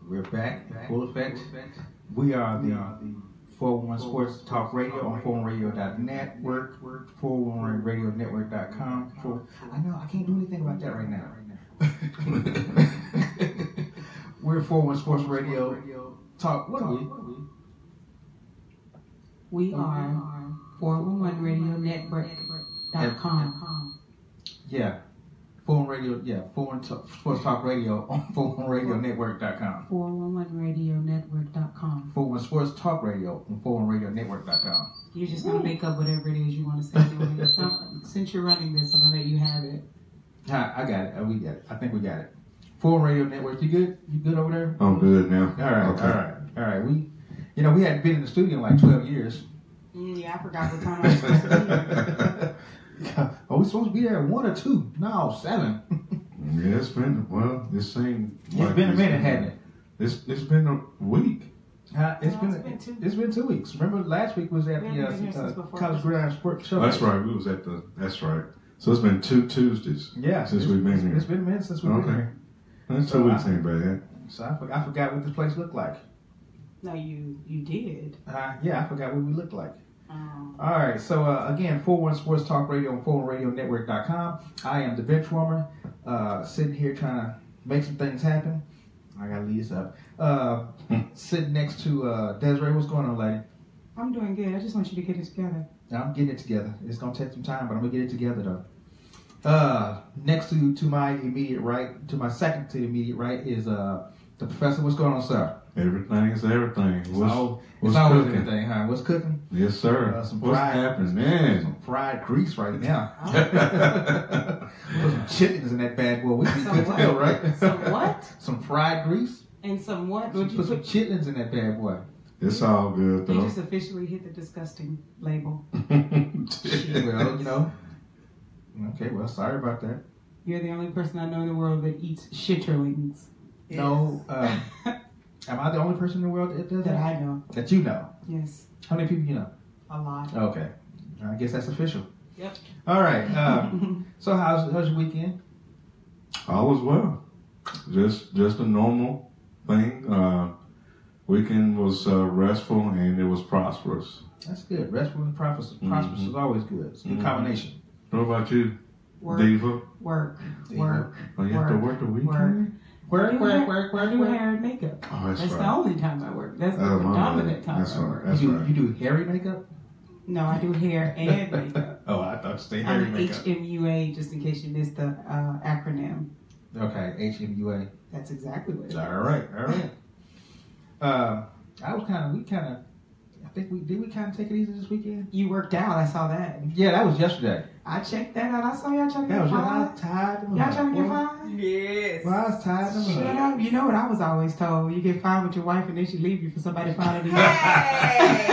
We're back in full effect. We are the 411 Sports Talk Radio on 411radio.network, 411radionetwork.com. I know I can't do anything about that right now. We're 411 Sports Radio Talk. What are we? We are 411radionetwork.com. Yeah. 411 Sports Talk Radio on 411radionetwork.com. 411radionetwork.com. 411 Sports Talk Radio on 411radionetwork.com. You're just going to make up whatever it is you want to say. Since you're running this, I'm going to let you have it. I got it. We got it. I think we got it. 4 Radio Network. You good? You good over there? I'm good now. All right. Okay. All right. We hadn't been in the studio in like 12 years. Yeah, I forgot what time I was supposed to be here. Are we supposed to be there at 1 or 2? No, 7. Yeah, it's been, it seemed It's been a minute, hasn't it? It's been a week. It's been 2 weeks. Remember last week was at the College Gridiron Sports Show. That's right. We was at that's right. So it's been 2 Tuesdays. Yeah, since we've been here. It's been a minute since we've been here. That's 2 weeks ain't bad. So I forgot what this place looked like. No, you did. Yeah, I forgot what we looked like. All right, so again, 411 Sports Talk Radio on 411radionetwork.com. I am the bench warmer, sitting here trying to make some things happen. I gotta lead this up. Sitting next to Desiree. What's going on, lady? I'm doing good. I just want you to get it together. I'm getting it together. It's gonna take some time, but I'm gonna get it together though. Next to my immediate right, to my second to the immediate right is the professor. What's going on, sir? Everything is everything. What's always cooking? Everything, huh? What's cooking? Yes, sir. What's happening, man? Some fried grease right now. Put some chitlins in that bad boy. We be good to go, right? Some what? Some fried grease. And some what? Put some chitlins in that bad boy. It's all good, though. You just officially hit the disgusting label. Well, Okay, well, sorry about that. You're the only person I know in the world that eats shitterlings. Yes. No. Am I the only person in the world that does that? That I know. That you know? Yes. How many people you know? A lot. Okay. I guess that's official. Yep. All right. So how's your weekend? All was well. Just a normal thing. Weekend was restful and it was prosperous. That's good. Restful and prosperous is always good. It's a good combination. What about you, Work. Diva? Work. Oh, you have to work the weekend? Work. I do hair and makeup. Oh, that's the right. only time I work. That's the predominant time I work. That's right. You do hairy makeup? No, I do hair and makeup. Oh, I thought you said hairy makeup. I'm HMUA, just in case you missed the acronym. Okay, HMUA. That's exactly what it is. All right. I think we kind of take it easy this weekend. You worked out, I saw that. Yeah, that was yesterday. I checked that out. I saw y'all trying to get I was fired. tired. Y'all trying to get fired? Yes. Well, I was tired. Shut up. You know what I was always told. You get fired with your wife and then she leave you for somebody finer than you. Hey.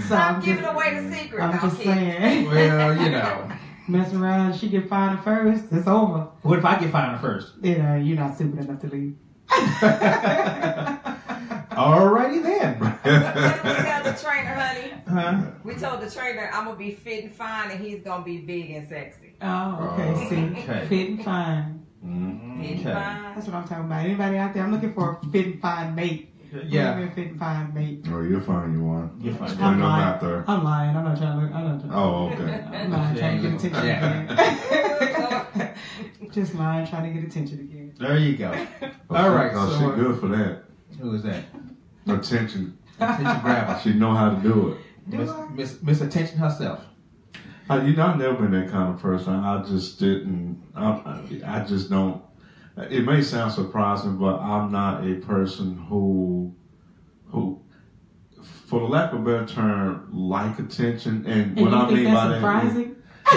So Stop giving away the secret. I'm just saying. Well, Mess around, she get fired first, it's over. What if I get fired first? You're not stupid enough to leave. Alrighty then. What did we tell the trainer, honey? Huh? We told the trainer I'm gonna be fit and fine, and he's gonna be big and sexy. Oh, okay. See, fit and fine. Mm-hmm. Fit and fine. That's what I'm talking about. Anybody out there? I'm looking for a fit and fine mate. Yeah. Fit and fine mate. Oh, you'll find you one. You'll find There's plenty of them out there. I'm lying. I'm not trying to. Oh, okay. I'm lying, trying to get attention again. Just lying, trying to get attention again. There you go. All right. Oh, So, she's good for that. Who is that? Attention grabber. She know how to do it. Miss Attention herself. I've never been that kind of person. I just didn't. I just don't. It may sound surprising, but I'm not a person who, for the lack of a better term, like attention. And what I mean by that, surprising? We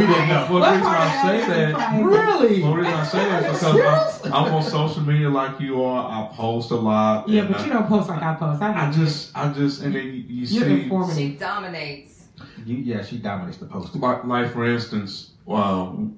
didn't know. Well, the reason I say that, really? Well, the reason I say that is because I'm on social media like you are. I post a lot. Yeah, but you don't post like I post. I just, and then you see. She dominates. She dominates the post. Like for instance, one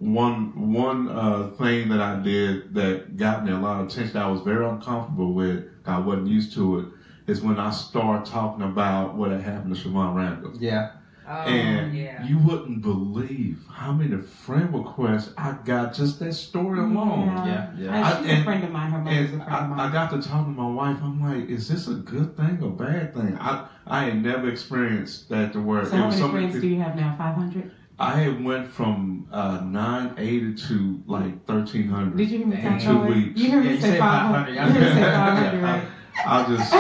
thing that I did that got me a lot of attention that I was very uncomfortable with, I wasn't used to it, is when I start talking about what had happened to Siobhan Randall. Yeah. And you wouldn't believe how many friend requests I got just that story alone. She's a friend of mine. Her mother's a friend of mine. I got to talk to my wife. I'm like, is this a good thing or bad thing? I had never experienced that to where. So how many friends do you have now? 500? I had went from 980 to like 1,300. Did you hear me in 2 weeks? You heard me say 500. You heard me say 500, right? I just.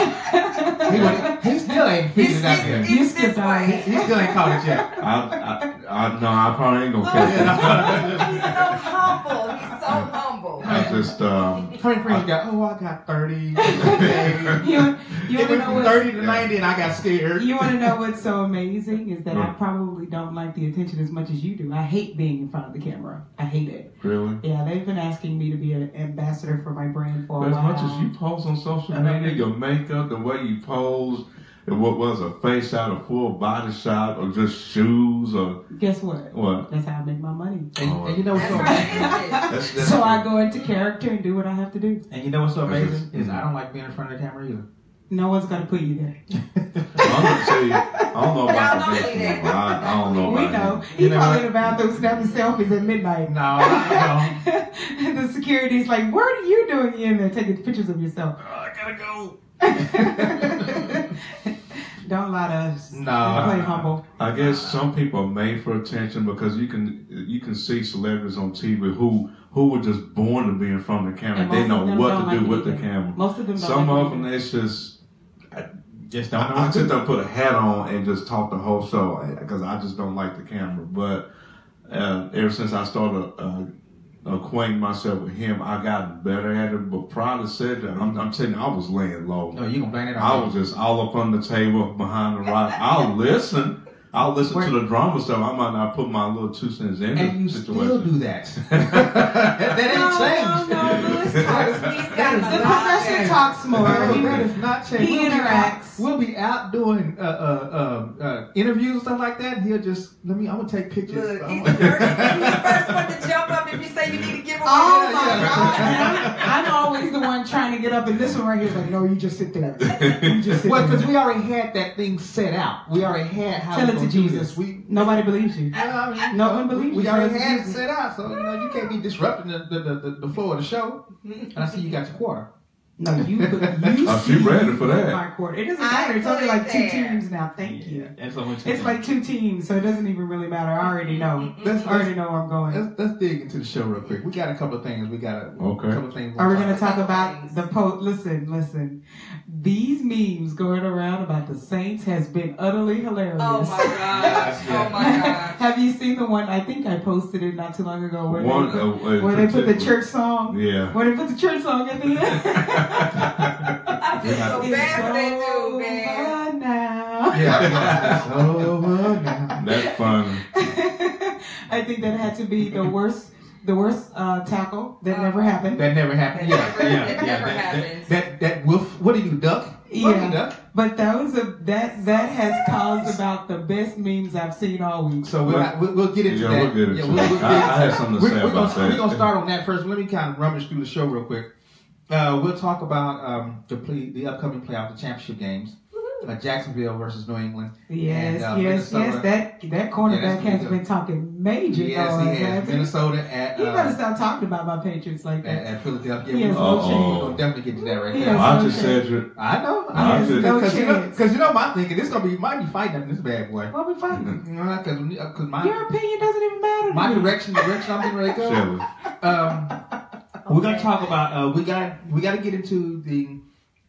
he still ain't figured it out yet. You skipped on it. He still ain't caught it yet. No, I probably ain't gonna catch it. He's so humble. He's so humble. I just. Friends got. I got 30. You It went from 30 to 90, and I got scared. You want to know what's so amazing is that I probably don't like the attention as much as you do. I hate being in front of the camera. I hate it. Really? Yeah, they've been asking me to be an ambassador for my brand for a while. As much as you post on social media, your makeup, the way you pose, and what was a face shot, a full body shot, or just shoes, or guess what? What? That's how I make my money. And you know what's so amazing? So I go into character and do what I have to do. And you know what's so amazing is I don't like being in front of the camera either. No one's gonna put you there. I don't know about the business. I don't know about We know. He probably in the bathroom snapping selfies at midnight. No. The security's like, what are you doing in there taking pictures of yourself? I gotta go. Don't lie to us. No. Play humble. I guess some people are made for attention because you can see celebrities on TV who were just born to be in front of the camera. They know what to do with the camera. Most of them don't. Some of them, it's just don't know. I sit there, put a hat on, and just talk the whole show because I just don't like the camera. But ever since I started acquainting myself with him, I got better at it. But prior to that, I'm telling you, I was laying low. No, you gonna blame it on I was just all up on the table behind the rock. I'll listen to the drama stuff. I might not put my little 2 cents in and the situation. And you still do that. That ain't changed. No, the professor talks more. That is not changed. He interacts. We'll be out doing interviews and stuff like that. And he'll just I'm gonna take pictures. Look, he's the first one to jump up if you say you need to give away. Oh my God! I'm always the one trying to get up, and this one right here is like, no, you just sit there. You just sit well, there. because we already had that thing set out. We already had how Tell we it to gonna do Jesus. this. Nobody believes you. No one believes we you. already had it set out, so you can't be disrupting the flow of the show. And I see you got your quarter. No, you she ready for that. My quarter. It doesn't matter. It's only like 2 teams now. Thank you. It's like 2 teams, so it doesn't even really matter. I already know. I already know where I'm going. Let's dig into the show real quick. We got a couple of things. A couple of things. Are we going to talk about the post? Listen. These memes going around about the Saints has been utterly hilarious. Oh my gosh. Oh my gosh. Have you seen the one? I think I posted it not too long ago where they put the church song. Yeah. Where they put the church song at the end. I feel so bad for that dude, man. Now. Yeah. It's over now. That's funny. I think that had to be the worst tackle that never happened. That never happened. It never happens. That wolf. What did you duck? Yeah, but that has caused about the best memes I've seen all week. So we'll get into that. We'll get into that. I have something to say about that. We're gonna start on that first. Let me kind of rummage through the show real quick. We'll talk about the upcoming playoff, the championship games. Jacksonville versus New England. Yes. That cornerback has been talking major. Yes, he has. Minnesota at. You better stop talking about my Patriots like that. At Philadelphia. He has no chance. We're gonna definitely get to that right there. I just said I know. Because you know my thinking. This might be fighting up this bad boy. What we fighting? Because my your opinion doesn't even matter. My direction I'm getting ready to go. We're gonna talk about. We got to get into the.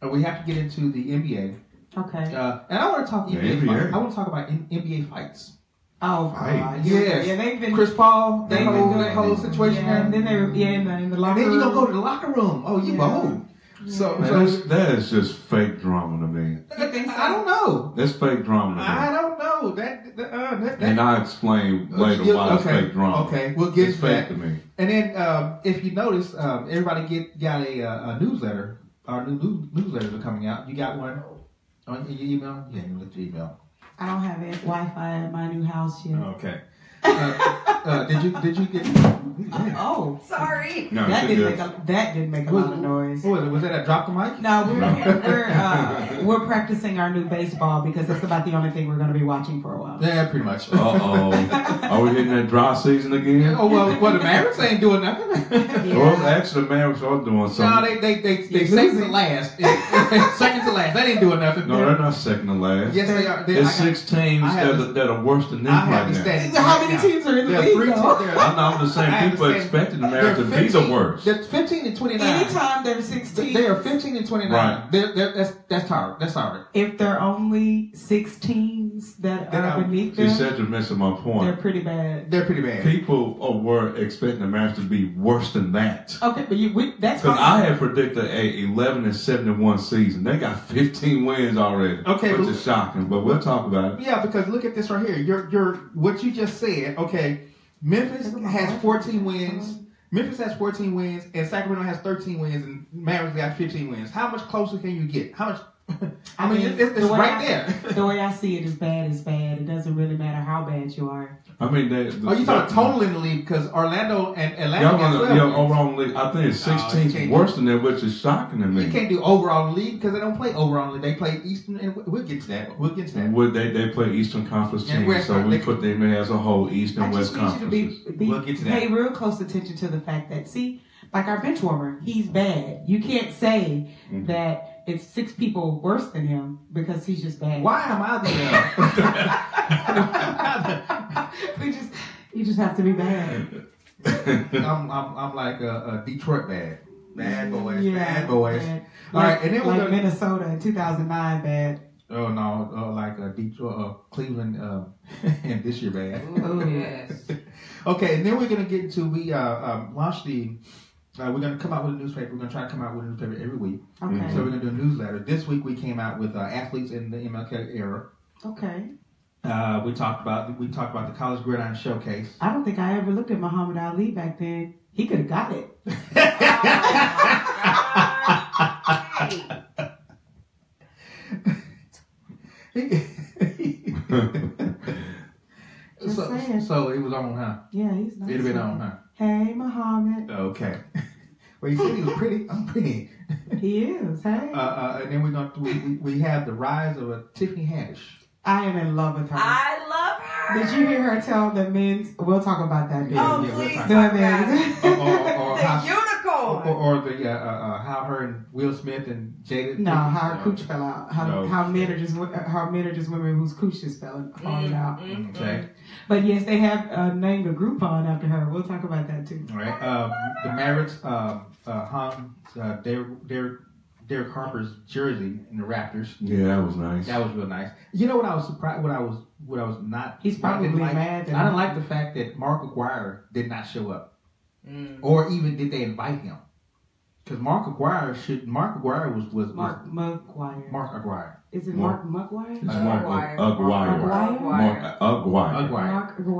We have to get into the NBA. Okay. And I want to talk NBA fights. I want to talk about NBA fights. Oh, God. Yes. Yeah, they've been Chris Paul, that whole situation there. And then they were in the locker room. And then you gonna go to the locker room. Oh, you bold. So that is just fake drama to me. You think so? I don't know. That's fake drama to me. I don't know. That and I'll explain later why it's fake drama. Okay, we'll get it's to fake that. to me. And then if you notice, everybody got a newsletter. Our new newsletters are coming out. You got one on your email? Yeah, you look at your email. I don't have Wi-Fi at my new house yet. Okay. Did you get? Oh, sorry. No, that didn't make a lot of noise. Was that a drop the mic? No, We're practicing our new baseball because that's about the only thing we're going to be watching for a while. Yeah, pretty much. Are we hitting that dry season again? Oh well, the Mavericks ain't doing nothing. Well, actually, the Mavericks are doing something. No, they second to last. Second to last. They ain't doing nothing. No, they're not second to last. Yes, they are. There's 6 teams that are worse than them right now. How many teams are in the league? I'm just saying people expected the Mavericks to be the worst. They're 15 and 29. Anytime they're 16, they are 15 and 29. Right. That's hard. That's hard. If there are only 6 teams that are beneath them, you said you're missing my point. They're pretty bad. They're pretty bad. People were expecting the Mavericks to be worse than that. Okay, but that's because I had predicted a 11-71 season. They got 15 wins already. Okay, which is shocking. But we'll talk about it. Yeah, because look at this right here. You're what you just said. Okay, Memphis has 14 wins. Memphis has 14 wins, and Sacramento has 13 wins, and Mavericks got 15 wins. How much closer can you get? How much? I mean, it's right there. The way I see it is bad is bad. It doesn't really matter how bad you are. I mean, you talking total in the league because Orlando and Atlanta got 12 wins. Overall league. I think it's 16 worse than that, which is shocking to me. You can't do overall league because they don't play overall league. They play Eastern, and we'll get to that. They play Eastern Conference teams, so we put them in as a whole, East and West Conference. We'll get to that. Pay real close attention to the fact that, see, like our bench warmer, he's bad. You can't say that it's 6 people worse than him because he's just bad. Why am I there? You just have to be bad. I'm like a Detroit bad boys, bad boys. Bad. All right, and then we're like Minnesota in 2009 bad. Oh no, like Detroit, Cleveland, and this year bad. Oh yes. Okay, and then we're gonna get into launch the. We're going to come out with a newspaper. We're going to try to come out with a newspaper every week. Okay. So we're going to do a newsletter. This week we came out with athletes in the MLK era. Okay. We talked about the College Gridiron Showcase. I don't think I ever looked at Muhammad Ali back then. He could have got it. So it was on, huh? Yeah, he's nice. It'd have been on, huh? Hey, Muhammad. Okay. Well, you said he was pretty. I'm pretty. He is. Hey. And then we have the rise of Tiffany Haddish. I am in love with her. I love her. Did you hear her tell the men's? We'll talk about that. Oh, yeah, please. We'll Talk about the unicorn. Or the how her and Will Smith and Jada. No, how her cooch fell out. How men are just women whose cooch just falling out. Okay. But yes, they have named a Groupon after her. We'll talk about that too. All right. The Mavericks hung Derek Harper's jersey in the Raptors. Yeah, that was nice. That was real nice. You know what I was surprised? What I was not. He's probably mad. I didn't like the fact that Mark Aguirre did not show up, or even did they invite him? Because Mark Aguirre was Mark Aguirre. Is it Mark Mugwire? It's Mark Aguirre.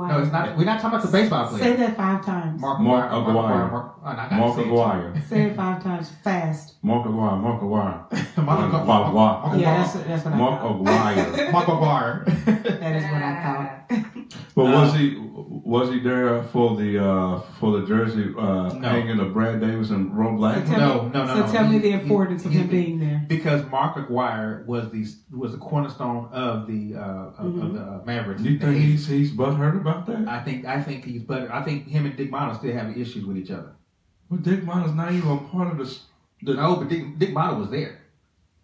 No, it's not. We're not talking about the baseball player. Say that 5 times. Mark Aguirre. Mark Aguirre. Say it 5 times fast. Mark Aguirre. Mark Aguirre. Yeah, that's what I Mark thought. Aguirre. Mark Aguirre. That is what I thought. But was he there for the jersey hanging of Brad Davis and Roe Black? No. So tell me the importance of him being there. Because Mark Aguirre was the cornerstone of the Mavericks. Do you think he's butthurt about that? I think he's butthurt. I think him and Dick Motta still have issues with each other. Well, Dick Motta's not even a part of this. No, but Dick Motta was there.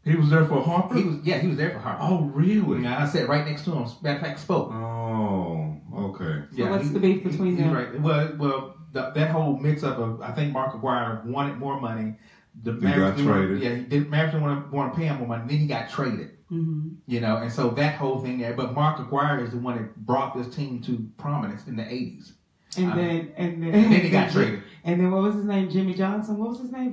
He was there for Harper? He was there for Harper. Oh, really? Yeah, I sat right next to him. Matter of fact, spoke. Oh, okay. So what's the beef between them? Right. Well, that whole mix-up of, I think Mark Aguirre wanted more money. He got traded. Mavericks didn't want to pay him more money. Then he got traded. Mm-hmm. You know, and so that whole thing there. But Mark Aguirre is the one that brought this team to prominence in the 80s. And then he got traded. And then what was his name? Jimmy Johnson? What was his name?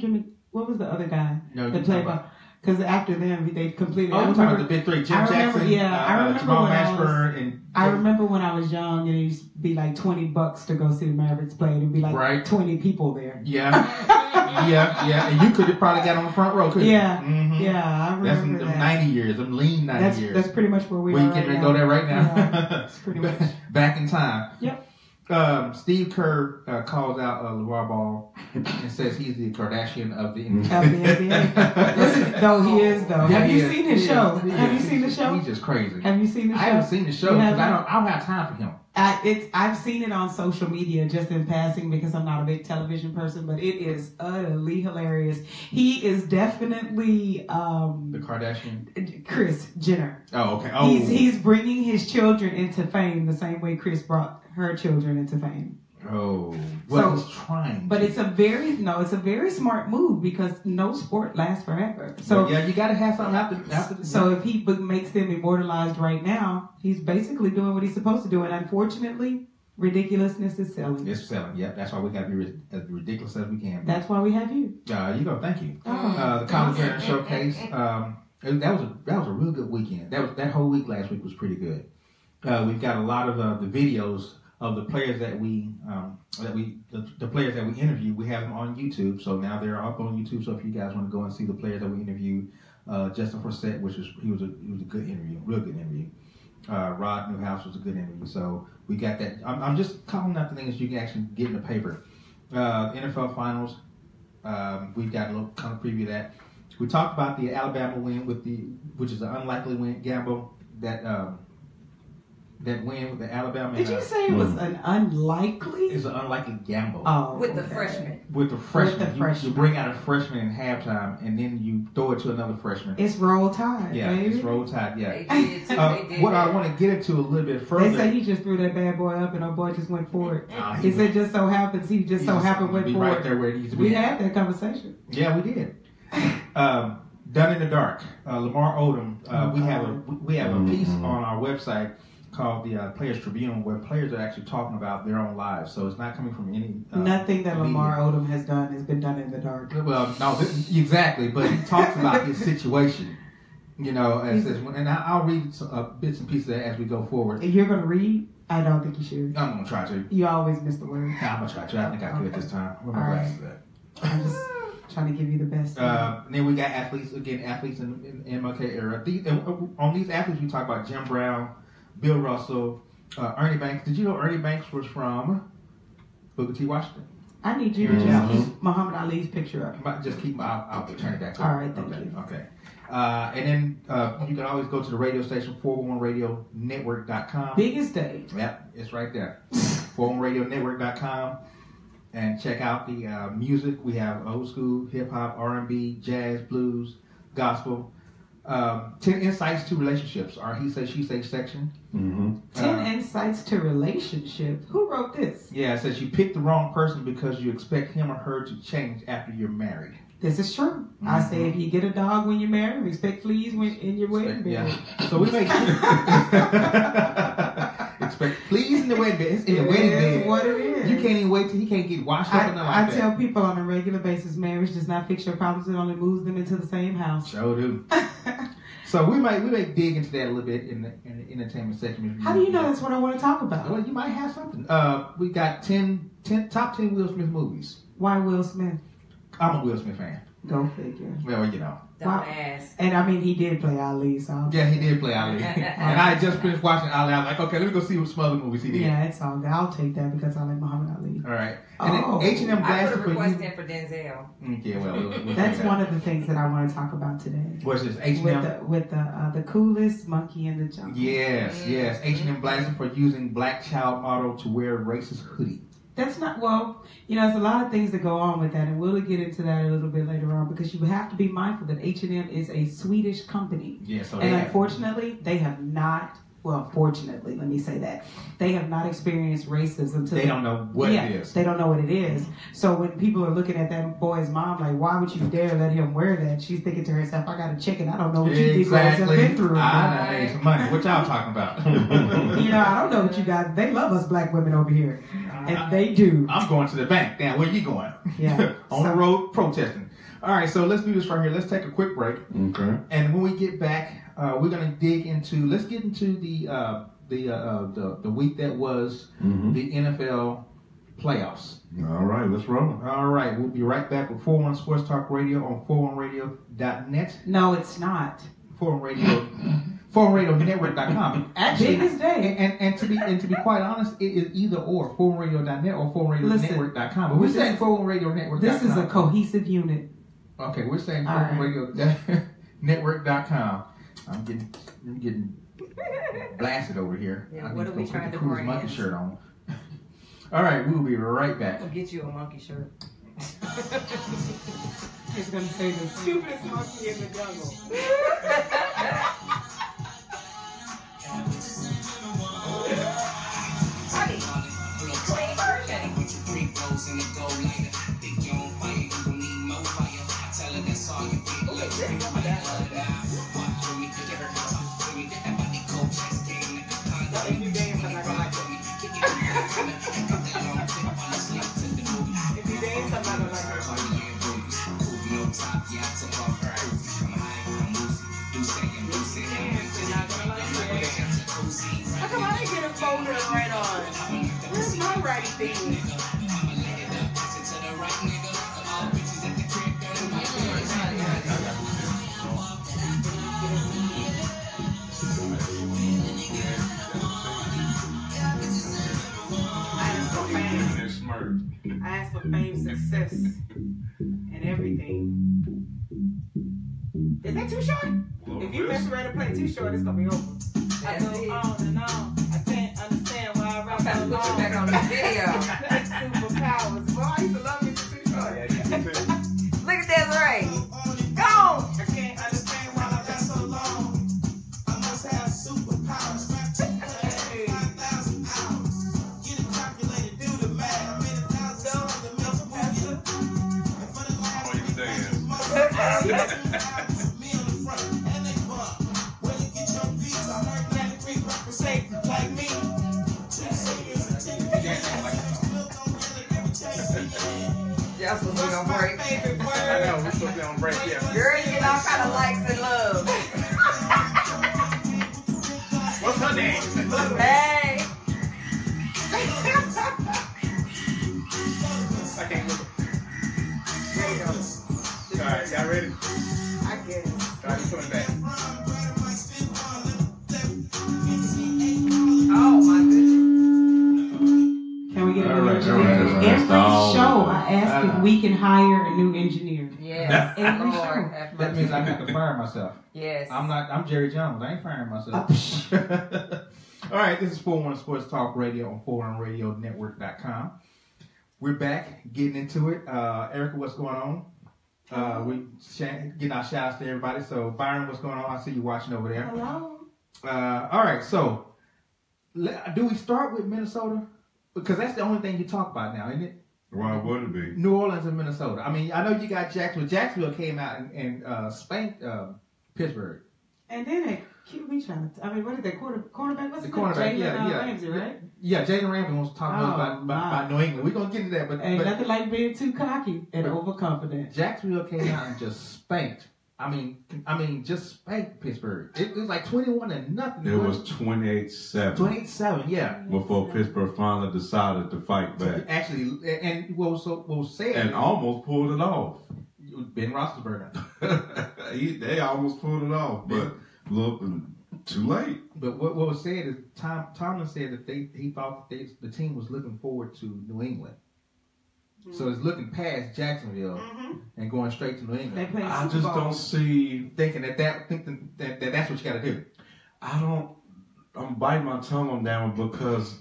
What was the other guy? That played by? Because after them, they completely. Oh, we're talking about the big 3: Jim Jackson, Jamal Mashburn, I remember when I was young, and it used to be like $20 to go see the Mavericks play. It'd be like 20 people there. Yeah, and you could have probably got on the front row, couldn't you? Yeah, I remember that's that. 90 years, them lean 90 years. That's pretty much where we are. We can go there right now. Yeah, it's pretty much back in time. Yep. Steve Kerr calls out LeVar Ball and says he's the Kardashian of the NBA. Of the NBA. Though he is, though. Have you seen his show? Have you seen the show? He's just crazy. Have you seen the show? I haven't seen the show because I don't have time for him. I've seen it on social media just in passing because I'm not a big television person, but it is utterly hilarious. He is definitely the Kardashian, Kris Jenner. Oh, okay. Oh, he's bringing his children into fame the same way Kris brought her children into fame. Oh, well, he's trying. But it's a very smart move because no sport lasts forever. So yeah, you got to have something after. So if he makes them immortalized right now, he's basically doing what he's supposed to do. And unfortunately, ridiculousness is selling. It's selling. Yep, that's why we got to be as ridiculous as we can. That's why we have you. You go. Thank you. The College Parent Showcase. That was a real good weekend. That whole week last week was pretty good. We've got a lot of the videos of the players the players that we interview. We have them on YouTube, so now they're up on YouTube. So if you guys want to go and see the players that we interviewed, Justin Forsett, he was a good interview, real good interview. Rod Newhouse was a good interview. So we got that. I'm just calling out the things you can actually get in the paper. NFL Finals. We've got a little kind of preview of that. We talked about the Alabama win which is an unlikely win gamble that win with the Alabama. Did you say it was an unlikely? It's an unlikely gamble. Oh, with the freshman. With the freshman. You bring out a freshman in halftime, and then you throw it to another freshman. It's roll tide. Yeah, baby. It's roll tide. Yeah. They did too. What I want to get into a little bit further. They say he just threw that bad boy up, and our boy just went for it. He said just so happens he just so happened went for right it. There where he needs to be. We had that conversation. Yeah, we did. Done in the Dark. Lamar Odom. We have a piece on our website called the Players Tribune, where players are actually talking about their own lives. So it's not coming from any. Nothing that media. Lamar Odom has done has been done in the dark. Well, no, exactly. But he talks about his situation. You know, and I'll read bits and pieces of that as we go forward. If you're going to read, I don't think you should. I'm going to try to. You always miss the word. I'm going to try to. I think I could this time. Where my glasses at? I'm just trying to give you the best. And then we got athletes in MLK era. On these athletes, we talk about Jim Brown, Bill Russell, Ernie Banks. Did you know Ernie Banks was from Booker T. Washington? I need you to just keep Muhammad Ali's picture up. Just keep I'll turn it back up. All right, thank you. Okay. And then you can always go to the radio station, 411radionetwork.com. Biggest day. Yep, it's right there. 411radionetwork.com. And check out the music. We have old school, hip-hop, R&B, jazz, blues, gospel. 10 insights to relationships. Our He Say, She Say section. 10 insights to relationships. Who wrote this? Yeah, it says you pick the wrong person because you expect him or her to change after you're married. This is true. I say if you get a dog when you're married, expect fleas in your wedding bed. Yeah. So we make expect fleas in the wedding bed. It's in the wedding bed. What it is. You can't even wait till he can't get washed up and nothing like that. I tell people on a regular basis, marriage does not fix your problems; it only moves them into the same house. Sure do. So we may dig into that a little bit in the entertainment section. How do you know that's what I want to talk about? Well, you might have something. We got top 10 Will Smith movies. Why Will Smith? I'm a Will Smith fan. Go figure. Well, you know. Don't ask. And I mean, he did play Ali, so. Yeah, he did play Ali. And I had just finished watching Ali. I was like, okay, let me go see what some other movies he did. Yeah, it's all good. I'll take that because I like Muhammad Ali. All right. And then H&M I Blaster put a for request you. in for Denzel. Okay, well, that's one of the things that I want to talk about today. What's this? H&M? With the coolest monkey in the jungle. Yes. H&M Blaster for using black child model to wear racist hoodie. That's not, well, there's a lot of things that go on with that, and we'll get into that a little bit later on, because you have to be mindful that H&M is a Swedish company. Yeah, so and unfortunately, they have not, well, fortunately, let me say that, they have not experienced racism. They don't know what it is. They don't know what it is. So when people are looking at that boy's mom, like, why would you dare let him wear that? She's thinking to herself, I got a chicken. I don't know what you Negroes have been through. I made some money. What y'all talking about? I don't know what you guys, they love us black women over here. And they do. I'm going to the bank. Now, where you going? Yeah. On the road protesting. All right, so let's do this right here. Let's take a quick break. Okay. And when we get back, we're going to let's get into the week that was the NFL playoffs. All right, let's roll. All right, we'll be right back with 41 Sports Talk Radio on 41radio.net. No, it's not. 41radio. ForumRadioNetwork.com. Actually, Biggest day. and to be quite honest, it is either or ForumRadio.net or ForumRadioNetwork.com. But we're saying ForumRadioNetwork.com. This is a cohesive unit. Okay, we're saying ForumRadioNetwork.com. I'm getting blasted over here. Yeah, I what need are we to trying put to the Cruise bring monkey in? shirt on. All right, we'll be right back. I'll get you a monkey shirt. It's going to say the stupidest monkey in the jungle. Honey, clean version. If you dance, I'm not gonna like it. If you dance, I'm not gonna like it. How come I didn't get a folder to write on? Where's my writing thing? I asked for fame, success, and everything. Is that too short? If you mess around and play too short, it's gonna be over. I go on and on. I can't understand why I rap so long. Put you back on the video. Like superpowers. Boy, I used to love music too short. Look at Desiree. Go! I can't understand why I rap so long. I must have superpowers. Hey. 5,000 hours. Get it calculated, do the math. Y'all supposed to be on break. I know, we're supposed to be on break, yeah. Girl, you get all kind of likes and love. What's her name? Hey. I can't look. There you go. Alright, y'all ready? I guess. Alright, we're coming back. Oh my goodness. Can we get a All new right, engineer? all right, all right. Every All show, right. I ask if we can hire a new engineer. Yes. Every Lord, show. have That mercy. means I have to fire myself. Yes. I'm Jerry Jones. I ain't firing myself. All right, this is 411 Sports Talk Radio on 411radionetwork.com. We're back, getting into it. Erica, what's going on? We getting our shout outs to everybody. So, Byron, what's going on? I see you watching over there. Hello. All right, so do we start with Minnesota? Because that's the only thing you talk about now, isn't it? Why would it be? New Orleans and Minnesota. I mean, I know you got Jacksonville. Jacksonville came out and spanked Pittsburgh. And then they keep me trying to. I mean, what is that cornerback? What's The his name? cornerback, Jalen yeah. Ramsey, right? Yeah, Jalen Ramsey wants to talk to us about New England. We're gonna get into that, but Nothing like being too cocky and overconfident. Jacksonville came out and just spanked. I mean, just spanked Pittsburgh. It was like 21-0. It was 28-7. 28-7, yeah. Before Pittsburgh finally decided to fight back. Actually, and what was said And almost pulled it off. Ben Roethlisberger. They almost pulled it off, but look, too late. But what was said is Tomlin said that he thought that the team was looking forward to New England. Mm-hmm. So it's looking past Jacksonville and going straight to New England. I just don't see thinking that's what you got to do. I'm biting my tongue on that one because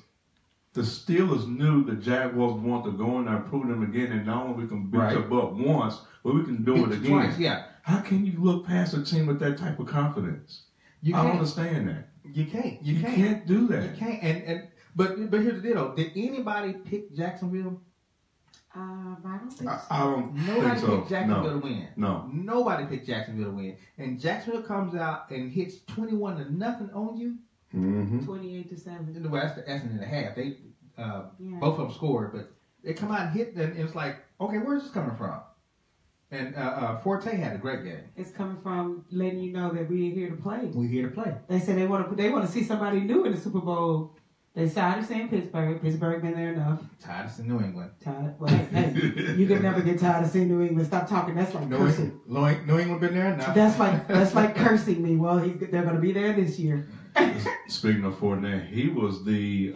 the Steelers knew the Jaguars want to go in there and prove them again, and not only we can beat them up once, but we can do it again. Twice, yeah. How can you look past a team with that type of confidence? I don't understand that. You can't. You can't do that. You can't. But here's the deal, though. Did anybody pick Jacksonville? I don't think so. Nobody picked Jacksonville to win. No. Nobody picked Jacksonville to win. And Jacksonville comes out and hits 21-0 on you. 28-7. Well, that's in the half. They both of them scored, but they come out and hit them, and it's like, okay, where's this coming from? And Forte had a great game. It's coming from letting you know that we're here to play. We're here to play. They said they want to see somebody new in the Super Bowl. They tired of saying Pittsburgh. Pittsburgh been there enough. Tired of seeing New England. Tired. Well, hey, you can never get tired of seeing New England. Stop talking. That's like cursing. New England been there enough. That's like cursing me. Well, they're going to be there this year. Speaking of Fournette, he was the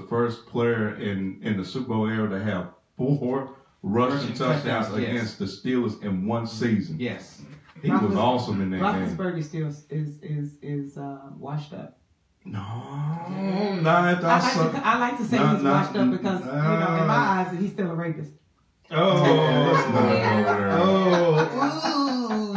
first player in the Super Bowl era to have 4 rushing touchdowns against the Steelers in one season. Yes, he was awesome in that game. Roethlisberger still is washed up. No, I like to say he's washed up because in my eyes he's still a rapist.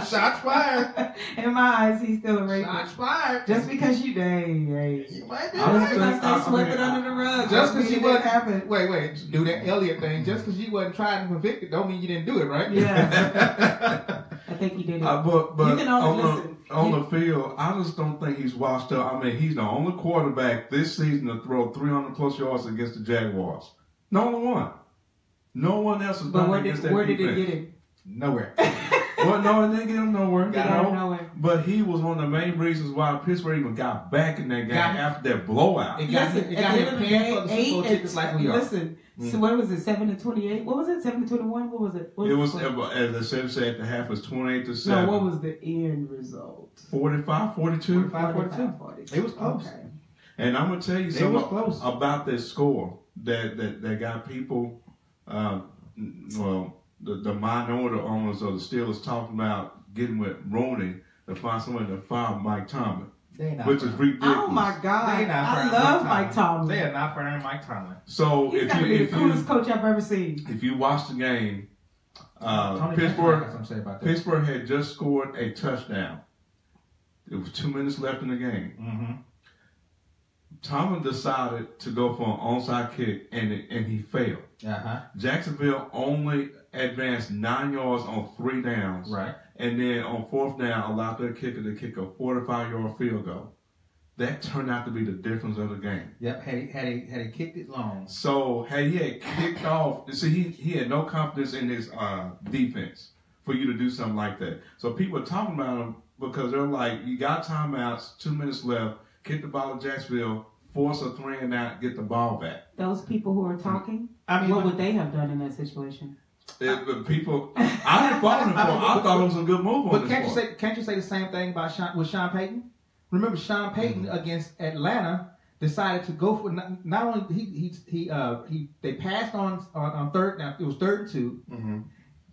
Shots fired. In my eyes, he's still a rapist. Shots fired. Just because you might be. Just sweep it under the rug. Just because you wasn't happen. Wait, do that Elliott thing. Just because you wasn't trying to convict it, don't mean you didn't do it, right? Yeah. I think he did it. But you can only listen. On the field, I just don't think he's washed up. I mean, he's the only quarterback this season to throw 300 plus yards against the Jaguars. The only one. No one else has done against that defense. Where did it get him? Nowhere. Well, no, it didn't get him nowhere. Got him nowhere. But he was one of the main reasons why Pittsburgh even got back in that game after that blowout. It got him paying for the Super Bowl tickets like we are. Listen, so what was it, 7-28? What was it, 7-21? What was it? It was, as I said at the half, it was 28-7. No, what was the end result? 45-42? 45-42. It was close. Okay. And I'm going to tell you something about this score that got people, the minority owners of the Steelers talking about getting with Rooney to find somebody to fire Mike Tomlin, which is ridiculous. Oh my God! I love Mike Tomlin. They are not firing Mike Tomlin. So He's got to be the coolest coach I've ever seen. If you watch the game, Pittsburgh had just scored a touchdown. There was 2 minutes left in the game. Mm-hmm. Tomlin decided to go for an onside kick, and he failed. Uh-huh. Jacksonville only advanced 9 yards on 3 downs. Right. And then on 4th down, allowed their kicker to kick a 45-yard field goal. That turned out to be the difference of the game. Yep. Had he kicked it long. So had he had kicked off, see, he had no confidence in his defense for you to do something like that. So people are talking about him because they're like, you got timeouts, 2 minutes left, kick the ball to Jacksonville, force a 3 and out, get the ball back. Those people who are talking, what would they have done in that situation? People, I didn't follow him for. I thought it was a good move. But can't you say the same thing about with Sean Payton? Remember, Sean Payton against Atlanta decided to go for not only they passed on third. Now it was 3rd and 2,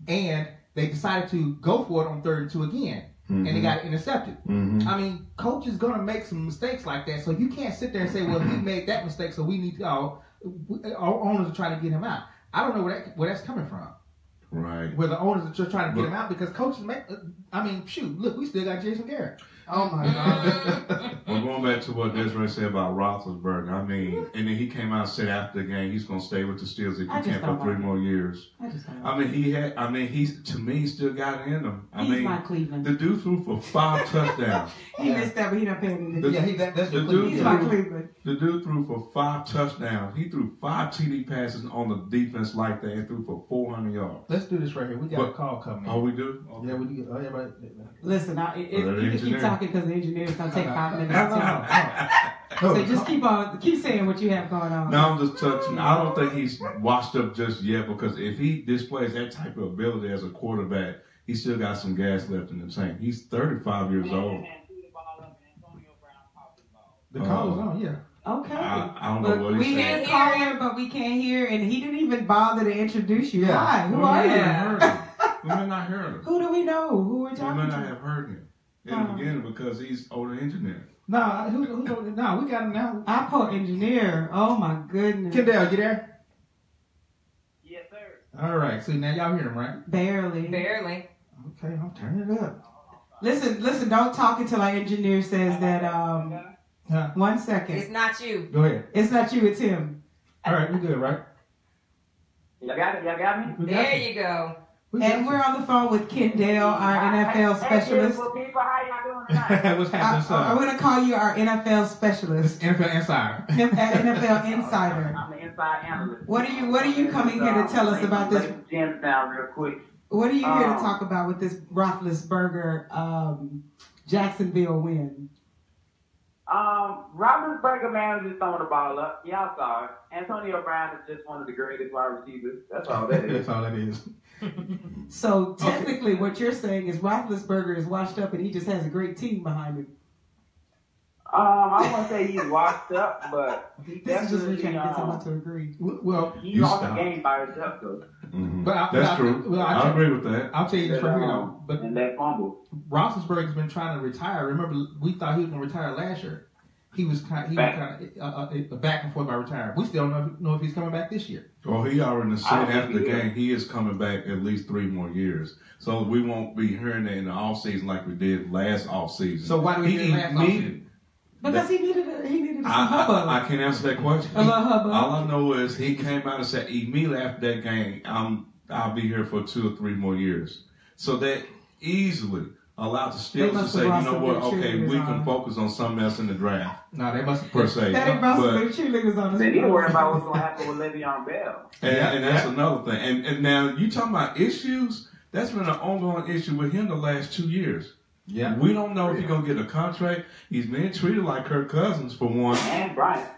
and they decided to go for it on 3rd and 2 again. And they got it intercepted. I mean, coach is going to make some mistakes like that, so you can't sit there and say, well, he made that mistake, so we need to, our owners are trying to get him out. I don't know where that's coming from. Right. Where the owners are just trying to get him out because coaches look, we still got Jason Garrett. Oh my God. Well, going back to what Desiree said about Roethlisberger, I mean, and then he came out and said after the game he's going to stay with the Steelers if he can for 3 more years. He still got it in him. He's my Cleveland. The dude threw for 5 touchdowns. He missed that, but he not paying attention. That's the dude. He's my Cleveland. The dude threw for 5 touchdowns. He threw 5 TD passes on the defense like that and threw for 400 yards. Let's do this right here. We got a call coming in. Oh, we do? Okay. Yeah, we do. Oh, everybody. Listen, you can keep talking because the engineer's going to take 5 minutes. No. So just keep saying what you have going on. No, I'm just touching. I don't think he's washed up just yet because if he displays that type of ability as a quarterback, he still got some gas left in the tank. He's 35 years old. The call is on, yeah. Okay. I don't know what we hear calling, but we can't hear, and he didn't even bother to introduce you. Yeah. Why? Who are you? We may not hear him. Who do we know? Who we're talking to? We may not have heard him in the beginning because he's older engineer. No, we got him now. I put engineer. Oh my goodness. Kendall, you there? Yes, sir. All right. See, now y'all hear him, right? Barely. Barely. Okay, I'm turning it up. Listen, don't talk until our engineer says that, 1 second. It's not you. Go ahead. It's not you, it's him. All right, we good, right? Y'all got it? Y'all got me? There you go. And we're on the phone with Kendall, our NFL specialist. Hey, people, how y'all doing tonight? What's happening, sir? I'm going to call you our NFL specialist. NFL Insider. NFL Insider. I'm the inside analyst. What are you coming here to tell us about this? Jam down real quick. What are you here to talk about with this Roethlisberger Jacksonville win? Roethlisberger, man, was just throwing the ball up. Y'all saw it. Antonio Brown is just one of the greatest wide receivers. That's all that is. That's all that is. So technically, what you're saying is Roethlisberger is washed up and he just has a great team behind him. I won't say he's washed up, but he This is just me definitely trying to get someone to agree. Well, he lost the game by himself, though. Mm-hmm. That's true. I agree with that. I'll tell you this right here, though. But and that fumble. Roethlisberger's been trying to retire. Remember, we thought he was going to retire last year. He was kind of back and forth about retiring. We still don't know if he's coming back this year. Well, he already said after the game he is coming back at least 3 more years. So we won't be hearing that in the off season like we did last off season. So why do we hear last off season? Because he needed some hubbub. I can't answer that question. A little hubbub. All I know is he came out and said immediately after that game, I'll be here for 2 or 3 more years. So that easily allowed the Steelers to say, you know what, okay, we can focus on something else in the draft. No, they must per se. That must have been cheerleaders on They need to worry about what's going to happen with Le'Veon Bell. And that's another thing. And now you talking about issues, that's been an ongoing issue with him the last 2 years. Yeah. We don't know if he's going to get a contract. He's being treated like Kirk Cousins for one. And Bryant.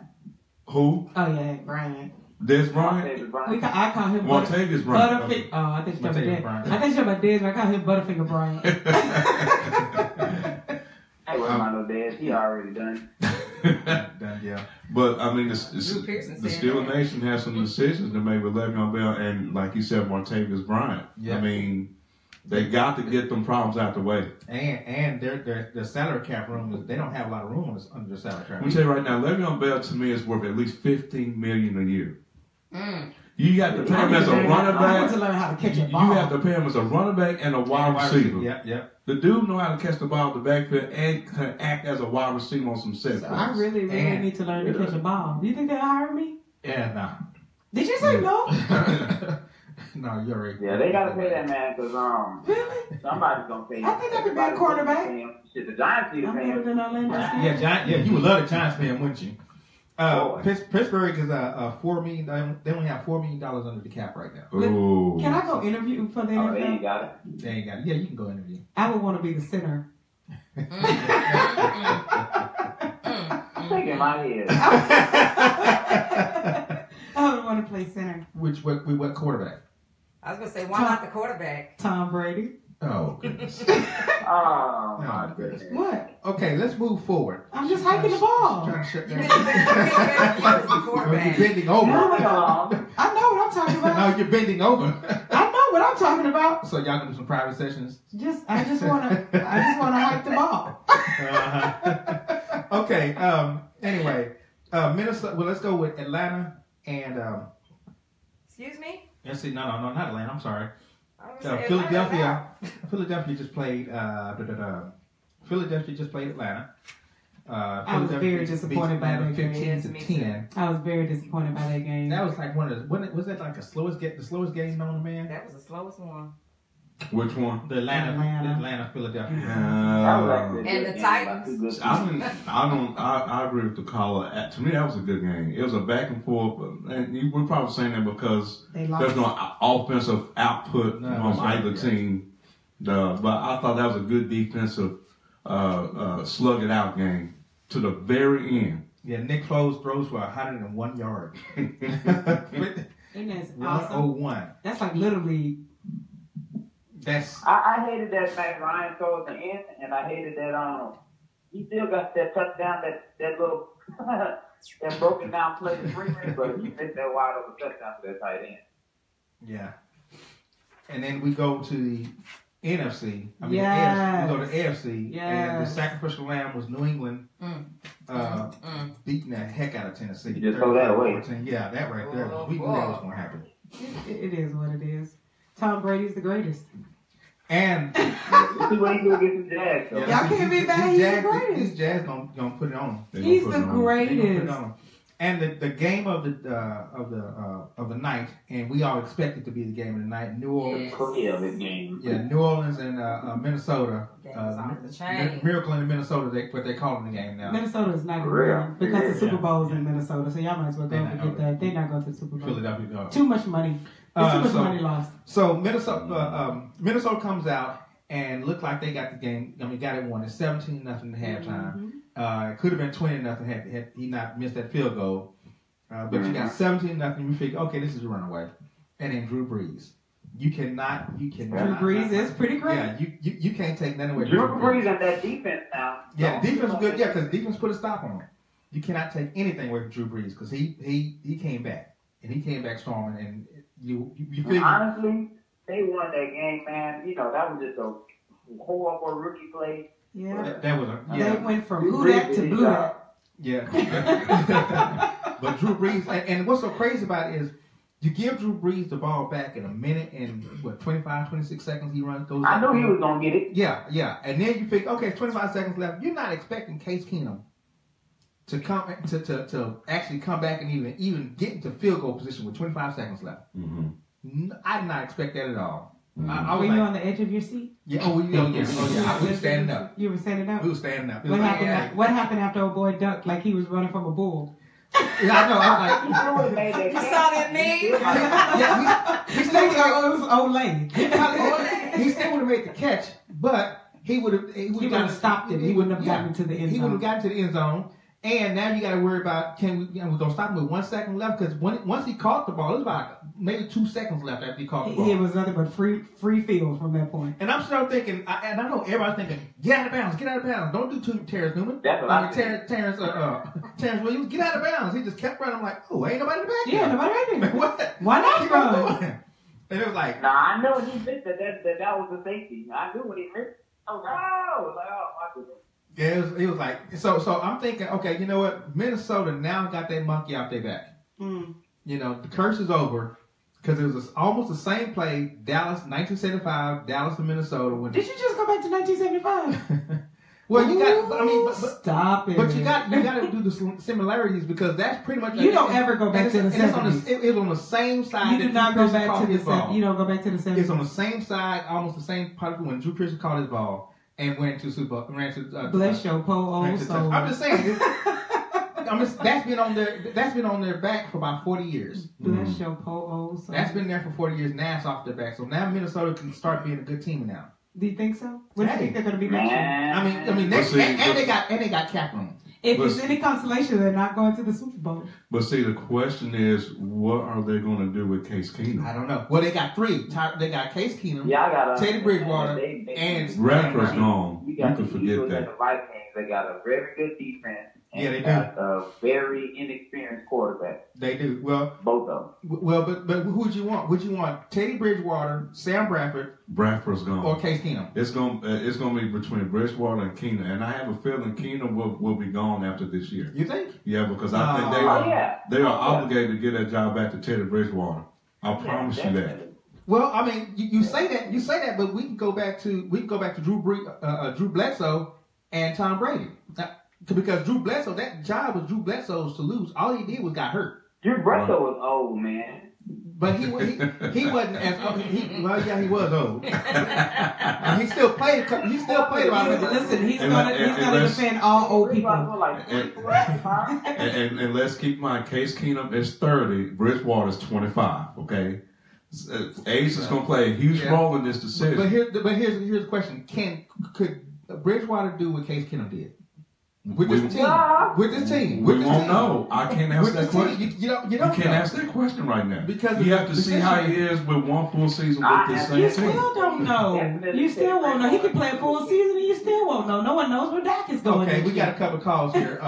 Who? Oh, yeah, Bryant. Des Bryant? I call him Montavious Bryant. Butterfinger. Oh, I think you're talking about Bryant. I think you're about Dez, but I call him Butterfinger Bryant. Hey, what about no Dez? He already done. Done, yeah. But, I mean, the Steelers Nation has some decisions to make with Le'Veon Bell and, like you said, Montavious Bryant. Yeah. I mean, they got to get them problems out the way. And their salary cap room, they don't have a lot of room under their salary cap. Let me tell you right now, Le'Veon Bell to me is worth at least $15 million a year. You got to pay him as a running I want back. to learn how to catch a You ball. have to pay him as a running back and a wide receiver. Yep. The dude know how to catch the ball in the backfield and can act as a wide receiver on some set So plays. I really need to learn to catch a ball. Do you think they'll hire me? Yeah, no. Did you say no? No, you're right. Yeah, they got to pay that man because Really? somebody's going to pay him. I think I could be a quarterback. Shit, the Giants need to I'm pay better him. than Orlando. Yeah, you would love the Giants pay him, wouldn't you? Pittsburgh is $4 million. They only have $4 million under the cap right now. Ooh. Can I go interview for the Oh, they NFL? ain't got it. They ain't got it. Yeah, you can go interview. I would want to be the center. I'm shaking my head. I would want to play center. What quarterback? I was gonna say, why not the quarterback? Tom Brady. Oh goodness. Oh, my goodness. What? Okay, let's move forward. I'm just hiking the ball. Trying to shut You down. the You're quarterback. bending over. I know what I'm talking about. No, you're bending over. I know what I'm talking about. So y'all gonna do some private sessions? I just wanna hike the ball. Okay. Anyway, Minnesota. Well, let's go with Atlanta and. Excuse me? Let's see. No, not Atlanta. I'm sorry. I was gonna say Philadelphia. Philadelphia just played. Philadelphia just played Atlanta. I was very disappointed by that game. 15-10. I was very disappointed by that game. That was like one of the. Was that like the slowest game known to man? That was the slowest one. Which one? The Atlanta, Philadelphia. And the Titans. I agree with the caller. To me, that was a good game. It was a back and forth, and we're probably saying that because there's no offensive output from either team. But I thought that was a good defensive slug it out game to the very end. Yeah, Nick Foles throws for 101 yards. And that's awesome. 101. That's like literally. I hated that Matt Ryan throw at the end, and I hated that he still got that touchdown, that little that broken down play to Freeman, but he missed that wide open touchdown to that tight end. Yeah. And then we go to the NFC. Yes. The AFC. We go to AFC. Yes. And the sacrificial lamb was New England beating the heck out of Tennessee. You just throw that away. Yeah, that right there. We knew that was going to happen. It is what it is. Tom Brady's the greatest. And see what he do against the Jazz, though. Y'all can't be mad. He's the greatest. These Jazz gonna put it on. He's the greatest. And the game of the night, and we all expect it to be the game of the night. New Orleans, New Orleans and Minnesota. Miracle in Minnesota, what they calling the game now. Minnesota is not going to because the Super Bowl is in Minnesota, so y'all might as well go and forget that. They're not going to the Super Bowl. Philadelphia. Too much money. It's too much money lost. So Minnesota comes out and looked like they got the game. I mean, got it won. It's 17-0 at halftime. It could have been 20-0 had he not missed that field goal. But you got 17-0. You figure, okay, this is a runaway. And then Drew Brees. You cannot. Drew Brees is pretty great. Yeah, you can't take that away. Drew Brees and that defense now. Yeah, the defense was good. Yeah, because defense put a stop on him. You cannot take anything away from Drew Brees because he came back and he came back storming. And you figure, honestly, they won that game, man. You know that was just a horrible rookie play. Yeah, that was They went from who that to blue that. Yeah. But Drew Brees, and what's so crazy about it is you give Drew Brees the ball back in a minute and 25, 26 seconds he runs those. I knew he was gonna get it. Yeah. And then you think, okay, 25 seconds left. You're not expecting Case Keenum to come to actually come back and even get into field goal position with 25 seconds left. I did not expect that at all. I Were you on the edge of your seat? Yeah. Oh yeah. I was standing up. You were standing up. We were standing up. What happened after old boy ducked like he was running from a bull? Yeah, I know. I was like, you saw that meme? Yeah, he still would have. It was old lady. He still would have made the catch, but he would have stopped it. He wouldn't have gotten to the end zone. He would have gotten to the end zone. And now you got to worry about we're gonna stop him with 1 second left because once he caught the ball, it was about maybe 2 seconds left after he caught the ball. It was nothing but free field from that point. And I'm still thinking, and I know everybody's thinking, get out of bounds, don't do too Terrence Newman. That's what I think. Terrence Williams, get out of bounds. He just kept running. I'm like, oh, ain't nobody back there. Yeah, nobody back there. What? Why not Keep run? on going. And it was like, nah, I know when he missed that was a safety. I knew when he missed. I was like, oh my goodness. Yeah, it was like so. I'm thinking, okay, you know what? Minnesota now got that monkey out their back. You know, the curse is over because it was almost the same play. Dallas, 1975, Dallas and Minnesota. Did you just go back to 1975? Well, you got. Stop it. But you got to do the similarities because that's pretty much. You don't ever go back to the 70s. It was on the same side. You do not go back to the 70s. You don't go back to the 70s. It's on the same side, almost the same part when Drew Pearson caught his ball. And went to Super Bowl. Bless your poor old soul. I'm just saying. That's been on their back for about 40 years. Bless your poor old soul. That's been there for 40 years. Now it's off their back. So now Minnesota can start being a good team now. Do you think so? What do you think they're going to be next year? I mean, next year, and they got cap room. If it's any consolation, they're not going to the Super Bowl. But see, the question is, what are they going to do with Case Keenum? I don't know. Well, they got three. They got Case Keenum, Teddy Bridgewater, and Bradford's gone. You can forget that. The Vikings, they got a very good defense. Yeah, they got a very inexperienced quarterback. They do. Well, both of them. Well, but who would you want? Would you want Teddy Bridgewater, Sam Bradford? Bradford's gone. Or Case Keenum? It's gonna be between Bridgewater and Keenum, and I have a feeling Keenum will be gone after this year. You think? Yeah, because I think they are obligated to get that job back to Teddy Bridgewater. I promise you that. Well, I mean, you say that, but we can go back to Drew Bledsoe and Tom Brady. Because Drew Bledsoe, that job was Drew Bledsoe's to lose. All he did was got hurt. Drew Bledsoe was old, man. But he wasn't as old. He was old. He still played. He still played about it. Listen, he's gonna defend all old people. And let's keep in mind, Case Keenum is 30, Bridgewater's 25. Okay, age is gonna play a huge role in this decision. But here's the question: could Bridgewater do what Case Keenum did? With this team. We won't know. I can't answer that question. You don't can't answer that question right now. Because you have to see how he is with one full season with this same team. You still don't know. You still won't know. He can play a full season and you still won't know. No one knows where Dak is going. Okay, we got a couple calls here.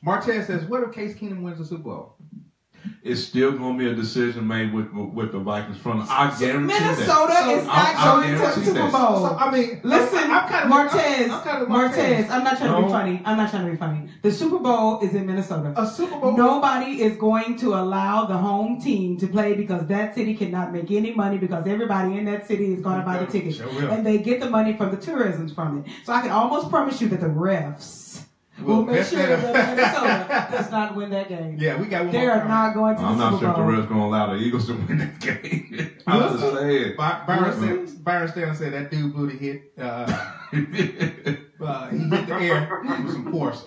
Martez says, what if Case Keenum wins the Super Bowl? It's still going to be a decision made with the Vikings front. I guarantee Minnesota that. is not going to the Super Bowl. So, I mean, listen, Martez. I'm not trying to be funny. The Super Bowl is in Minnesota. A Super Bowl. Nobody is going to allow the home team to play because that city cannot make any money because everybody in that city is going to buy the tickets. And they get the money from the tourism from it. So I can almost promise you that the refs will make sure that Minnesota does not win that game. Yeah, we got one. They are not going to the Super Bowl. I'm not sure if the refs going to allow the Eagles to win that game. I'm just saying. Byron Stanley said that dude blew the hit. He hit the air with some force.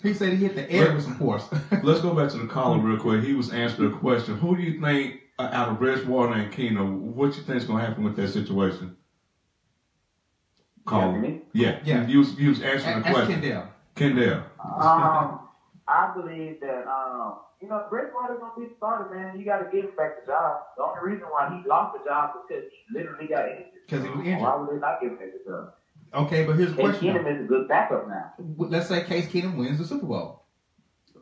He said he hit the air with some force. Let's go back to the caller real quick. He was answering a question. Who do you think out of Bridgewater and Keenum, what you think is going to happen with that situation? calling. Yeah. You was answering the question. Kendall. I believe that Bridgewater's gonna be the starter, man. You got to give him back the job. The only reason why he lost the job was because he literally got injured. Because he was injured. Why would they not give him the job? Okay, but here's the question. Case Keenum is a good backup now. Let's say Case Keenum wins the Super Bowl.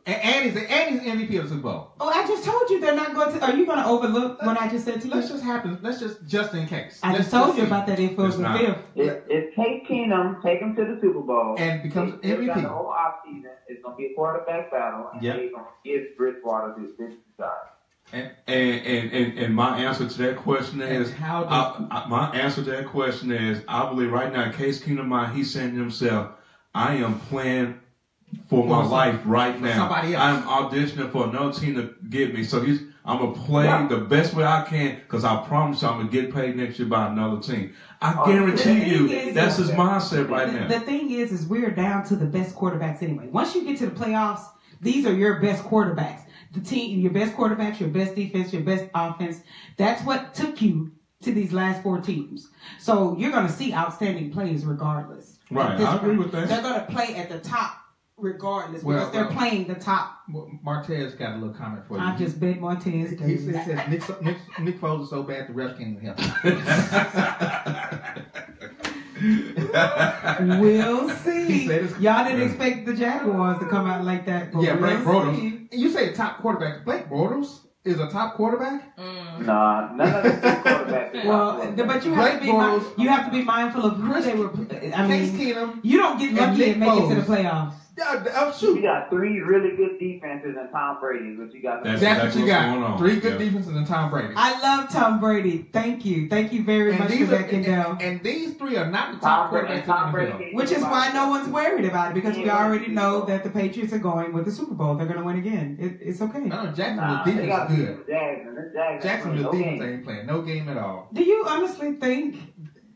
And he's MVP of the Super Bowl. Oh, I just told you they're not going to. Are you going to overlook what I just said to you? Let's just in case. I just told you about that if it was the fifth. If Case Keenum take him to the Super Bowl and becomes MVP, the whole offseason, it's going to be a quarterback battle, and they're going to give Bridgewater his business side. And my answer to that question is I believe right now Case Keenum, he's saying to himself, I am playing for my life right now. I'm auditioning for another team to get me. So I'm going to play the best way I can because I promise you I'm going to get paid next year by another team. I guarantee you that's his mindset right now. The thing is we're down to the best quarterbacks anyway. Once you get to the playoffs, these are your best quarterbacks. The team, your best quarterbacks, your best defense, your best offense. That's what took you to these last 4 teams. So you're going to see outstanding plays regardless. Right, I agree with that. They're going to play at the top regardless because they're playing the top. Martez got a little comment for you. I just bet Martez. He says Nick Foles is so bad the refs can't even help him. We'll see. Y'all didn't expect the Jaguars to come out like that. Yeah, Blake Bortles. You say top quarterback. Blake Bortles is a top quarterback? Nah, none of the quarterbacks. Well, but you have to be mindful of who they were. I mean, Keenum, you don't get lucky and make it to the playoffs. Shoot. You got 3 really good defenses and Tom Brady, but you got that's what you got. 3 good defenses and Tom Brady. I love Tom Brady. Thank you very much for that, Kendall. And these 3 are not the top quarterbacks in the NFL. Which is why no one's worried about it because we already know that the Patriots are going with the Super Bowl. They're going to win again. It's okay. No, Jacksonville's defense is good. Jacksonville's defense ain't playing no game at all. Do you honestly think?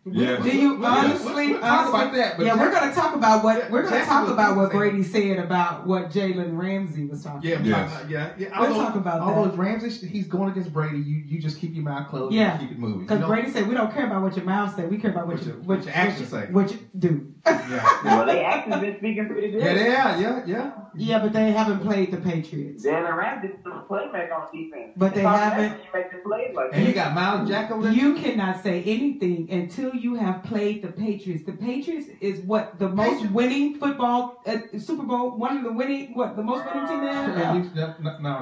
Yeah. Do you honestly talk about that? But we're going to talk about what Brady said about what Jalen Ramsey was talking about. Yeah. We'll talk about that. Although Ramsey, he's going against Brady, you just keep your mouth closed and keep it moving. Because Brady said, we don't care about what your mouth said, we care about what your actions say. What you do. Well, they actions been speaking pretty good. Yeah. Yeah, but they haven't played the Patriots. Jalen Ramsey's still a playmaker on defense. But they haven't. And you got Miles Jack over there. You cannot say anything until you have played the Patriots. The Patriots is what the most winning football Super Bowl. One of the the most winning team in the NFL. No.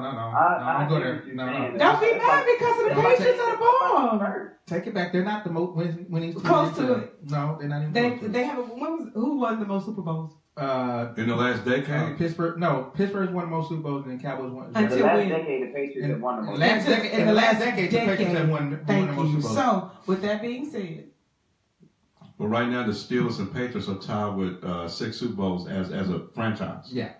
Don't go there. No. Don't be mad because of the Patriots are the ball. Take it back. They're not the most winning team. Close to it. No, they're not even. They have. Who won the most Super Bowls? In the last decade? Pittsburgh's won the most Super Bowls and the Cowboys won. Until the last decade, the Patriots have won the most. In the last decade, the Patriots have won the most Super Bowls. So, with that being said. Well, right now, the Steelers and Patriots are tied with 6 Super Bowls as a franchise. Yeah.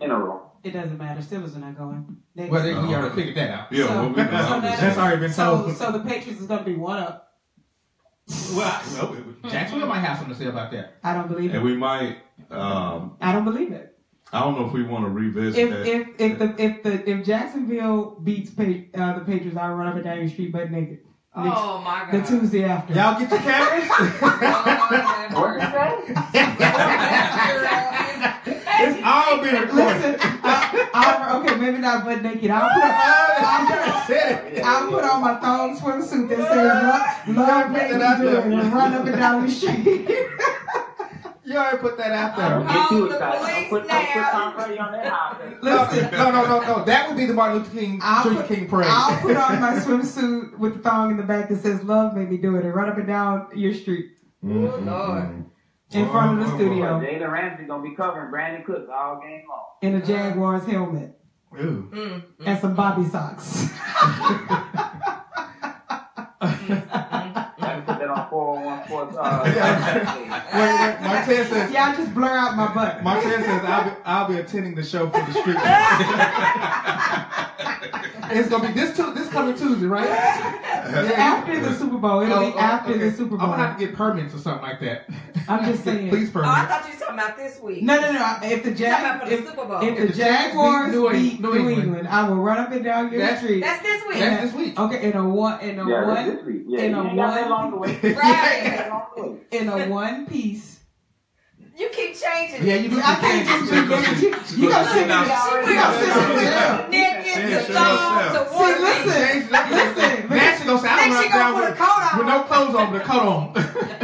In a row. It doesn't matter. Steelers are not going. We already figured that out. Yeah, that's already been told. So the Patriots is going to be one up. Well, Jacksonville might have something to say about that. I don't believe it. And we might. I don't believe it. I don't know if we want to revisit that. If Jacksonville beats the Patriots, I'll run up and down your street butt naked. Oh my God! The Tuesday after. Y'all get your cameras. What you say? It's all been recorded. Listen, okay, maybe not butt naked. I'll put on my thong swimsuit that says "Love Baby Do It" and run up and down the street. You already put that out there. Get too excited. Put Tom Brady on that house. Listen, no. That would be the Martin Luther King parade. I'll put on my swimsuit with the thong in the back that says "Love Made Me Do It" and run up and down your street. Mm-hmm. Lord. In front of the studio. Jalen Ramsey's gonna be covering Brandon Cooks all game long. In a Jaguars helmet. Ooh. And some Bobby socks. Put that on 401 Sports. Wait, Martez says. Yeah, I just blur out my butt. Martez says I'll be attending the show for the street. It's gonna be this coming Tuesday, right? After the Super Bowl. It'll be after the Super Bowl. I'm gonna have to get permits or something like that. I'm just saying. Please permits. Oh, I thought you were talking talking about this week. No. If the Jaguars beat New England, I will run up and down your street. That's this week. That's this week. Okay, in a one piece. You keep changing. Yeah, you do. I can't just be you gonna sit naked to thong to one. Listen. Nancy gonna say, I don't gonna put a coat on. With no clothes on, the coat on.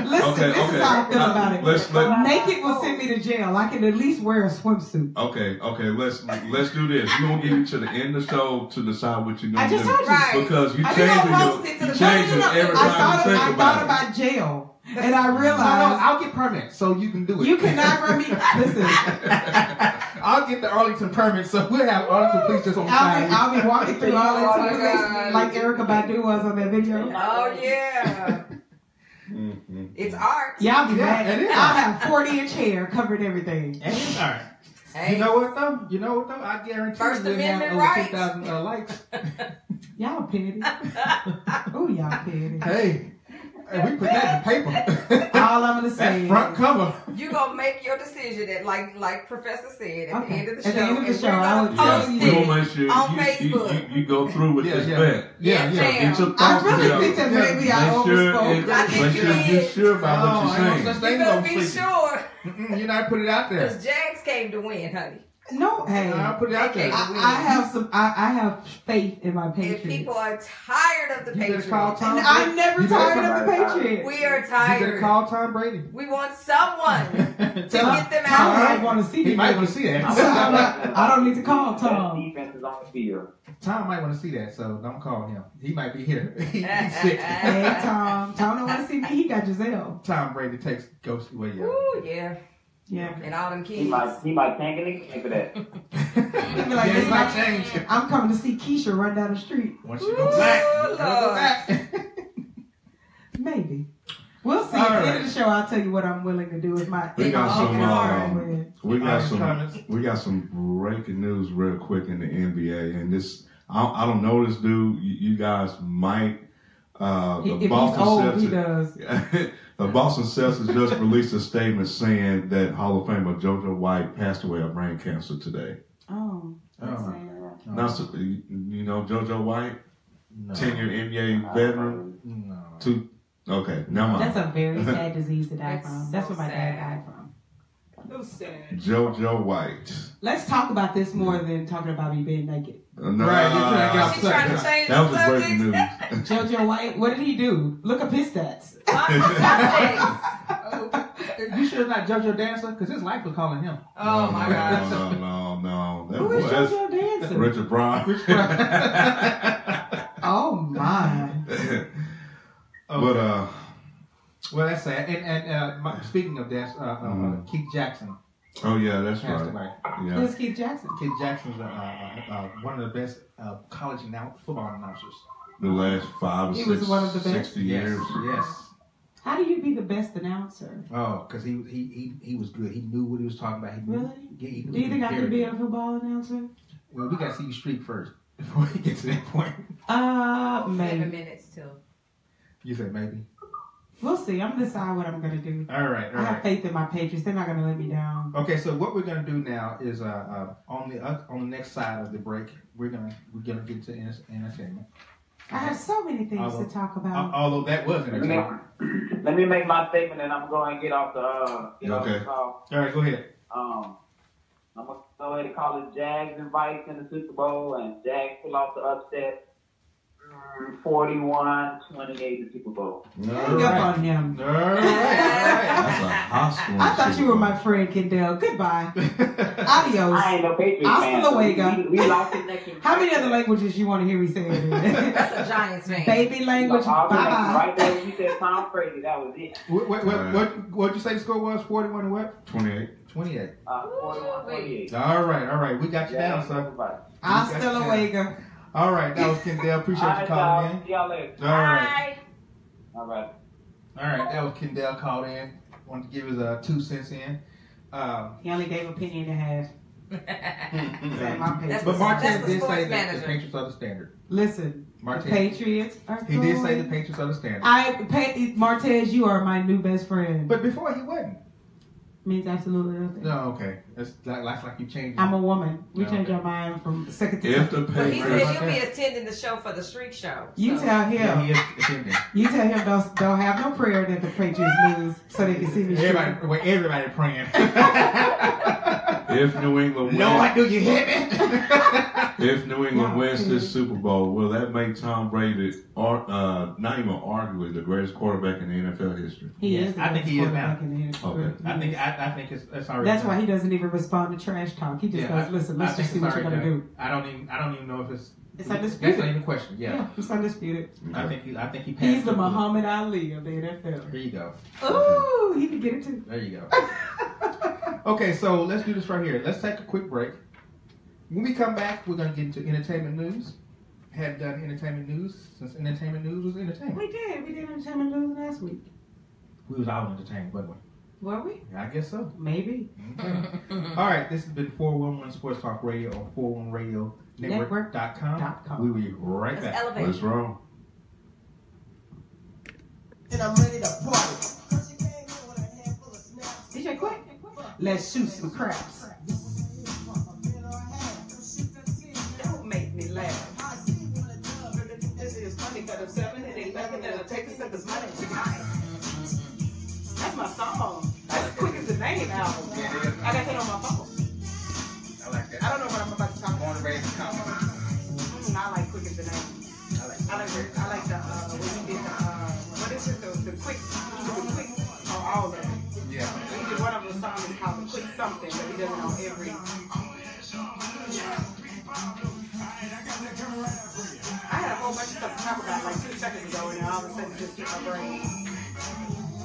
Listen, this is how I feel about it. Naked will send me to jail. I can at least wear a swimsuit. Okay. Let's do this. We're gonna give you to the end of the show to decide what you're gonna do. I just told you. Because you changing every time you think about it. I thought about jail. And I realized I'll get permits so you can do it. You cannot run me. Listen, I'll get the Arlington permit so we'll have Arlington police just on the side. I'll be walking through Arlington police like Erykah Badu was on that video. Oh yeah, it's art. Y'all be mad. I'll have 40-inch hair covering everything. All right. Hey. You know what though? I guarantee First we'll have over 2,000 likes. Y'all petty. Oh, y'all petty. Hey, we put that in the paper. All I'm gonna say is front cover. You gonna make your decision at like Professor said at the end of the show. At the end of the show, I will tell you. We'll make sure on Facebook. You go through with this bet. Yeah. Get your I really think that maybe I overspoke. Make sure you're sure about what you're saying. You gonna be sure. You not put it out there. Because Jags came to win, honey. No, hey, I'll put it out there. I have faith in my Patriots. If people are tired of the Patriots, I'm never tired of the Patriots. We are tired. You better call Tom Brady. We want someone to get them out. Tom might want to see. He might want to see that. I don't need to call Tom. Defense is on the field. Tom might want to see that, so don't call him. He might be here. He's sick. Hey, Tom. Tom don't want to see me. He got Giselle. Tom Brady takes ghost away. Ooh, yeah. Yeah. And all them kids. He might tank anything for that. He'd be like, I'm coming to see Keisha run down the street. Once you go back, maybe. We'll see. At the end of the show, I'll tell you what I'm willing to do with my. We got some breaking news real quick in the NBA, and this I don't know this dude. You guys might. If he's old, he does. The Boston Celtics just released a statement saying that Hall of Famer JoJo White passed away of brain cancer today. Oh. Now, you know JoJo White, 10-year NBA veteran. No. Okay, never mind. That's a very sad disease to die from. That's what my dad died from. So sad. JoJo White. Let's talk about this more than talking about me being naked. No, she's trying to change that the was breaking news. JoJo White, what did he do? Look up his stats. You sure it's not JoJo Dancer? Because his wife was calling him. Oh my gosh. No. That Who is JoJo Dancer? Richard Pryor. Oh my. But well, that's sad. And speaking of that, Keith Jackson. Oh yeah, that's right. Yeah. Who's Keith Jackson? Keith Jackson's one of the best college football announcers. The last 5 or 6, was one of the best. 60 years. Yes. How do you be the best announcer? Oh, because he was good. He knew what he was talking about. Really? Do you think I could be a football announcer? Well, we got to see you streak first before we get to that point. Maybe. 7 minutes till. You said maybe. We'll see. I'm gonna decide what I'm gonna do. All right. I have faith in my Patriots. They're not gonna let me down. Okay, so what we're gonna do now is on the next side of the break, we're gonna get to entertainment. I have so many things to talk about. Although that was entertainment. Let me make my statement, and I'm going to get off the off the call. All right, go ahead. I'm gonna go ahead and call it Jags and Vikes in the Super Bowl, and Jags pull off the upset. 41-28 the Super Bowl. Hang up on him. All right. That's a hostile. I thought you were my friend, Kendall. Goodbye. Adios. I ain't no Patriots fan. Hasta luego. We lost it next year. How many other languages you want to hear me say it in? That's a Giants fan. Baby language. Bye-bye. Right there when you said Tom Brady, that was it. What'd you say the score was? 41 and what? 28. 28. 41-28. All right. We got you down, son. Hasta luego. All right, that was Kendall. Appreciate you calling in. See y'all later. All right. All right, that was Kendall called in. Wanted to give his 2 cents in. He only gave a penny and a half. But Martez did say that the Patriots are the standard. Listen, the Patriots are He did say the Patriots are the standard. Martez, you are my new best friend. But before he wasn't. Means absolutely nothing. No, okay. That's like you changed. I'm a woman. We No, change okay. our mind from second to If second. the Well, he pay said raise, he'll be attending the show for the street show. You so. tell him. Yeah, he is attending. You tell him don't have no prayer that the Patriots lose so they can see me. Everybody praying. if New England wins, Lord, do you hear me? if New England No, wins this please. Super Bowl, will that make Tom Brady, not even arguably, the greatest quarterback in the NFL history? He Yes, is. the I think best he is now. quarterback in the NFL. Okay. I think it's already. That's why done. he doesn't even respond to trash talk. He just goes, "Listen, let's just see what you're gonna do." I don't even know if it's. It's That's undisputed. not even a question. Yeah. It's undisputed. I think he passed. He's the it. Muhammad Ali of the NFL. There you go. Ooh, he can get it too. There you go. Okay, so let's do this right here. Let's take a quick break. When we come back, we're gonna get into entertainment news. Hadn't done entertainment news since entertainment news was entertainment. We did entertainment news last week. We was all entertained, wasn't Were we? we? I guess so. Maybe. Okay. All right, this has been 411 Sports Talk Radio on 411RadioNetwork.com. We will be right Let's back. elevate. What's wrong? And I'm ready to party. DJ Quick, let's shoot some craps. Don't make me laugh. This is funny because I'm 7 and 11 and I take a sip of money tonight. That's my song. That's Quick as the Name album. I got that on my phone. I like that. I don't know what I'm about to talk about. Born and raised in Compton. I like Quick as the Name. I like the when you did the what is it, the quick on all of it. Yeah. He did one of the songs is called the Quick Something, but he does it on every. I had a whole bunch of stuff to talk about like 2 seconds ago, and then all of a sudden it just hit my brain.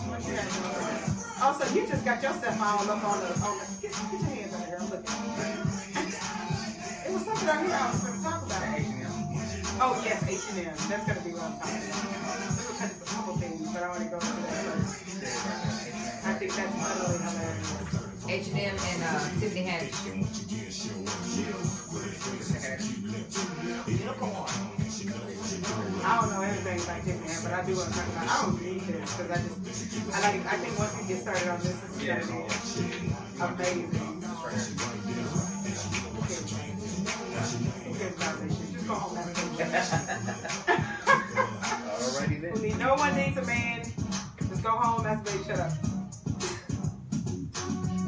What you guys doing? Oh, so you just got yourself all up on the get your hands on it, girl. Look. It was something out here I was going to talk about. Oh yes, H&M. That's gonna be what I'm talking about. We were touching a couple things, but I want to go into that first. I think that's utterly hilarious. H&M and Tiffany Haddish. I don't know everything about Tiffany Haddish, but I do want to talk about. I don't need this because I think once we get started on this, it's gonna be amazing. Who cares about this shit? Just go home and Alrighty then. no one needs a man. Just go home, masturbate, shut up.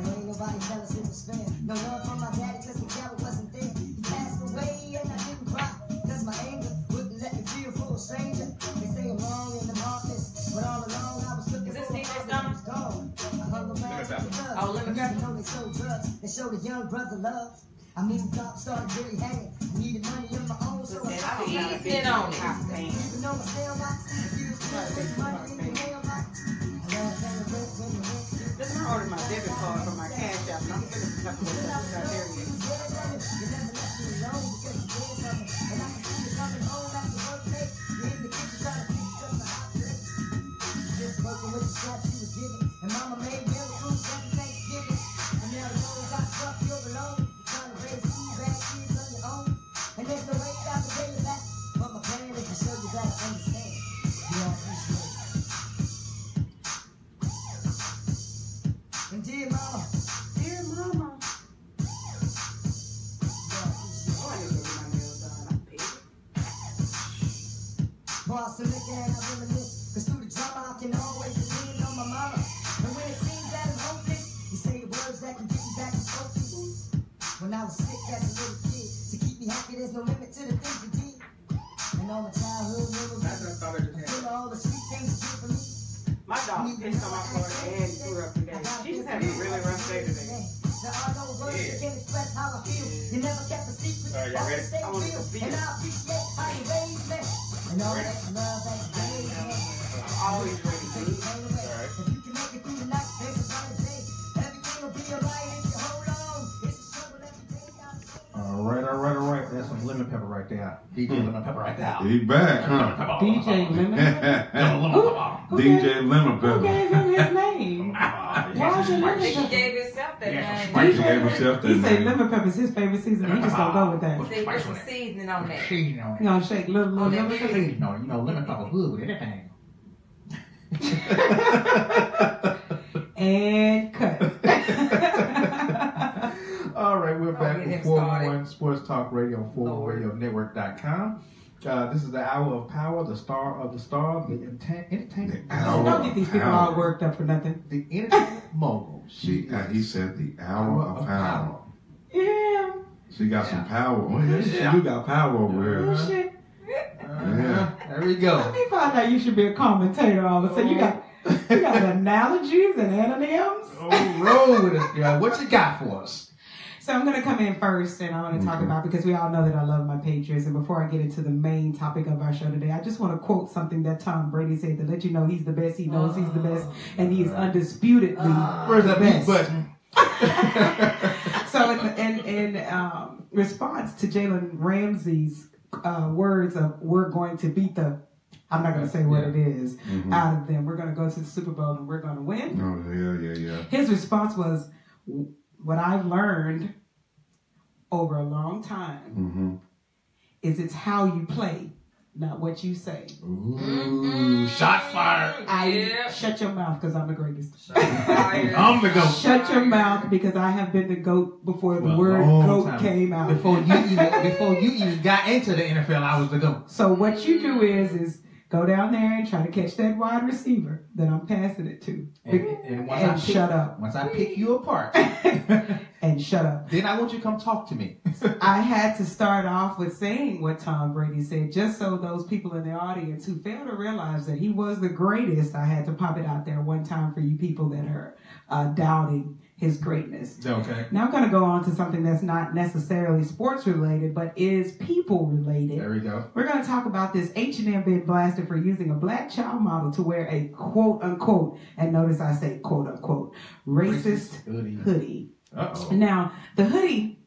Ain't nobody jealous in this fan. No love from my daddy cause the devil wasn't there. He passed away and I didn't cry. Cause my anger wouldn't let me feel for a stranger. They say I'm wrong in the office, but all along I was looking Is this for a Steve father who was gone. I hung around with the drugs. Oh, Lemon Pepper. Even though they sold drugs, they showed a young brother love. I mean, the started really hanging. Needed money of my own, so I Easing on it. even though I still like you still take money in the mailbox. I love paying rent when the rent due. This is order my debit card from my cash app, and I'm finished with stuff that's out there yet. You never let me alone because you did something. And I can see you coming home after work day. You're in the kitchen trying to fix just a hot plate. Just working with the scraps you was given. And mama made real fruit every Thanksgiving. And now the road got tough, you're alone. You're trying to raise 2 bad kids on your own. And there's no way out to pay you back. But my plan is to show you that I understand. You all appreciate it. And dear mama, Dear mama. you all appreciate it. Oh, I need to get my nails done. I'm pissed. Boss to look at, I reminisce. Cause through the drama, I can always lean on my mama. And when it seems that I'm hopeless, you say the words that can get me back to focus. When I was sick as a little kid, to keep me happy, there's no limit to the things you did. And all my childhood memories, feel all the sweet things you did for me. My dog pissed on my floor and threw up today. She just had a really rough day today. There are no words that can express how I feel. You never kept a secret, All right, y'all ready? always stayed I want real. some beer. And I appreciate how you raised me. And all that love that you gave me. I'm always ready, dude. If you can make it through the night, there's a brighter day. Everything will be alright if you hold on. It's a struggle every day. All right. That's some lemon pepper right there. DJ Lemon Pepper right there. He back, huh? DJ Lemon. DJ Lemon Who Pepper. gave him his name? Why is it I Lemon think he Pepper? gave himself that name. Spike gave himself that He said name. lemon pepper's his favorite season. He just gonna go with that. See, put some seasoning on that. Cheese on You gonna shake little On that lemon big- pepper. Cheese on it. You know, lemon pepper good with anything. And cut. 411 Sports Talk Radio on 411RadioNetwork.com. This is the hour of power, the star of the star, the entertainment. Don't get these people all worked up for nothing. The entertainment mogul. He said the hour of power. Yeah. She got some power. Oh, yeah, she do got power over here. Oh, shit. Yeah. There we go. Let me find out you should be a commentator all of a sudden. You got analogies and antonyms. Oh, roll with us, girl. What you got for us? So I'm going to come in first, and I want to talk about, because we all know that I love my Patriots, and before I get into the main topic of our show today, I just want to quote something that Tom Brady said to let you know he's the best, he knows he's the best, and he is undisputedly Where's the that best. button? So in response to Jalen Ramsey's words of we're going to beat the, I'm not going to say what it is, out of them. We're going to go to the Super Bowl and we're going to win. Oh, yeah. His response was, what I've learned over a long time is it's how you play, not what you say. Ooh, shot fired. Shut your mouth, because I'm the greatest. I'm the GOAT. Shut your mouth, because I have been the GOAT before the word GOAT came out. Before you even got into the NFL, I was the GOAT. So what you do is go down there and try to catch that wide receiver that I'm passing it to. And shut up. Once I pick you apart. And shut up. Then I want you to come talk to me. I had to start off with saying what Tom Brady said, just so those people in the audience who fail to realize that he was the greatest, I had to pop it out there one time for you people that are doubting his greatness. Okay. Now I'm going to go on to something that's not necessarily sports related, but is people related. There we go. We're going to talk about this H&M being blasted for using a black child model to wear a quote unquote, and notice I say quote unquote, racist hoodie. Uh-oh. Now, the hoodie,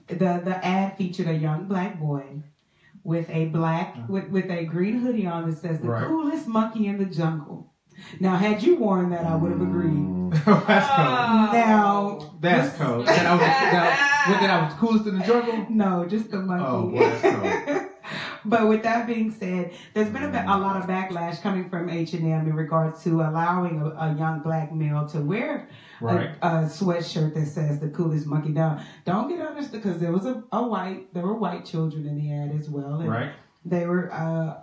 the ad featured a young black boy with a with a green hoodie on that says the coolest monkey in the jungle. Now, had you worn that, I would have agreed. That's cold. Now, that's cold. That I was coolest in the jungle? No, just the monkey. Oh, boy, that's cold. But with that being said, there's been a lot of backlash coming from H&M in regards to allowing a young black male to wear a sweatshirt that says the coolest monkey. Now, don't get understood, because there was there were white children in the ad as well. And they were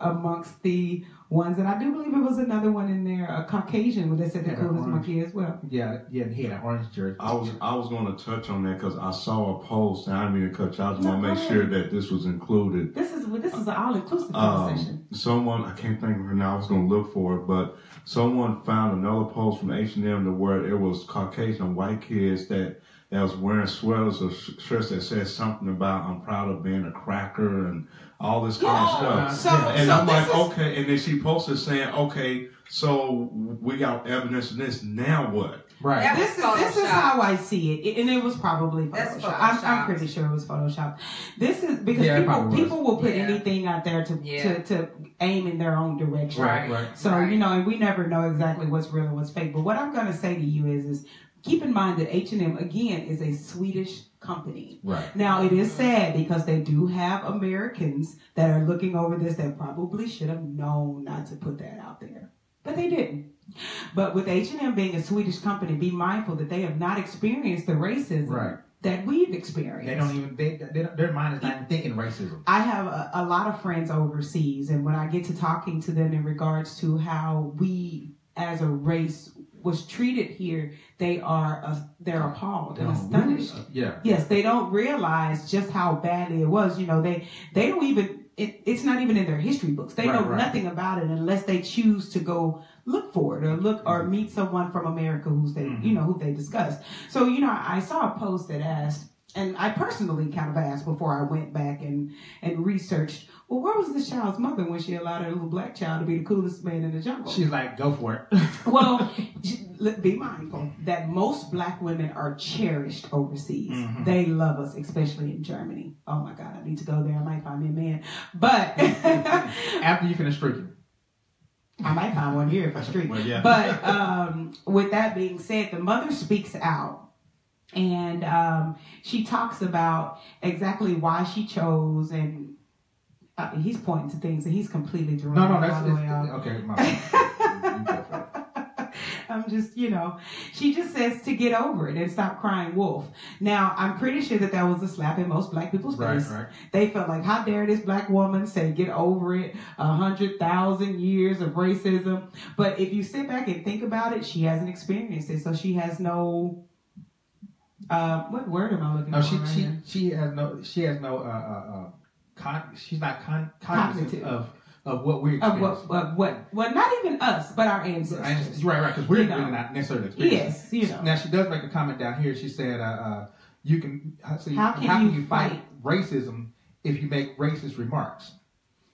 amongst the ones, and I do believe it was another one in there, a Caucasian, where they said the coolest monkey as well. Yeah, he had an orange jersey. I was going to touch on that because I saw a post, and I didn't mean to cut you. I just want to make sure that this was included. This is an all-inclusive conversation. Someone, I can't think of her now, I was going to look for it, but someone found another post from H&M to where it was Caucasian white kids that was wearing sweaters or shirts that said something about I'm proud of being a cracker and all this kind of stuff. I'm like, okay. And then she posted saying, okay, so we got evidence of this. Now what? Right. This is how I see it. And it was probably Photoshop. I'm pretty sure it was Photoshop. This is because people will put anything out there to aim in their own direction. Right. So, and we never know exactly what's real and what's fake. But what I'm going to say to you is keep in mind that H&M, again, is a Swedish company. Right. Now, it is sad because they do have Americans that are looking over this that probably should have known not to put that out there. But they didn't. But with H&M being a Swedish company, be mindful that they have not experienced the racism that we've experienced. They don't even, their mind is not even thinking racism. I have a lot of friends overseas, and when I get to talking to them in regards to how we as a race was treated here, they're appalled and astonished. Yes, they don't realize just how badly it was. They don't even, it's not even in their history books. They know nothing about it unless they choose to go look for it or meet someone from America who they discussed. So, I saw a post that asked, and I personally kind of asked before I went back and researched, well, where was this child's mother when she allowed her little black child to be the coolest man in the jungle? She's like, go for it. Well, be mindful that most black women are cherished overseas. Mm-hmm. They love us, especially in Germany. Oh my God, I need to go there. I might find me a man. But after you finish streaking. I might find one here if I streak. Well, yeah. But with that being said, the mother speaks out. And she talks about exactly why she chose, and he's pointing to things, and he's completely drawn. No, that's okay. My bad. I'm just, she just says to get over it and stop crying wolf. Now, I'm pretty sure that was a slap in most black people's face. Right. They felt like, how dare this black woman say get over it, 100,000 years of racism. But if you sit back and think about it, she hasn't experienced it. So she has no, what word am I looking for? She's not cognizant of what we're experiencing. Well, not even us, but our ancestors. Right, because we're really not necessarily experiencing. Yes, Now, she does make a comment down here. She said, how can you fight racism if you make racist remarks?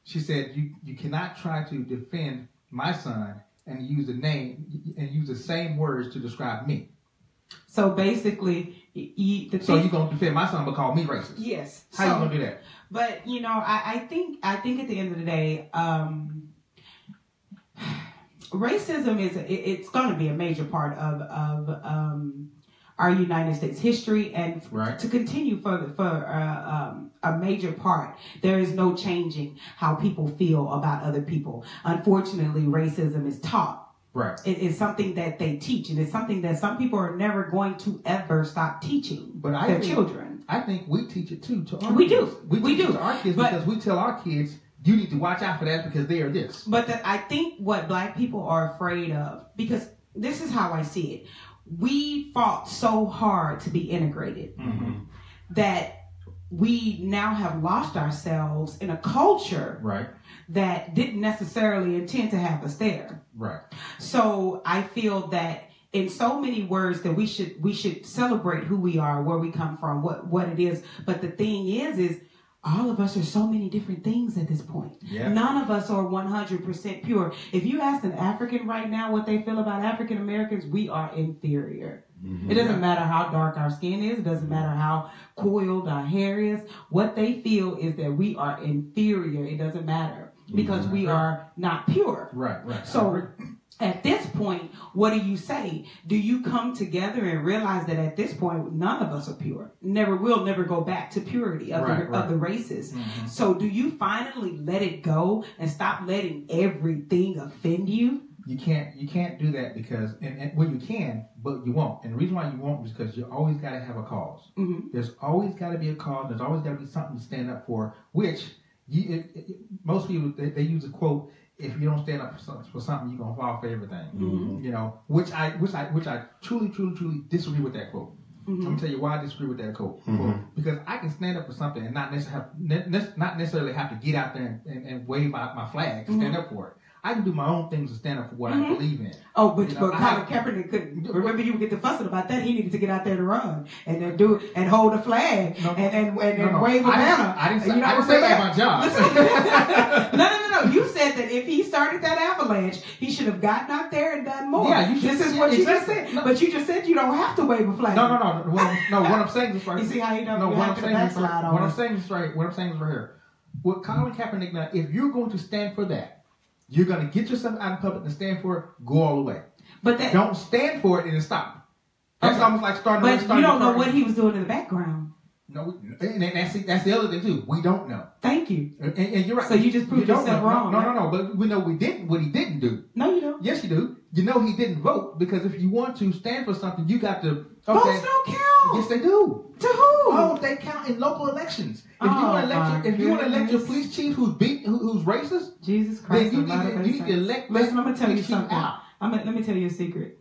She said, you cannot try to defend my son and use the same words to describe me. So basically, you're going to defend my son but call me racist? Yes. How you going to do that? But I think at the end of the day, racism it's going to be a major part of our United States history, and to continue for a major part. There is no changing how people feel about other people. Unfortunately, racism is taught. Right. It is something that they teach, and it's something that some people are never going to ever stop teaching their children. I think we teach it too to our kids. We do. We teach it to our kids because we tell our kids, you need to watch out for that because they are this. But I think what black people are afraid of, because this is how I see it, we fought so hard to be integrated that we now have lost ourselves in a culture that didn't necessarily intend to have us there. Right. So I feel that in so many words that we should celebrate who we are, where we come from, what it is. But the thing is all of us are so many different things at this point. Yeah. None of us are 100% pure. If you ask an African right now what they feel about African Americans, we are inferior. It doesn't matter how dark our skin is. It doesn't matter how coiled our hair is. What they feel is that we are inferior. It doesn't matter because we are not pure. Right. So at this point, what do you say? Do you come together and realize that at this point, none of us are pure? We'll never go back to purity of the races. So do you finally let it go and stop letting everything offend you? You can't do that because, well, you can, but you won't. And the reason why you won't is because you always got to have a cause. There's always got to be a cause. There's always got to be something to stand up for, which most people, they use a quote, if you don't stand up for something, you're going to fall for everything. Which I truly disagree with that quote. I'm going to tell you why I disagree with that quote. Because I can stand up for something and not necessarily have to get out there and wave my flag to stand up for it. I can do my own things to stand up for what I believe in. Oh, but Colin Kaepernick couldn't. Remember, you would get to fussing about that. He needed to get out there to run and then do it and hold a flag and wave a banner. I didn't say that my job. No. You said that if he started that avalanche, he should have gotten out there and done more. Yeah, this is what you just said. No. But you just said you don't have to wave a flag. No. What I'm saying is right. You see how you don't have to backslide on it. What I'm saying is right here. With Colin Kaepernick now, if you're going to stand for that, you're going to get yourself out in public and stand for it, go all the way. But don't stand for it and then stop. That's almost like starting. But you don't know what he was doing in the background. No, and that's the other thing too. We don't know. Thank you. And you're right. So you just proved yourself wrong. No. But we know what he didn't do. No, you don't. Yes, you do. You know he didn't vote because if you want to stand for something, you got to. Okay. Votes don't count. Yes, they do. To who? Oh, they count in local elections. If you want to elect your police chief who's racist, Jesus Christ, then you need to elect. Listen, I'm gonna tell you something. Let me tell you a secret.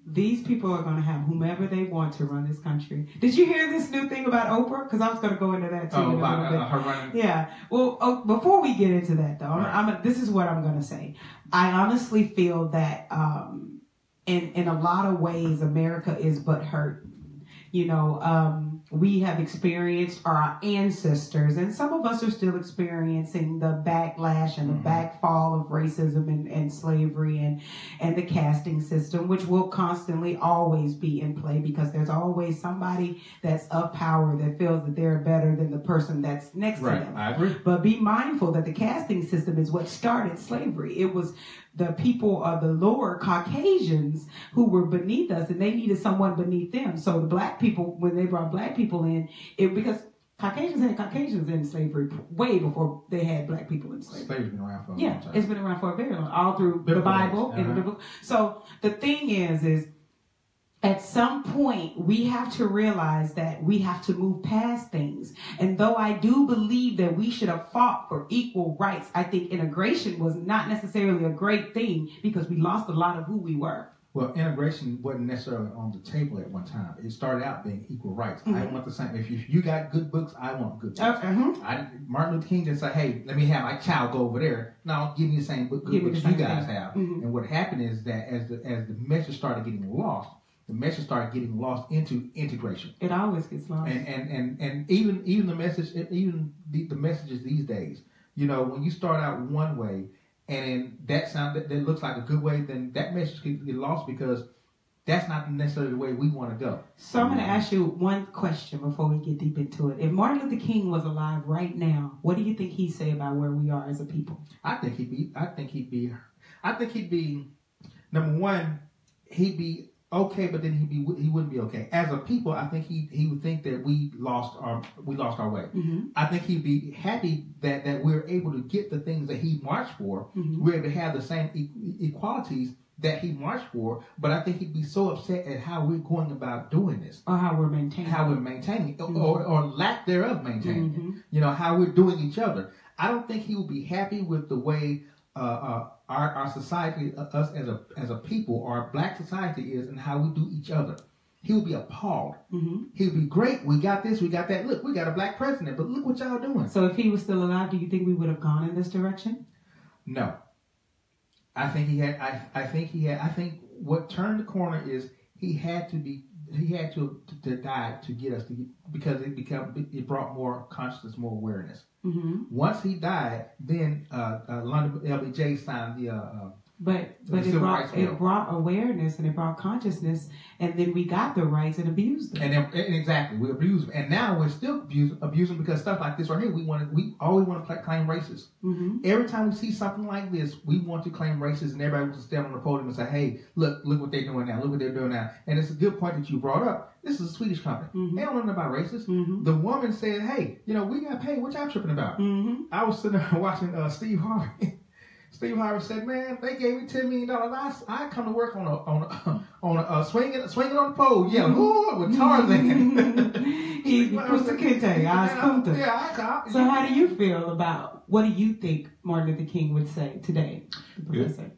These people are going to have whomever they want to run this country. Did you hear this new thing about Oprah? Because I was going to go into that too. Oh, about her running. Yeah. Well, before we get into that, though, this is what I'm going to say. I honestly feel that in a lot of ways, America is butthurt. We have experienced, our ancestors, and some of us are still experiencing the backlash and the backfall of racism and slavery and the casting system, which will constantly always be in play because there's always somebody that's of power that feels that they're better than the person that's next to them. I agree. But be mindful that the casting system is what started slavery. It was the people of the lower Caucasians who were beneath us, and they needed someone beneath them. So the black people, when they brought black people in, because Caucasians had Caucasians in slavery way before they had black people in slavery. Slavery's been around for a long Yeah, time. it's been around for a very long, all through the Biblical Bible days. and the biblical. So the thing is at some point we have to realize that we have to move past things. And though I do believe that we should have fought for equal rights, I think integration was not necessarily a great thing because we lost a lot of who we were. Well, integration wasn't necessarily on the table at one time. It started out being equal rights. I want the same. If you got good books, I want good books. Martin Luther King didn't say, hey, let me have my child go over there. No, give me the same good books you guys have. And what happened is that as the message started getting lost, the message started getting lost into integration. It always gets lost. And even the message, even the messages these days, you know, when you start out one way, and that looks like a good way, then that message can get lost because that's not necessarily the way we want to go. So I'm going to ask you one question before we get deep into it. If Martin Luther King was alive right now, what do you think he'd say about where we are as a people? I think he'd be number one, he'd be okay, but then he wouldn't be okay. As a people, I think he would think that we lost our way. I think he'd be happy that we're able to get the things that he marched for. We're able to have the same equalities that he marched for, but I think he'd be so upset at how we're going about doing this. Or how we're maintaining it. Or lack thereof maintaining it. You know, how we're doing each other. I don't think he would be happy with the way our society, us as a people, our black society is, and how we do each other. He would be appalled. He would be great. We got this. We got that. Look, we got a black president, but look what y'all doing. So if he was still alive, do you think we would have gone in this direction? No. I think he had. I think what turned the corner is he had to die to get us because it brought more consciousness, more awareness. Once he died, then London LBJ signed the But it brought awareness and it brought consciousness, and then we got the rights and abused them. And exactly, we abused them, and now we're still abusing because stuff like this right here, we always want to claim races. Every time we see something like this, we want to claim races, and everybody wants to stand on the podium and say, "Hey, look what they're doing now. Look what they're doing now." And it's a good point that you brought up. This is a Swedish company. They don't know nothing about races. The woman said, "Hey, you know, we got paid. What y'all tripping about?" I was sitting there watching Steve Harvey. Steve Harvey said, "Man, they gave me $10 million. I come to work on a swinging on the pole, with Tarzan." He Kunta Kinte, Yeah, So how do you feel about, what do you think Martin Luther King would say today?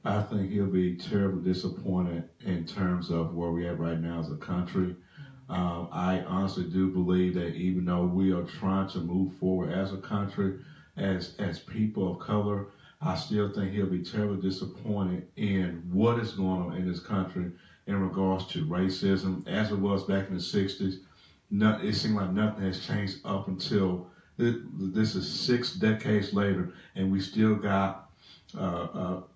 I think he'll be terribly disappointed in terms of where we're at right now as a country. I honestly do believe that even though we are trying to move forward as a country, as people of color, I still think he'll be terribly disappointed in what is going on in this country in regards to racism. As it was back in the 60s, it seemed like nothing has changed up until this is 6 decades later, and we still got, call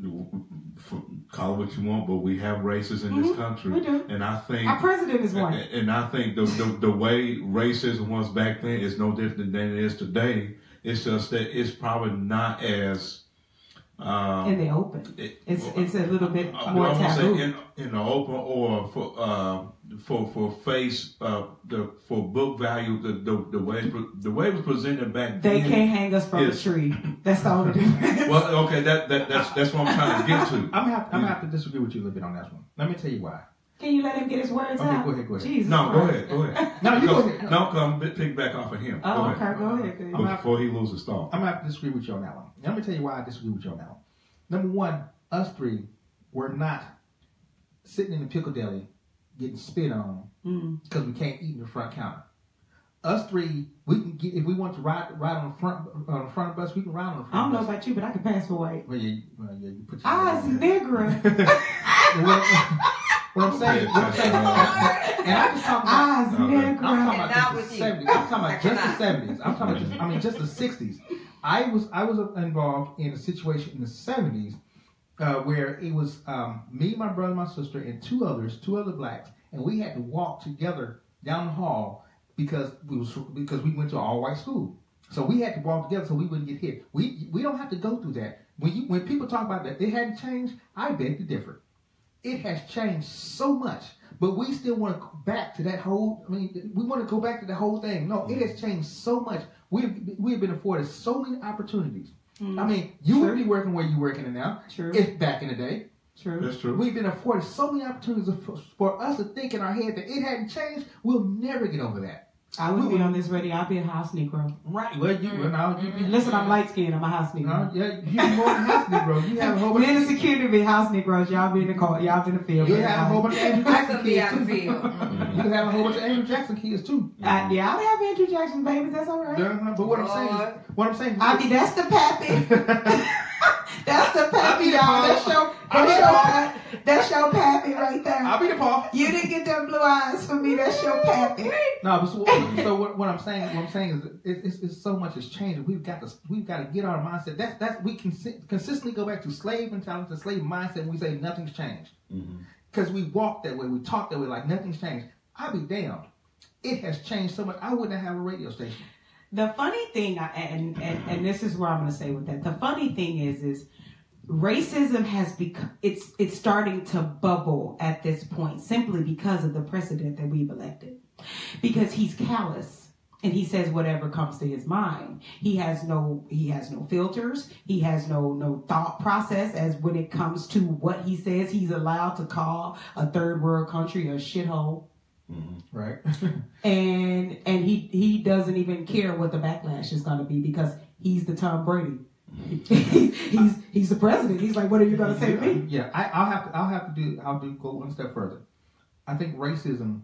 it what you want, but we have racists in this country. We do. And I think our president is white. And I think the way racism was back then is no different than it is today. It's just that it's probably not as in the open. It's a little bit more taboo. In the open, or for face for book value, the way it was presented back they then. Can't hang us from a tree. That's the only difference. Well, okay, that's what I'm trying to get to. I'm gonna have to disagree with you a little bit on that one. Let me tell you why. Can you let him get his words out? Go ahead. Jesus no, Christ. go ahead. No, you go ahead. No, because I'm pick back off of him. Oh, go ahead. Before he loses thought. I'm going to have to disagree with you on that one. Let me tell you why I disagree with you on that one. Number one, us three were not sitting in the pickle deli getting spit on because we can't eat in the front counter. Us three, we can get, if we want to ride on the front of the bus, we can ride on the front. I don't know about you, but I can pass for white. Well, you put your nigger. What I'm saying, and I'm just talking about, I'm talking about just the 70s. I'm talking about just the 70s. I'm talking about just the 60s. I was involved in a situation in the 70s where it was me, my brother, my sister, and two other blacks, and we had to walk together down the hall because we went to an all-white school. So we had to walk together so we wouldn't get hit. We don't have to go through that. When people talk about that it hadn't changed, I beg to differ. It has changed so much But we still want to go back to that whole. I mean, we want to go back to the whole thing. No, it has changed so much. We've been afforded so many opportunities. I mean, you would be working where you're working now. True. If back in the day. True. That's true. We've been afforded so many opportunities for us to think in our head that it hadn't changed. We'll never get over that. I wouldn't be on this radio. I'd be a house Negro. Right. Well, Listen, I'm light skinned. I'm a house Negro. Yeah, you're more than house Negro. You have a whole bunch Men of security be house Negroes. Y'all be in the car. Y'all be in the field. You have a whole bunch of Andrew Jackson be kids out the too. field. You can have a whole bunch of Andrew Jackson kids too. Yeah, I'd have Andrew Jackson babies. That's all right. But what I'm saying is, I mean, that's the pappy. That's the pappy, y'all. That's your pappy right there. I'll be the paw. You didn't get them blue eyes for me. That's your pappy. No, but so what I'm saying is it's so much has changed. We've got to get our mindset. That's we can consistently go back to slave mentality, to slave mindset, and we say nothing's changed because we walk that way, we talk that way, like nothing's changed. I'll be damned. It has changed so much. I wouldn't have a radio station. The funny thing, and this is where I'm going to say with that. The funny thing is racism has become, it's starting to bubble at this point simply because of the precedent that we've elected. Because he's callous and he says whatever comes to his mind. He has no filters. He has no thought process as when it comes to what he says. He's allowed to call a third world country a shithole. Right. and he doesn't even care what the backlash is going to be because he's the Tom Brady. he's the president. He's like, what are you going to say to me? Yeah, I'll go one step further. I think racism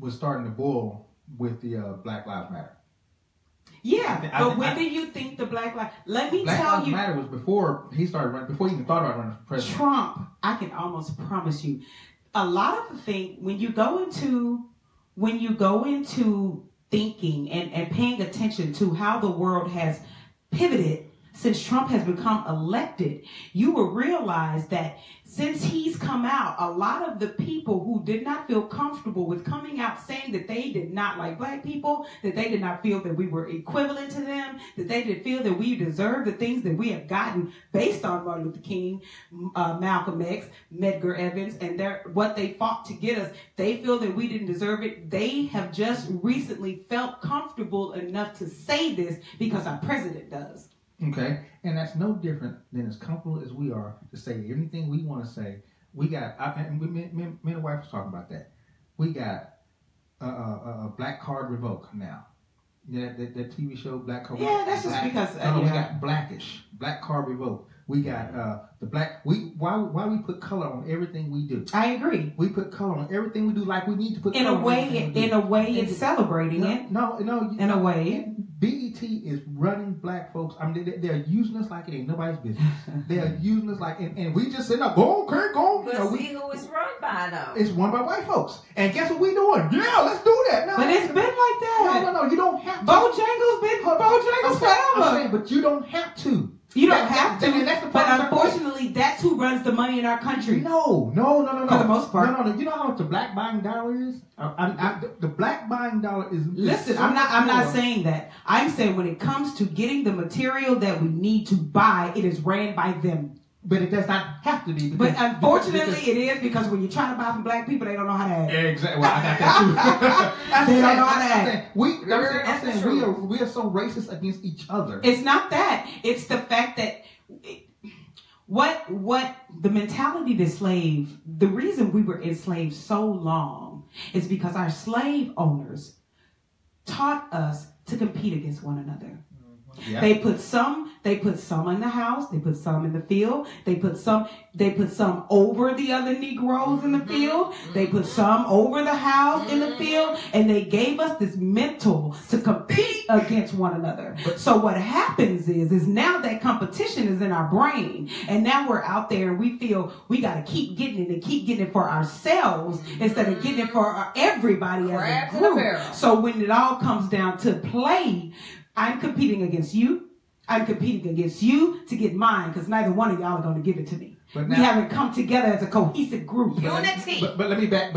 was starting to boil with the Black Lives Matter. Yeah, but when do you think the Black Lives? Let me Black tell Lives you, Matter was before he started running. Before he even thought about running for president. Trump. I can almost promise you, a lot of the thing when you go into thinking and paying attention to how the world has pivoted since Trump has become elected, you will realize that since he's come out, a lot of the people who did not feel comfortable with coming out saying that they did not like black people, that they did not feel that we were equivalent to them, that they did feel that we deserve the things that we have gotten based on Martin Luther King, Malcolm X, Medgar Evans, and what they fought to get us, they feel that we didn't deserve it. They have just recently felt comfortable enough to say this because our president does. Okay, and that's no different than as comfortable as we are to say anything we want to say. We got, me and wife was talking about that. We got a black card revoke now. Yeah, that TV show, Black Card. Yeah, that's just because. We got Blackish, Black Card revoke. We got the black. Why we put color on everything we do? I agree. We put color on everything we do, like we need to put. In color a way, it's celebrating it. No. In a way. BET is running black folks. I mean, they're using us like it ain't nobody's business. They are using us like, and we just sitting up, go. But see who it's run by, though. It's run by white folks. And guess what we doing? Yeah, let's do that. No, but it's been like that. No, you don't have to. Bojangles forever. I'm saying, but you don't have to. You don't have to. And that's the but problem. unfortunately, that's who runs the money in our country. No. For the most part. No. You know how much the black buying dollar is? The black buying dollar is. Listen, I'm not saying that. I'm saying when it comes to getting the material that we need to buy, it is ran by them. But it does not have to be. But unfortunately, it is because when you're trying to buy from black people, they don't know how to act. Exactly. Well, I got that too. They don't know how to act. I'm saying we are so racist against each other. It's not that. It's the fact that what the mentality of the slave. The reason we were enslaved so long is because our slave owners taught us to compete against one another. Yeah. They put some in the house, they put some in the field, they put some over the other Negroes in the field, they put some over the house in the field, and they gave us this mental to compete against one another. So what happens is now that competition is in our brain, and now we're out there and we feel we got to keep getting it for ourselves instead of getting it for everybody as a group. So when it all comes down to play, I'm competing against you. I'm competing against you to get mine because neither one of y'all are going to give it to me. We haven't come together as a cohesive group. Unity. But let me back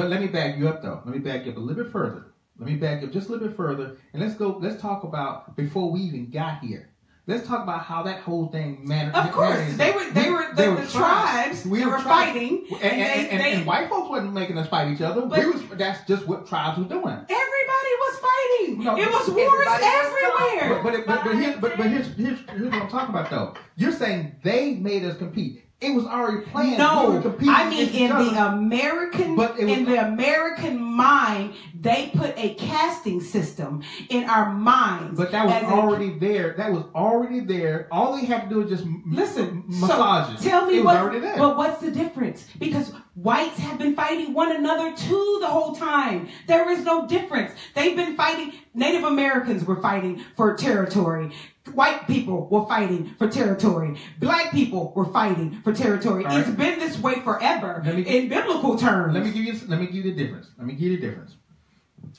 you up though. Let me back you up a little bit further. Let me back you up just a little bit further, and let's talk about before we even got here. Let's talk about how that whole thing managed. Of course, they were the tribes. We were fighting, and white folks wasn't making us fight each other. That's just what tribes were doing. Everybody was fighting. No, it was wars everywhere. But here's what I'm talking about though. You're saying they made us compete. It was already planned. No, I mean in the American mind, they put a casting system in our minds. But that was already there. That was already there. All they had to do is just massage it. Tell me it was already there. But what's the difference? Because whites have been fighting one another too the whole time. There is no difference. They've been fighting. Native Americans were fighting for territory. White people were fighting for territory. Black people were fighting for territory. Right. It's been this way forever in biblical terms. Let me give you the difference.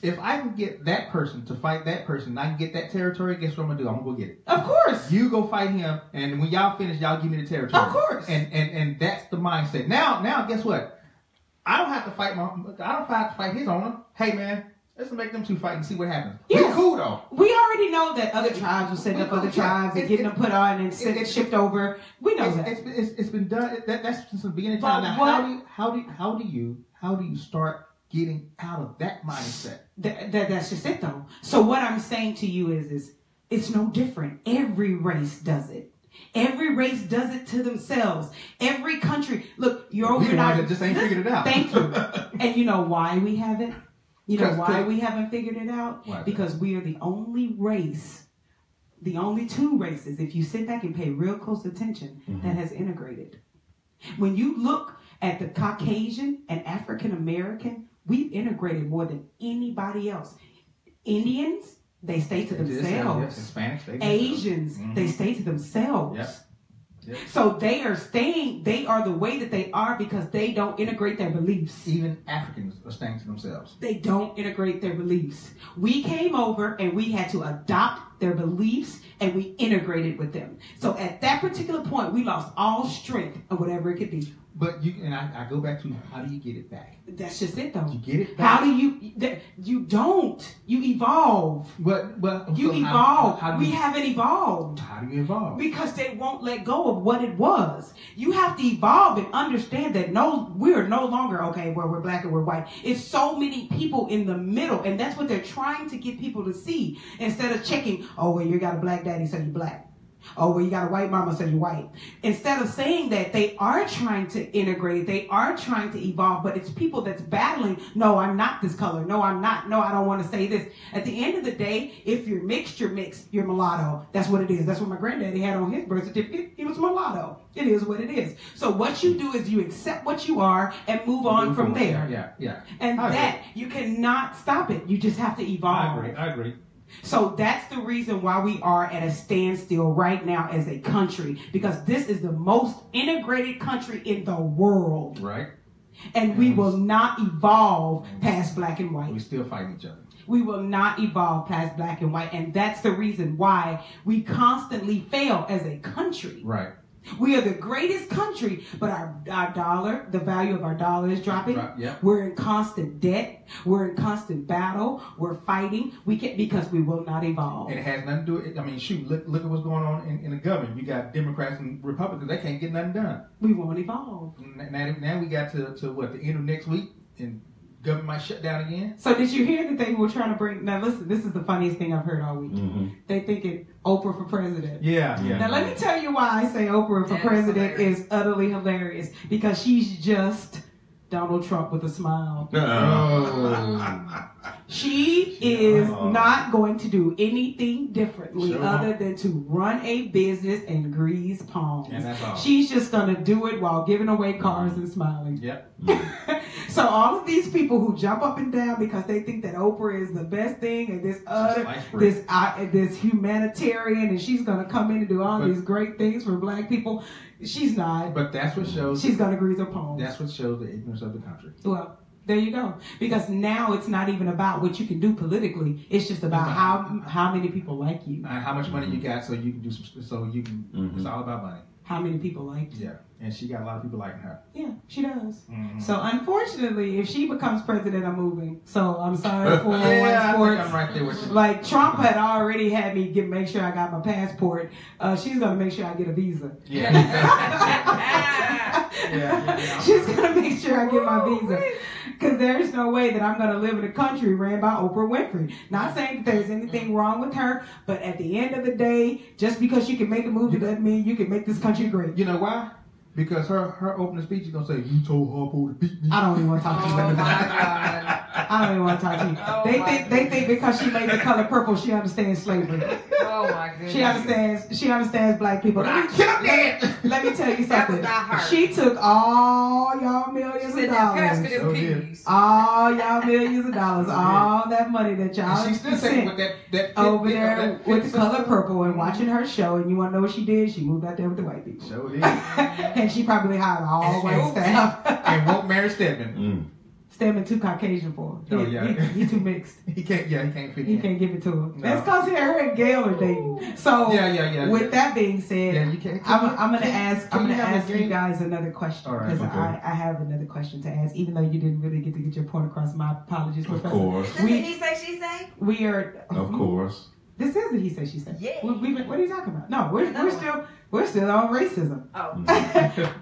If I can get that person to fight that person, and I can get that territory, guess what I'm gonna do? I'm gonna go get it. Of course. You go fight him, and when y'all finish, y'all give me the territory. Of course. And that's the mindset. Now, guess what? I don't have to fight his owner. Hey man, let's make them two fight and see what happens. Yes. We're cool though. We already know that other tribes were setting up other tribes and getting them put on and shipped over. We know that. It's been done. That's since the beginning of time. Now, how do you start getting out of that mindset? That's just it though. So what I'm saying to you is it's no different. Every race does it. Every race does it to themselves. Every country. Look, just ain't figured it out. Thank you. And you know why we haven't? You know why we haven't figured it out? Because we are the only race, the only two races, if you sit back and pay real close attention, that has integrated. When you look at the Caucasian and African American, we've integrated more than anybody else. Indians, they stay to themselves. Hispanics, Asians, they stay to themselves. Yep. So they are the way that they are because they don't integrate their beliefs. Even Africans are staying to themselves. They don't integrate their beliefs. We came over and we had to adopt their beliefs and we integrated with them. So at that particular point, we lost all strength of whatever it could be. But I go back to how do you get it back? That's just it, though. You get it back. How do you don't? You evolve. But you evolve. We haven't evolved. How do you evolve? Because they won't let go of what it was. You have to evolve and understand that we're no longer we're black and we're white. It's so many people in the middle, and that's what they're trying to get people to see. Instead of checking, you got a black daddy, so you black. You got a white mama, so you're white. Instead of saying that, they are trying to integrate, they are trying to evolve, but it's people that's battling, no, I'm not this color, no, I'm not, no, I don't want to say this. At the end of the day, if you're mixed, you're mulatto. That's what it is. That's what my granddaddy had on his birth certificate. He was mulatto. It is what it is. So what you do is you accept what you are and move on from there. Yeah. And you cannot stop it. You just have to evolve. I agree. So that's the reason why we are at a standstill right now as a country, because this is the most integrated country in the world. Right. And we will not evolve past black and white. We still fighting each other. We will not evolve past black and white. And that's the reason why we constantly fail as a country. Right. We are the greatest country, but our dollar, the value of our dollar is dropping. We're in constant debt. We're in constant battle. We're fighting. Because we will not evolve. And it has nothing to do with, look at what's going on in the government. You got Democrats and Republicans. They can't get nothing done. We won't evolve. Now we got to the end of next week, and government might shut down again. So did you hear that they were trying to bring... Now listen, this is the funniest thing I've heard all week. They thinking Oprah for president. Yeah. Now let me tell you why I say Oprah for president is utterly hilarious. Because she's just Donald Trump with a smile. She is not going to do anything differently other than to run a business and grease palms. And that's all. She's just going to do it while giving away cars and smiling. Yep. So all of these people who jump up and down because they think that Oprah is the best thing and this humanitarian and she's going to come in and do all these great things for black people, she's not. But that's what shows. She's going to grease her palms. That's what shows the ignorance of the country. Well, there you go. Because now it's not even about what you can do politically. It's just about how many people like you. And how much money you got so you can do it's all about money. how many people liked her. Yeah, and she got a lot of people liking her. Yeah, she does. Mm-hmm. So unfortunately, if she becomes president, I'm moving. So I'm sorry for yeah, sports. I'm right there with you. Like Trump had already had me make sure I got my passport. She's gonna make sure I get a visa. Yeah. yeah. She's gonna make sure I get my visa. Because there's no way that I'm gonna live in a country ran by Oprah Winfrey. Not saying that there's anything wrong with her, but at the end of the day, just because she can make a movie doesn't mean you can make this country great. You know why? Because her opening speech is gonna say, "You told Harpo to beat me." I don't even want to talk to you. Oh my God. I don't even want to talk to you. Oh They think because she made the color purple, she understands slavery. Oh my goodness. She understands black people. Let me tell you That was something. not her. She took all y'all millions of Said that pass me dollars. them peas. All y'all millions of dollars, all that money that y'all And she's still saying with that over fit, there that with the fit color stuff. purple and watching her show, and you want to know what she did? She moved out there with the white people. So it is. And she probably hired all white staff. And won't marry Stedman. Stedman too Caucasian for her. Oh, yeah. He too mixed. He can't fit He in. can't give it to her. No. That's because her and Gail are dating. So with that being said, Yeah, you can't. I'm gonna ask you you guys another question All right, because okay. I have another question to ask. Even though you didn't really get to get your point across, my apologies, Of Professor. course. Doesn't he say, she say? We are. Of course. This is the he said she said. Yeah. What are you talking about? No, we're still on racism. Oh.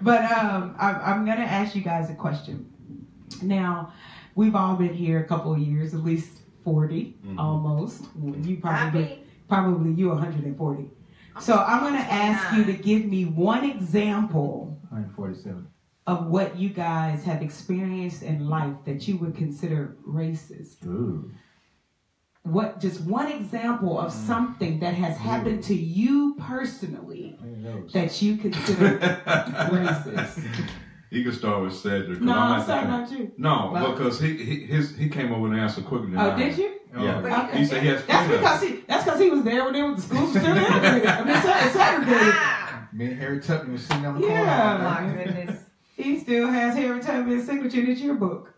But I'm gonna ask you guys a question. Now, we've all been here a couple of years, at least 40, almost. You probably you 140. So I'm gonna ask you to give me one example 147. of what you guys have experienced in life that you would consider racist. Ooh. Just one example of something that has happened to you personally that you consider racist. You can start with Cedric. No, I'm sorry, not you. No, because he came over and answered quicker than I. Oh, did you? Yeah. He said he has That's because he was there when the schools were still integrated. I mean, segregated. Me and Harry Tubman was sitting on the corner. Yeah. My goodness. He still has Harry Tubman's signature in his yearbook.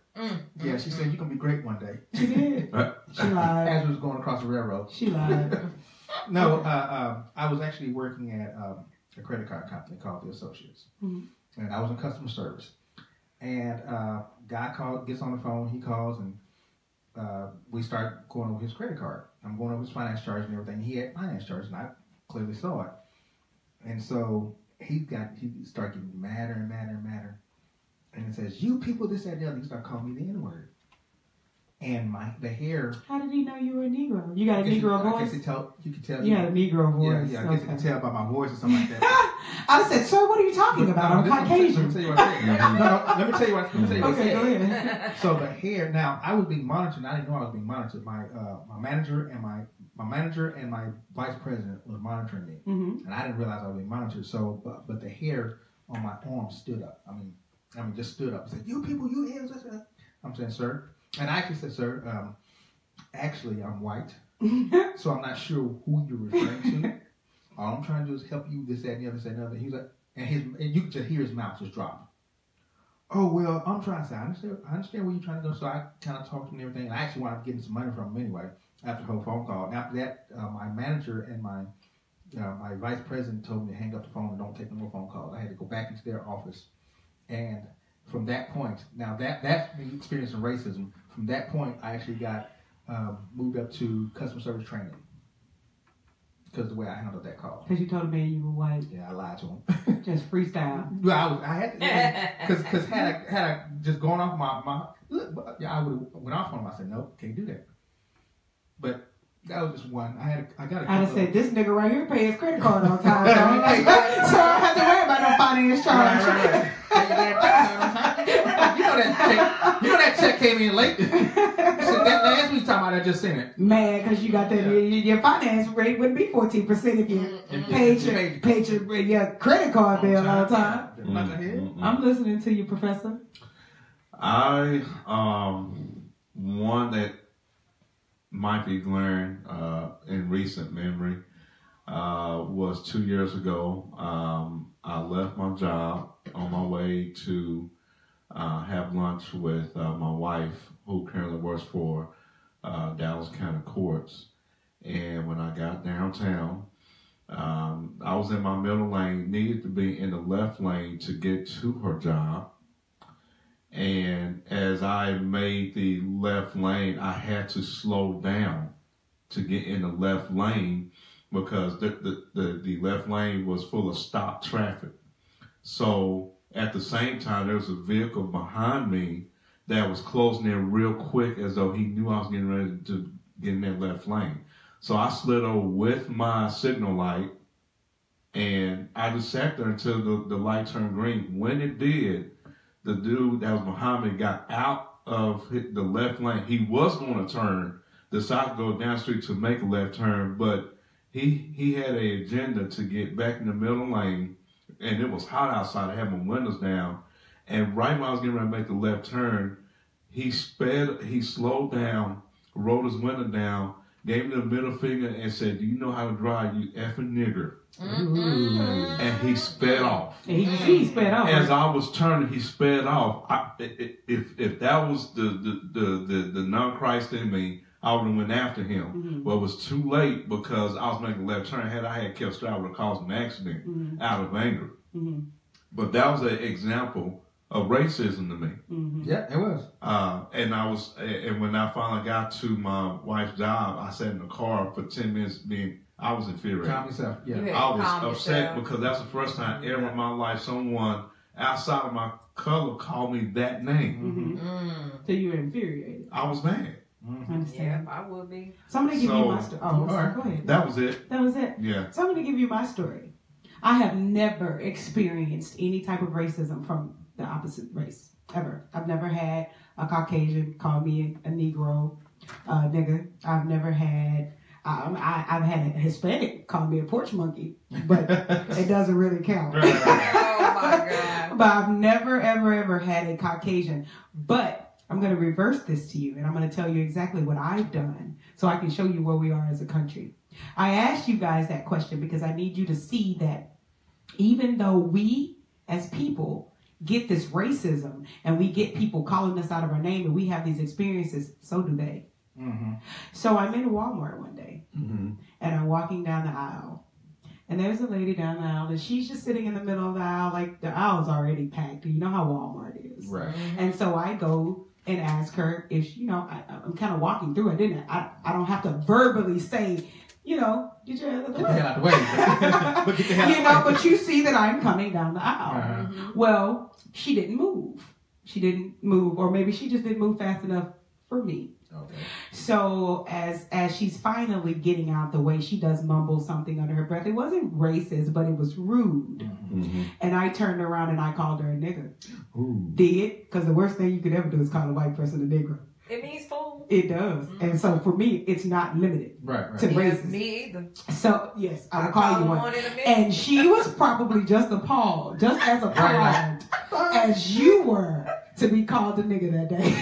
Yeah, she said, "You're going to be great one day." She did. She lied. As we was going across the railroad. She lied. No, I was actually working at a credit card company called The Associates. Mhm. And I was in customer service. And guy gets on the phone, he calls, and we start going over his credit card. I'm going over his finance charge and everything. He had finance charge, and I clearly saw it. And so he started getting madder and madder and madder. And it says, "You people, this, that, and the other." He started calling me the N-word. And the hair. How did he know you were a Negro? You got a Negro I voice? guess you could tell. You had a Negro voice. Yeah, I guess you can tell by my voice or something like that. I said, "Sir, what are you talking about? I'm Caucasian." Let me tell you what I said. Let me tell you what I said. Okay, go ahead. So the hair. Now I was being monitored. And I didn't know I was being monitored. My manager and my vice president was monitoring me, and I didn't realize I was being monitored. So, but the hair on my arm stood up. I mean, just stood up. I said, "You people, you hairs." I'm saying, "Sir," and I actually said, "Sir, actually, I'm white, so I'm not sure who you're referring to. All I'm trying to do is help you. This, that, and the other, this, that, and the other." He's like, and you could just hear his mouth just drop. "Oh well, I'm trying to say, I understand where you're trying to go." So I kind of talked to him and everything, and I actually wound up getting some money from him anyway after the whole phone call. And after that, my manager and my vice president told me to hang up the phone and don't take no more phone calls. I had to go back into their office, and from that point, now that's me experiencing racism. From that point, I actually got moved up to customer service training because the way I handled that call. Because you told me you were white. Yeah, I lied to him. Just freestyle. Well, I had to, because had I just gone off my look, yeah, I would have went off on him. I said, "Nope, can't do that." But that was just one. I got a. I'd have said, "This nigga right here pay his credit card on time, so I don't have to worry about no finance charge." Right. You know that check came in late. So that last week talking about I just sent it. Man, because you got that your finance rate wouldn't be 14% if you paid your credit card bill all the time. I'm listening to you, Professor. One that might be glaring in recent memory was 2 years ago. I left my job on my way to have lunch with my wife, who currently works for Dallas County Courts. And when I got downtown, I was in my middle lane, needed to be in the left lane to get to her job. And as I made the left lane, I had to slow down to get in the left lane because the left lane was full of stopped traffic. So at the same time, there was a vehicle behind me that was closing in real quick as though he knew I was getting ready to get in that left lane. So I slid over with my signal light, and I just sat there until the light turned green. When it did, the dude that was behind me got out of the left lane. He was going to turn, decided to go down the street to make a left turn, but he had an agenda to get back in the middle lane, and it was hot outside. I had my windows down, and right when I was getting ready to make the left turn, he slowed down, rolled his window down, gave me the middle finger, and said, "Do you know how to drive, you effing nigger?" Mm-hmm. And he sped off. He sped off. As I was turning, he sped off. If that was the non-Christ in me, I would have went after him. Mm-hmm. But it was too late because I was making a left turn. Had I had kept straight, I would have caused an accident out of anger. Mm-hmm. But that was an example of racism to me. Mm-hmm. Yeah, it was. And when I finally got to my wife's job, I sat in the car for 10 minutes I was infuriated. Calm yourself. Yeah. I was upset because that's the first time ever in my life someone outside of my color called me that name. Mm-hmm. So you were infuriated. I was mad. Mm-hmm. Yeah, I would be. So I'm going to give you my story. Oh, sorry. Go ahead. That was it. That was it? Yeah. So I'm going to give you my story. I have never experienced any type of racism from the opposite race, ever. I've never had a Caucasian call me a Negro, nigga. I've never had... I've had a Hispanic call me a porch monkey, but it doesn't really count. Oh my God. But I've never, ever had a Caucasian. But I'm going to reverse this to you, and I'm going to tell you exactly what I've done so I can show you where we are as a country. I asked you guys that question because I need you to see that even though we as people get this racism and we get people calling us out of our name and we have these experiences, so do they. Mm-hmm. So I'm in Walmart one day, and I'm walking down the aisle, and there's a lady down the aisle, and she's just sitting in the middle of the aisle, like the aisle's already packed. You know how Walmart is, right? And so I go and ask her if I'm kind of walking through. I don't have to verbally say, get your head out the way. Get the hell out the way. But get the hell out the way. But you see that I'm coming down the aisle. Uh-huh. Well, she didn't move. She didn't move, or maybe she just didn't move fast enough for me. Okay. So as she's finally getting out the way, she does mumble something under her breath. It wasn't racist, but it was rude. Mm-hmm. And I turned around and I called her a nigger. Ooh. Did, because the worst thing you could ever do is call a white person a nigger. It means fool. It does. Mm-hmm. And so for me, it's not limited to racism. Me either. So yes, I'll call you one. And she was probably just as appalled as you were to be called a nigger that day.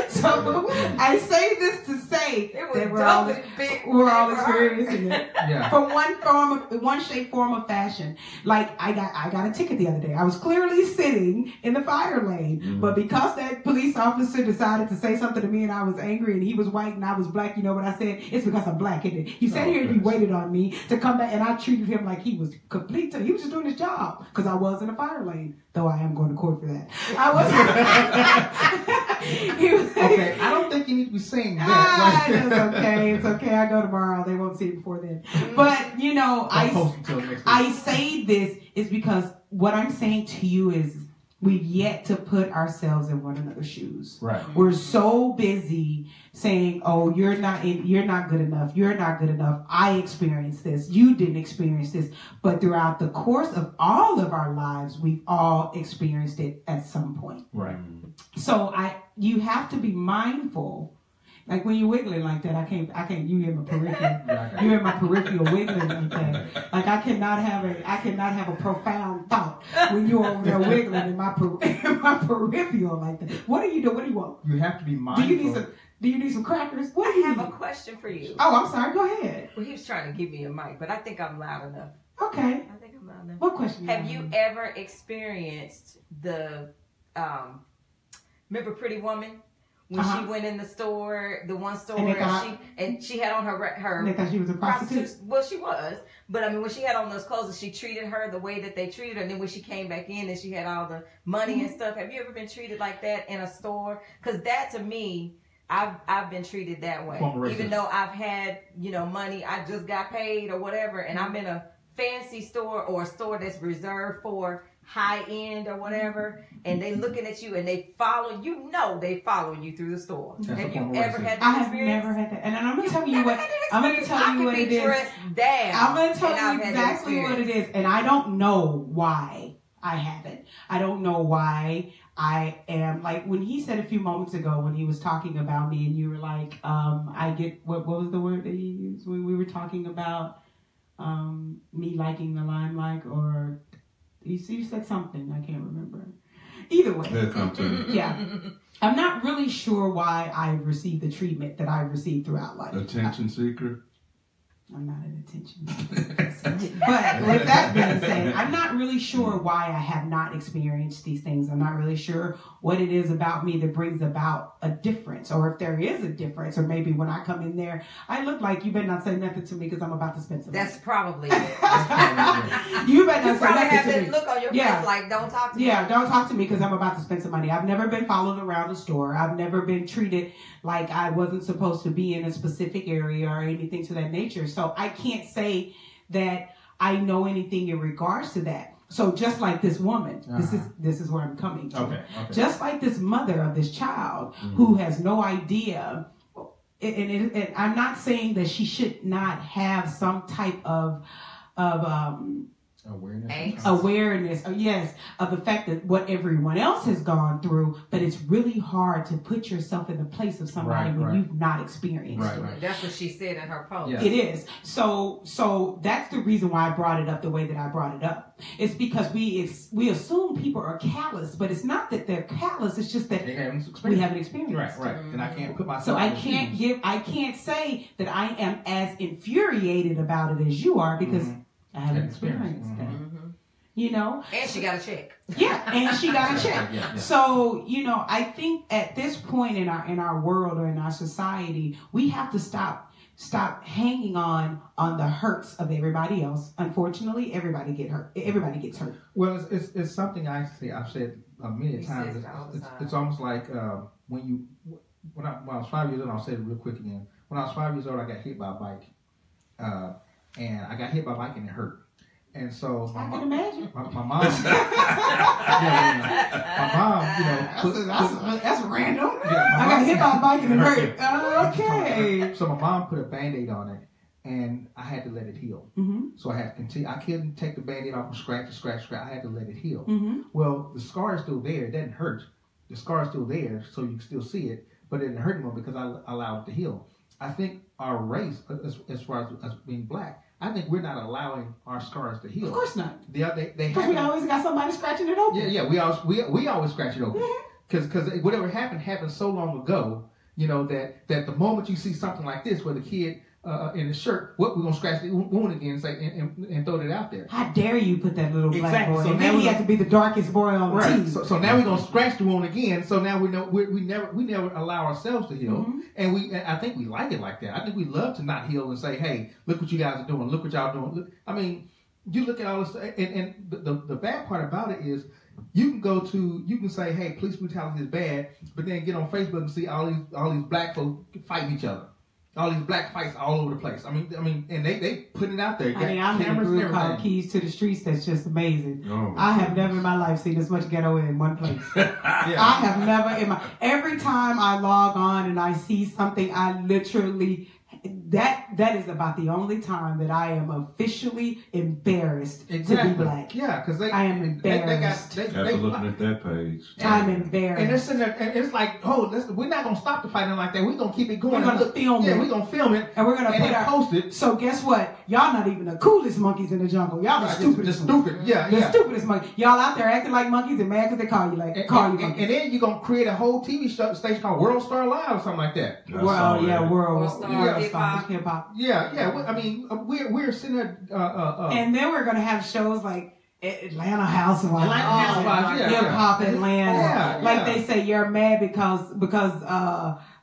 So I say this to say that we're all experiencing it. Yeah. From one shape, form, or fashion. Like I got a ticket the other day. I was clearly sitting in the fire lane, but because that police officer decided to say something to me and I was angry and he was white and I was black, you know what I said? It's because I'm black, isn't it? He sat here and he waited on me to come back, and I treated him like he was complete. He was just doing his job because I was in the fire lane. Though I am going to court for that. I wasn't. Okay, I don't think you need to be saying that. It's okay. It's okay. I go tomorrow. They won't see it before then. But, I say this is because what I'm saying to you is we've yet to put ourselves in one another's shoes. Right. We're so busy saying, "Oh, you're not good enough. You're not good enough. I experienced this. You didn't experience this." But throughout the course of all of our lives, we've all experienced it at some point. Right. So you have to be mindful. Like when you're wiggling like that, I can't. You hear my peripheral. You hear my peripheral wiggling like that. Like I cannot have a profound thought when you're over there wiggling in my peripheral like that. What do you do? What do you want? You have to be mindful. Do you need some crackers? What do you need? I have a question for you. Oh, I'm sorry. Go ahead. Well, he was trying to give me a mic, but I think I'm loud enough. Okay. I think I'm loud enough. What question? Have you ever experienced the remember Pretty Woman? when she went in the store, the one store, and she had on her And they thought she was a prostitute. Well, she was, but I mean, when she had on those clothes, and she treated her the way that they treated her, and then when she came back in and she had all the money and stuff. Have you ever been treated like that in a store? Because that to me, I've been treated that way. Even though I've had, money, I just got paid or whatever, and I'm in a fancy store or a store that's reserved for high end or whatever, and they looking at you and they following you through the store. Have you ever had that experience? I have never had that. And I'm going to tell you what it is. I'm going to tell you exactly what it is. And I don't know why I haven't. I don't know why I am, like when he said a few moments ago when he was talking about me and you were like, I get, what was the word that he used when we were talking about me liking the limelight, or you said something, I can't remember. Either way. Yeah. I'm not really sure why I've received the treatment that I've received throughout life. Attention seeker? I'm not an attention seeker. But with that being said, I'm not really sure why I have not experienced these things. I'm not really sure what it is about me that brings about a difference, or if there is a difference, or maybe when I come in there, I look like you better not say nothing to me because I'm about to spend some money. That's probably it. You better not say probably nothing have to that me. look on your face like, don't talk to me. Yeah, don't talk to me because I'm about to spend some money. I've never been followed around the store. I've never been treated like I wasn't supposed to be in a specific area or anything to that nature. So I can't say that I know anything in regards to that. So just like this woman, this is where I'm coming to. Okay. Just like this mother of this child who has no idea, and I'm not saying that she should not have some type of awareness, yes, of the fact that what everyone else has gone through, but it's really hard to put yourself in the place of somebody when you've not experienced it. Right. That's what she said in her post. Yeah. It is. So that's the reason why I brought it up the way that I brought it up. It's because we assume people are callous, but it's not that they're callous. It's just that we haven't experienced. Right. And I can't put myself. So I can't say that I am as infuriated about it as you are because I haven't experienced that. And she got a check. Yeah, and she got a check. Yeah. So, I think at this point in our world or in our society, we have to stop hanging on the hurts of everybody else. Unfortunately, everybody gets hurt. Well, it's something I've said many times. It's almost like when I was 5 years old, I'll say it real quick again. When I was 5 years old, I got hit by a bike. And I got hit by a bike and it hurt. And so I can imagine. My mom, that's random. Yeah, I got hit by a bike and it hurt. Okay. So my mom put a Band-Aid on it, and I had to let it heal. So I had to continue. I couldn't take the Band-Aid off and scratch. I had to let it heal. Well, the scar is still there. It doesn't hurt. The scar is still there, so you can still see it, but it didn't hurt anymore because I allowed it to heal. I think our race, as far as being black, I think we're not allowing our scars to heal. Of course not. Because we always got somebody scratching it open. Yeah. We always scratch it open. Because whatever happened so long ago. That the moment you see something like this, where the kid in the shirt, we're gonna scratch the wound again and throw it out there. How dare you put that little black boy? So and then he had to be the darkest boy on the team. So now we're gonna scratch the wound again. So now we know we never allow ourselves to heal, and I think we like it like that. I think we love to not heal and say, hey, look what you guys are doing. Look what y'all doing. Look, I mean, you look at all this, and the bad part about it is. You can say, hey, police brutality is bad, but then get on Facebook and see all these black folks fighting each other. All these black fights all over the place. I mean, and they put it out there. I'm in a group called Keys to the Streets that's just amazing. I have never in my life seen this much ghetto in one place. I have never every time I log on and I see something, I literally that is about the only time that I am officially embarrassed to be black. Yeah, because I am embarrassed. After looking at that page, I'm embarrassed. And they're sitting there, and it's like, we're not gonna stop the fighting like that. We're gonna keep it going. We're gonna film it. Yeah, we're gonna film it, and we're gonna post it. So guess what? Y'all not even the coolest monkeys in the jungle. Y'all the stupidest. The stupidest monkeys. Y'all out there acting like monkeys and mad because they call you monkeys. And then you're gonna create a whole TV station called World Star Live or something like that. World Star Hip Hop. Yeah. I mean, we're sitting there. And then we're gonna have shows like Atlanta Housewives. Yeah. Hip Hop Atlanta. Yeah, like they say, you're mad because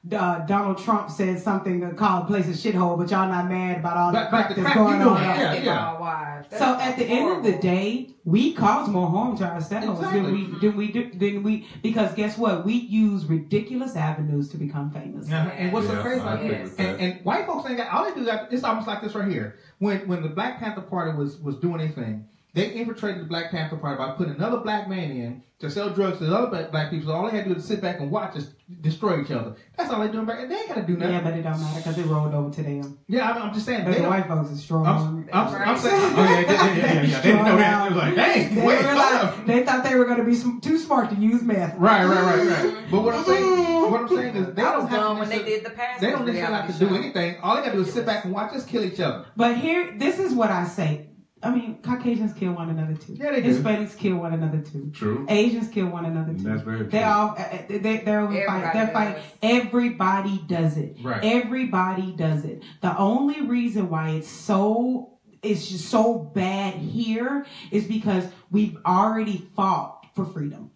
Donald Trump said something that called a place a shithole, but y'all not mad about all the crap that's going on. So at the end of the day, we cause more harm to ourselves than we because guess what? We use ridiculous avenues to become famous. And what's so crazy about this? And white folks ain't got all they do. It's almost like this right here. When the Black Panther Party was doing anything, they infiltrated the Black Panther Party by putting another black man in to sell drugs to the other black people. So all they had to do is sit back and watch us destroy each other. That's all they're doing back. They ain't got to do nothing. Yeah, but it don't matter because it rolled over to them. Yeah, I'm just saying. But the white folks are strong. I'm saying. Oh yeah. They didn't know that. It was like, dang. They thought they were going to be too smart to use meth. Right. But what I'm saying is they don't have when they did the past. They don't necessarily have to do anything. All they got to do is sit back and watch us kill each other. But this is what I say. I mean, Caucasians kill one another too. Yeah, they do. Hispanics kill one another too. True. Asians kill one another too. That's very true. They're fighting. They're fighting. Everybody does it. Right. Everybody does it. The only reason why it's just so bad here is because we've already fought for freedom.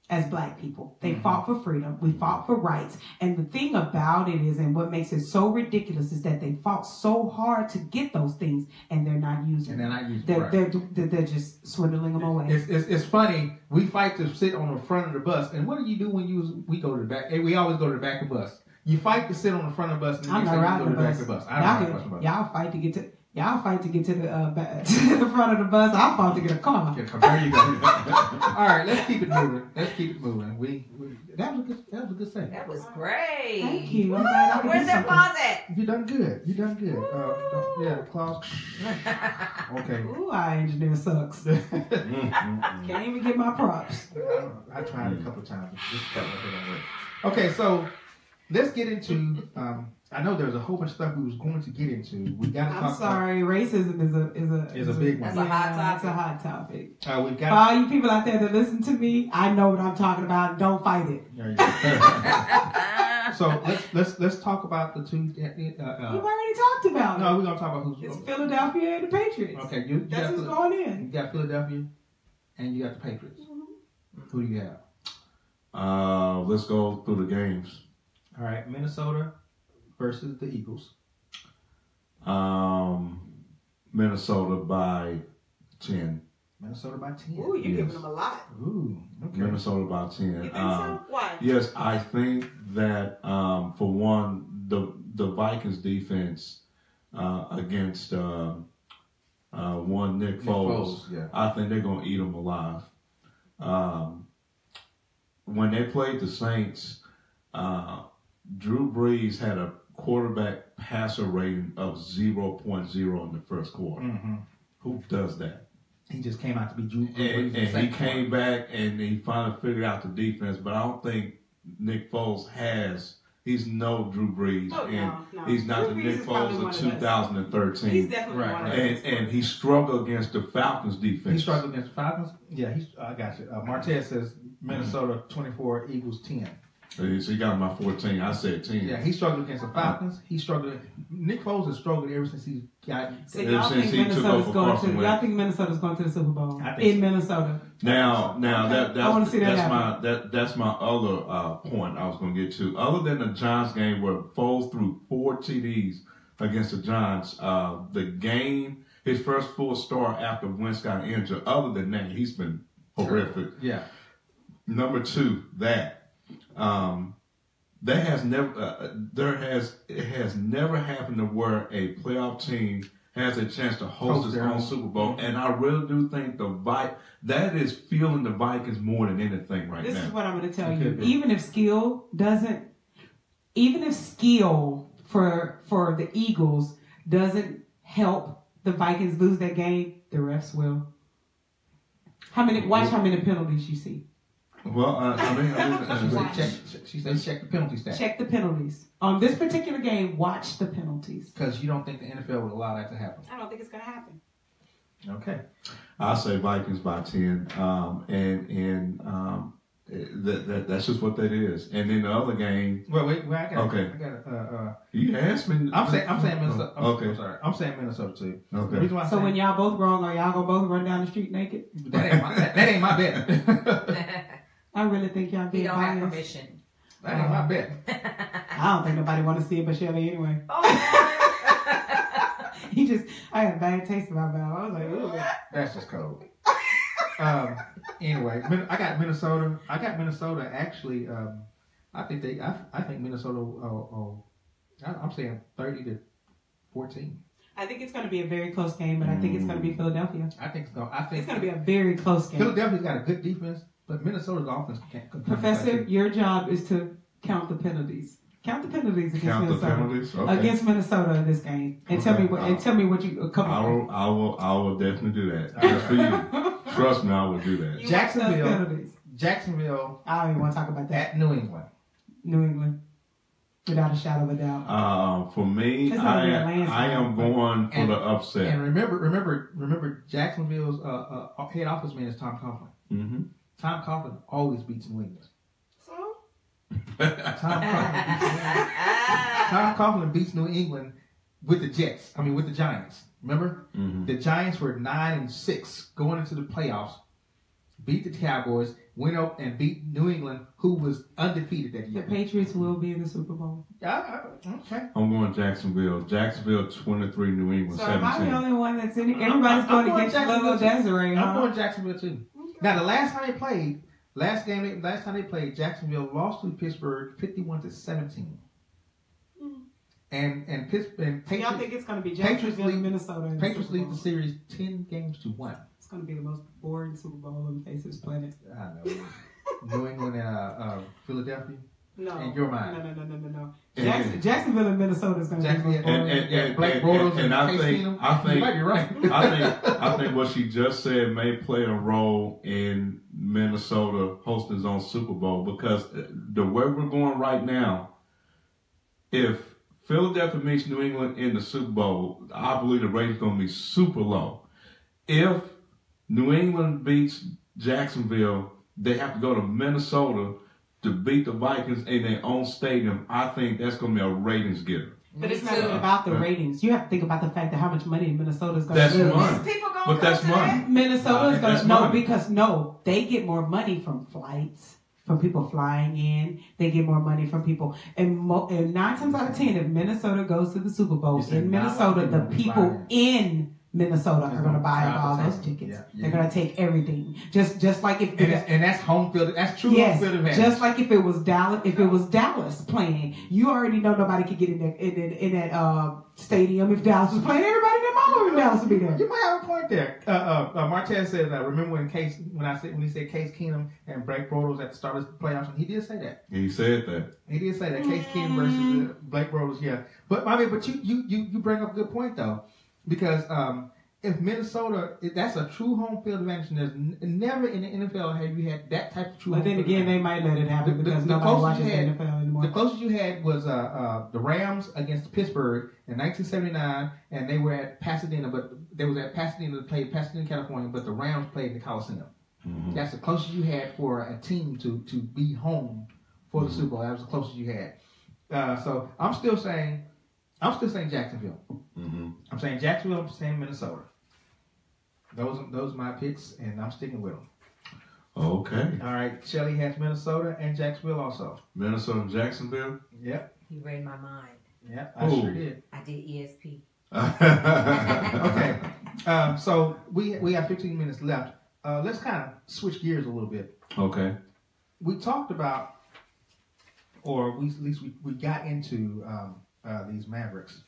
As black people, they fought for freedom. We fought for rights. And the thing about it is, and what makes it so ridiculous, is that they fought so hard to get those things, and they're not using them. And they're not using them. They're just swindling them away. It's funny. We fight to sit on the front of the bus, and what do you do when we go to the back? We always go to the back of the bus. You fight to sit on the front of the bus, and I'm not riding the bus. Y'all fight to get to. Y'all fight to get to the to the front of the bus. I fought to get a car. There you go. All right, let's keep it moving. That was a good thing. That was great. Thank you. I'm glad I could Where's do that something. closet? You done good. Yeah, Claus. Okay. Ooh, our engineer sucks. Can't even get my props. I tried a couple of times. Okay, so let's get into. I know there's a whole bunch of stuff we was going to get into. We got to talk. I'm sorry, racism is a big one. That's a hot topic. It's a hot topic. We've got for all you people out there that listen to me, I know what I'm talking about. Don't fight it. There you go. So let's talk about the two. We've already talked about it. No, we're gonna talk about who's. It's Philadelphia and the Patriots. Okay, that's who's going in. You got Philadelphia, and you got the Patriots. Mm-hmm. Who do you have? Let's go through the games. All right, Minnesota versus the Eagles. Minnesota by 10. Minnesota by 10. Ooh, you're giving them a lot. Ooh, okay. Minnesota by 10. You think so? Why? Yes, I think that for one, the Vikings defense against one Nick Foles, yeah. I think they're going to eat them alive. When they played the Saints, Drew Brees had a quarterback passer rating of 0.0 in the first quarter. Mm-hmm. Who does that? He just came out to be Drew Brees. And he came back and he finally figured out the defense, but I don't think Nick Foles he's no Drew Brees. No. He's not the Nick Foles of 2013. He's definitely one of us. And he struggled against the Falcons defense. He struggled against the Falcons? Yeah, I got you. Martez says Minnesota 24, Eagles 10. So you got him by 14. I said 10. Yeah, he struggled against the Falcons. Nick Foles has struggled ever since he got. So y'all think Minnesota's going to the Super Bowl in Minnesota? Now I want to see that that's my other point I was going to get to. Other than the Giants game where Foles threw 4 TDs against the Giants, the game, his first full start after Wentz got injured. Other than that, he's been horrific. Yeah. Number 2, it has never happened to where a playoff team has a chance to host its own Super Bowl, and I really do think that is fueling the Vikings more than anything right now. This is what I'm going to tell you. Even if skill for the Eagles doesn't help the Vikings lose that game, the refs will. Watch how many penalties you see. Well, she said check the penalty stats. Check the penalties. On this particular game, watch the penalties. Because you don't think the NFL would allow that to happen? I don't think it's going to happen. Okay. I'll say Vikings by 10. That's just what that is. And then the other game. Well, wait, I got. Okay. I got. You asked me. I'm saying Minnesota. Okay. I'm sorry. I'm saying Minnesota too. Okay. The reason why So when y'all both wrong, are y'all gonna both run down the street naked? that ain't my bet. I really think y'all You being don't have biased. permission. That ain't my bet. I don't think nobody want to see it but Shelly anyway. Oh, I had a bad taste in my mouth. I was like, ooh. That's just cold. Anyway, I got Minnesota. Actually. I think Minnesota. I'm saying 30-14. I think it's going to be a very close game, but I think it's going to be Philadelphia. I think so. It's going to be a very close game. Philadelphia's got a good defense, but Minnesota's offense can't. Professor, your job is to count the penalties. Count the penalties against Minnesota. Okay. Against Minnesota in this game, and tell me what you come up with. I will definitely do that. Just for you. Trust me, I will do that. Jacksonville. I don't even want to talk about that. At New England. New England, without a shadow of a doubt. For me, I am going for the upset. And remember, Jacksonville's head office man is Tom Coughlin. Mm-hmm. Tom Coughlin always beats New England. Tom Coughlin beats New England with the Jets. I mean, with the Giants. Remember? Mm-hmm. The Giants were 9-6 going into the playoffs, beat the Cowboys, went up and beat New England, who was undefeated that year. The Patriots will be in the Super Bowl. Okay. I'm going Jacksonville. Jacksonville 23, New England 17. So am I the only one that's in it? Everybody's going against Little Desiree. I'm going Jacksonville too. Now, the last time they played, Jacksonville lost to Pittsburgh 51-17. And Patriots, y'all think it's going to be Jacksonville and Minnesota? Patriots lead the series 10-1. It's going to be the most boring Super Bowl on the face of this planet. I know. New England and Philadelphia. No. In your mind. No. Jacksonville and Minnesota is going to be the most boring. And Blake Bortles and I think you might be right. I think what she just said may play a role in Minnesota hosting his own Super Bowl, because the way we're going right now, if Philadelphia meets New England in the Super Bowl, I believe the rating's going to be super low. If New England beats Jacksonville, they have to go to Minnesota to beat the Vikings in their own stadium. I think that's going to be a ratings getter. But it's not about the ratings. You have to think about the fact that how much money Minnesota's going to lose. That's money. Minnesota's going to they get more money from flights, from people flying in. They get more money from people. And 9 times out of 10, if Minnesota goes to the Super Bowl in Minnesota, the people in Minnesota are going to buy up all those tickets. Yeah. They're going to take everything. Just like if and that's home field. That's true home field advantage. Just like if it was Dallas playing, you already know nobody could get in that stadium if Dallas was playing. Everybody in their mama in Dallas would be there. You might have a point there. Martez says, remember when he said Case Keenum and Blake Bortles at the start of the playoffs, and he did say that. He said that. He did say that. Case Keenum versus Blake Bortles, yeah. But you bring up a good point though. Because if Minnesota, that's a true home field advantage, and there's never in the NFL have you had that type of true. But then again, they might let it happen because nobody watches the NFL anymore. The closest you had was the Rams against Pittsburgh in 1979, and they were at Pasadena, but they was at Pasadena to play Pasadena, California, but the Rams played in the Coliseum. Mm-hmm. That's the closest you had for a team to be home for the Super Bowl. That was the closest you had. So I'm still saying Jacksonville. Mm-hmm. I'm saying Jacksonville. I'm saying Minnesota. Those are my picks, and I'm sticking with them. Okay. All right. Shelly has Minnesota and Jacksonville also. Minnesota and Jacksonville? Yep. You read my mind. Yep, I sure did. I did ESP. Okay. So we have 15 minutes left. Let's kind of switch gears a little bit. Okay. We talked about, or at least we got into these Mavericks.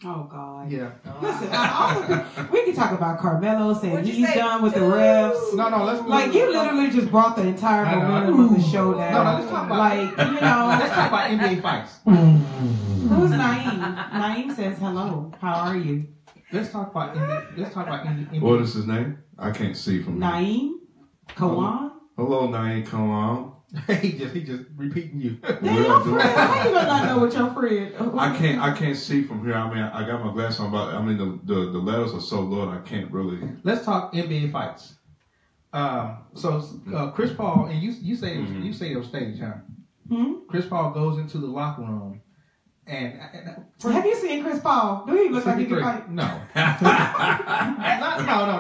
Oh God! Yeah. Listen, we can talk about Carmelo saying he's done with the refs. No, let's you literally just brought the entire momentum of the show down. No, let's talk about let's talk about NBA fights. Who's Naeem? Naeem says hello. How are you? Let's talk about NBA. What is his name? I can't see from here. Naeem Kawan. Hello, Naeem Kawan. he just repeating you. They're your friend. How you gonna not know what your friend? I can't see from here. I mean, I got my glass on, but I mean the letters are so low I can't really. Let's talk NBA fights. Chris Paul, and you say it was staged, huh? Chris Paul goes into the locker room, and have you seen Chris Paul? Do he look like he can fight? No,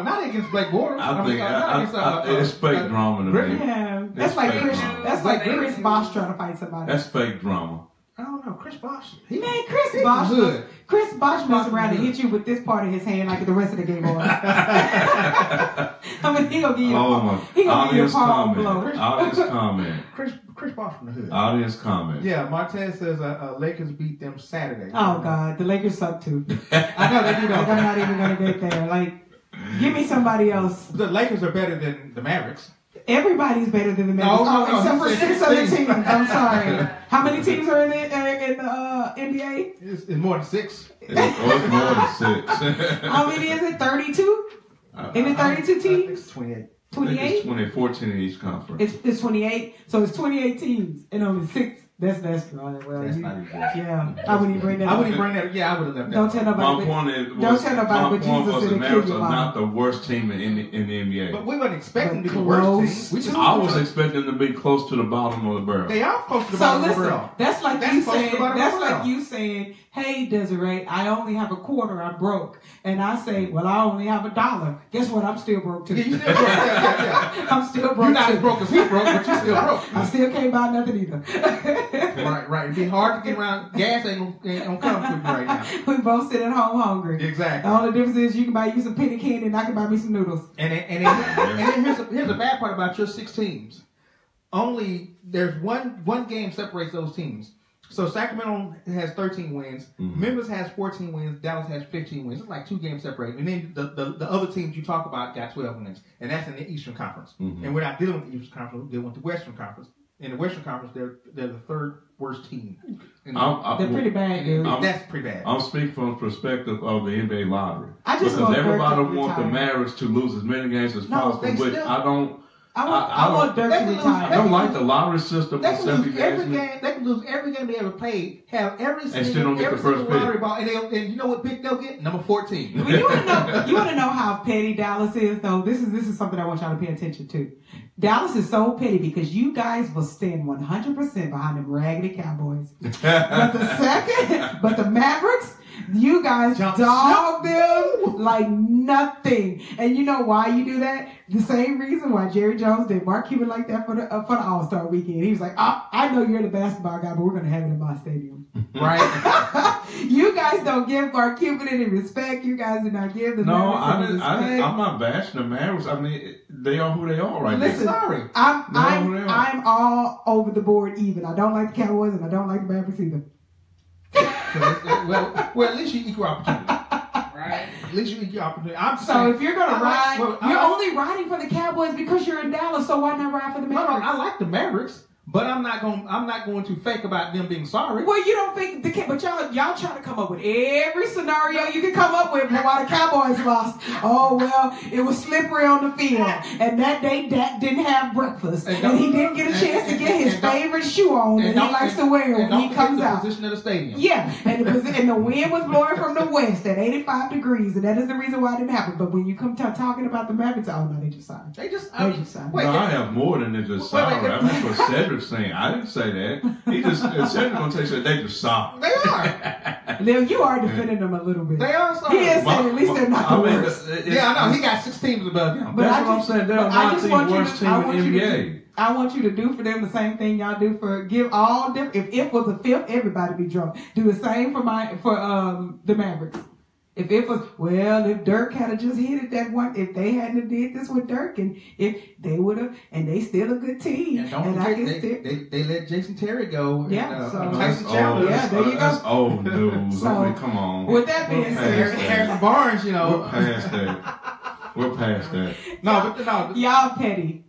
not against Blake Bortles. I think it's fake drama to me. Yeah, that's like Chris Bosh trying to fight somebody. That's fake drama. I don't know, Chris Bosh. Chris Bosh messed around and hit you with this part of his hand like the rest of the game was. I mean, he gonna give you a palm blow. Audience comment. Chris Bosh from the hood. Audience comment. Yeah, Martez says Lakers beat them Saturday. Oh God, the Lakers suck too. I know they do that. I'm not even gonna get there. Like, give me somebody else. The Lakers are better than the Mavericks. Everybody's better than the Mavericks. Except for 6 other teams. I'm sorry. How many teams are in the NBA? It's more than 6. It's more than 6. How many is it? 32? In the 32 teams? It's 28. 28? It's 14 in each conference. It's 28. So it's 28 teams and only 6. That's right. Well, that's not even good. Yeah, I wouldn't even bring that up. I wouldn't bring that. Yeah, I would have left that. Don't tell nobody. My point was the Mavericks are not the worst team in the NBA. But we weren't expecting to be the worst team. I was expecting them to be close to the bottom of the barrel. They are close to the bottom of the barrel. That's like you saying, "Hey, Desiree, I only have a quarter. I'm broke." And I say, "Well, I only have $1. Guess what? I'm still broke too." Yeah, you still broke. Yeah. I'm still broke. You're not as broke as he broke, but you're still broke. I still can't buy nothing either. Right. It'd be hard to get around. Gas ain't gonna come to you right now. We both sit at home hungry. Exactly. The only difference is you can buy you some penny candy and I can buy me some noodles. And then here's the bad part about your 6 teams. Only there's one game separates those teams. So Sacramento has 13 wins. Memphis has 14 wins. Dallas has 15 wins. It's like 2 games separated. And then the other teams you talk about got 12 wins. And that's in the Eastern Conference. And we're not dealing with the Eastern Conference. We're dealing with the Western Conference. In the Western Conference, they're the 3rd worst team. They're pretty bad, dude. That's pretty bad. I'm speaking from the perspective of the NBA lottery. Because everybody wants the Mavericks to lose as many games as possible, which I don't. I want Dirk to retire. I don't like the lottery system. They can lose every game. They can lose every game they ever played. Have every and still don't get the first pick. Lottery ball, and you know what pick they'll get? Number 14. Well, you want to know how petty Dallas is, though. This is something I want y'all to pay attention to. Dallas is so petty because you guys will stand 100% behind them raggedy Cowboys. but the Mavericks, you guys dog them like nothing. And you know why you do that? The same reason why Jerry Jones did Mark Cuban like that for the All-Star weekend. He was like, I know you're the basketball guy, but we're going to have it in my stadium. Right? You guys don't give Mark Cuban any respect. You guys do not give the Mavericks any respect. I'm not bashing the Mavericks. I mean, they are who they are right now. Listen, I'm all over the board even. I don't like the Cowboys and I don't like the Mavericks either. well, at least you equal opportunity. Right? At least you equal opportunity. So if you're going to ride, you're only riding for the Cowboys because you're in Dallas, so why not ride for the Mavericks? No, I like the Mavericks. But I'm not going to fake about them being sorry. Well, you don't think but y'all trying to come up with every scenario you can come up with for why the Cowboys lost. Oh well, it was slippery on the field, and that day Dak didn't have breakfast, and he didn't get a chance to get his favorite shoe on that he likes to wear when he comes out. The position of the stadium. Yeah, and the wind was blowing from the west at 85 degrees, and that is the reason why it didn't happen. But when you come talking about the Mavericks, oh no, they just signed. They just signed. No, I have more than they just signed. That's what Cedric saying. I didn't say that. He just Cedric gonna tell you they just soft. They are. Lil, you are defending them a little bit. They are soft. He is saying at least they're not the worst. Yeah, I know. He got 6 teams above him. But that's what I'm saying. They're not the worst team in the NBA. I want you to do for them the same thing y'all do for give all different. If it was a fifth, everybody be drunk. Do the same for the Mavericks. If it was, if Dirk had just hit it that one, if they hadn't did this with Dirk, and if they would have, and they still a good team. And don't forget, they let Jason Terry go. Yeah, Tyson Chandler. Yeah, there you go. That's old news. Come on. With that being said, Harrison Barnes, We're past that. We're past that. No, y'all petty.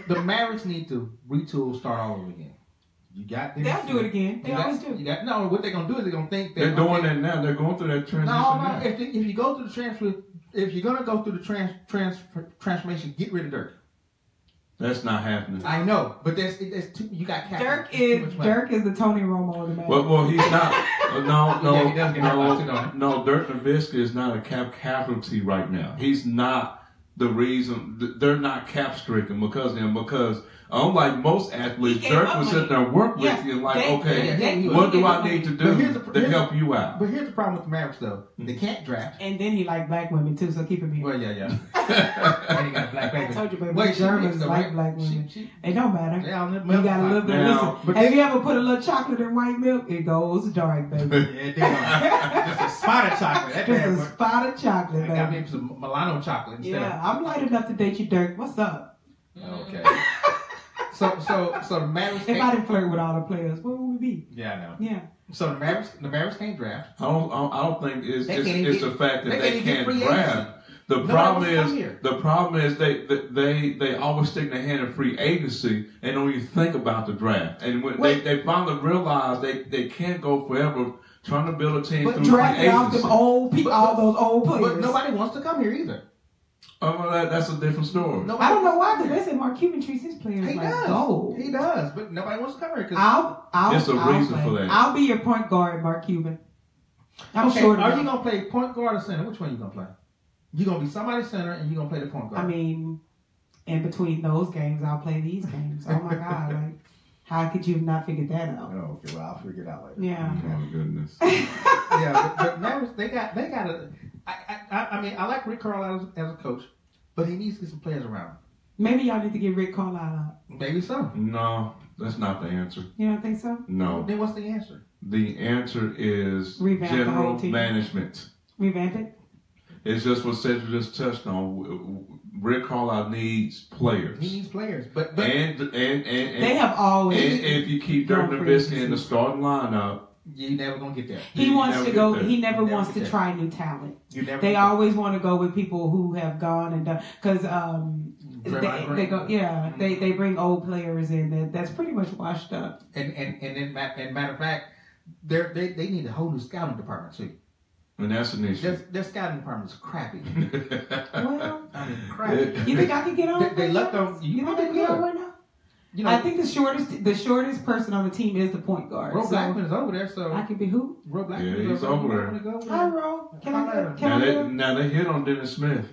The Mavericks need to retool, start all over again. They'll do it again. They always do. What they're gonna do is they're gonna think they're doing that now. They're going through that transition. No. If you go through the transfer, if you're gonna go through the transformation, get rid of Dirk. That's not happening. I know, but you got Dirk is the Tony Romo of the Mavericks. Well, he's not. He does get no. Dirk Nowitzki is not a casualty right now. He's not the reason they're not cap stricken because of him. Because unlike most athletes, Dirk was sitting there and work with you and like, what do I need to do to help you out? But here's the problem with the Mavericks, though. They can't draft. And then he like black women, too, so keep him here. Well, yeah. And he got a black baby. I told you, baby, Germans like black women. It don't matter. Yeah, you got a little bit. Listen, have you ever put a little chocolate in white milk? It goes dark, baby. Just a spot of chocolate. Just a spot of chocolate, baby. I got me some Milano chocolate instead. Yeah, I'm light enough to date you, Dirk. What's up? Okay. So the Mavericks. If I didn't flirt with all the players, where would we be? Yeah, I know. Yeah. So the Mavericks can't draft. I don't think it's the fact that they can't draft. The problem is they always stick their hand in free agency and don't even think about the draft. And when they finally realize they can't go forever trying to build a team through free agency. Off them old people, all those old players. But nobody wants to come here either. Oh, that's a different story. I don't know why, because they say Mark Cuban treats his players like gold. He does, but nobody wants to come here. There's a reason for that. I'll be your point guard, Mark Cuban. I'm sure. Are you gonna play point guard or center? Which one are you gonna play? You're gonna be somebody's center, and you're gonna play the point guard. I mean, in between those games, I'll play these games. Oh my God! Like, how could you have not figured that out? Oh, okay, well, I'll figure it out later. Yeah. Oh goodness. Yeah, but Mavericks, they got a. I mean, I like Rick Carlisle as a coach, but he needs to get some players around. Maybe y'all need to get Rick Carlisle out. Maybe so. No, that's not the answer. You don't think so? No. Then what's the answer? The answer is Revamp general management. Revamp it? It's just what Cedric just touched on. Rick Carlisle needs players. He needs players, but and they have always. And if you keep Dirk Nowitzki in the starting lineup, you're never gonna get there. He wants to go. He never wants to try new talent. They always want to go with people who have gone and done because they go. Yeah, they bring old players in that's pretty much washed up. And matter of fact, they need a whole new scouting department too. And that's an issue. Their scouting department is crappy. Well, I mean, crappy. You think I can get on? They left on. You think I can get on right now? You know, I think the shortest person on the team is the point guard. Ro Blackman is over there, so I can be who? Ro Blackman. Yeah, he's over there. Hi, Ro. Now they hit on Dennis Smith.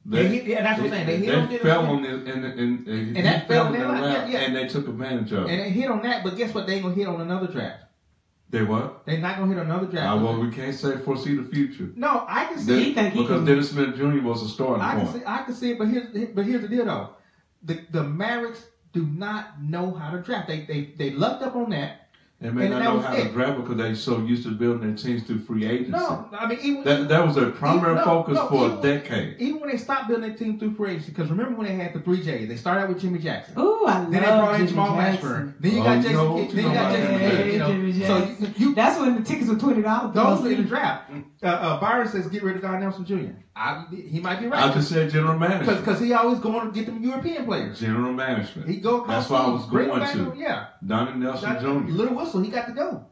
That's what I'm saying. They hit on Dennis fell Smith. on and that fell on their lap, and they took advantage of it. And they hit on that, but guess what? They ain't gonna hit on another draft. They what? They're not gonna hit another draft. Well, we can't foresee the future. No, I can see because Dennis Smith Jr. was a starting point. I can see it, but here's the deal though. The Mavericks do not know how to draft. They lucked up on that. They may not know how to draft because they're so used to building their teams through free agency. No, I mean that was their primary focus for a decade. Even when they stopped building their team through free agency, because remember when they had the 3Js, they started out with Jimmy Jackson. Ooh, I love Then they brought in Jimmy Jamal Mashburn. Then you got Jason Kidd. Then you got Jason Kidd. You know, so that's when the tickets were $20. Those were in the draft. Byron says get rid of Don Nelson Jr. He might be right. I just said general management because he always going to get them European players. General management. He go. That's why I was going to. Yeah. Donnie Nelson Jr. Little whistle. He got to go.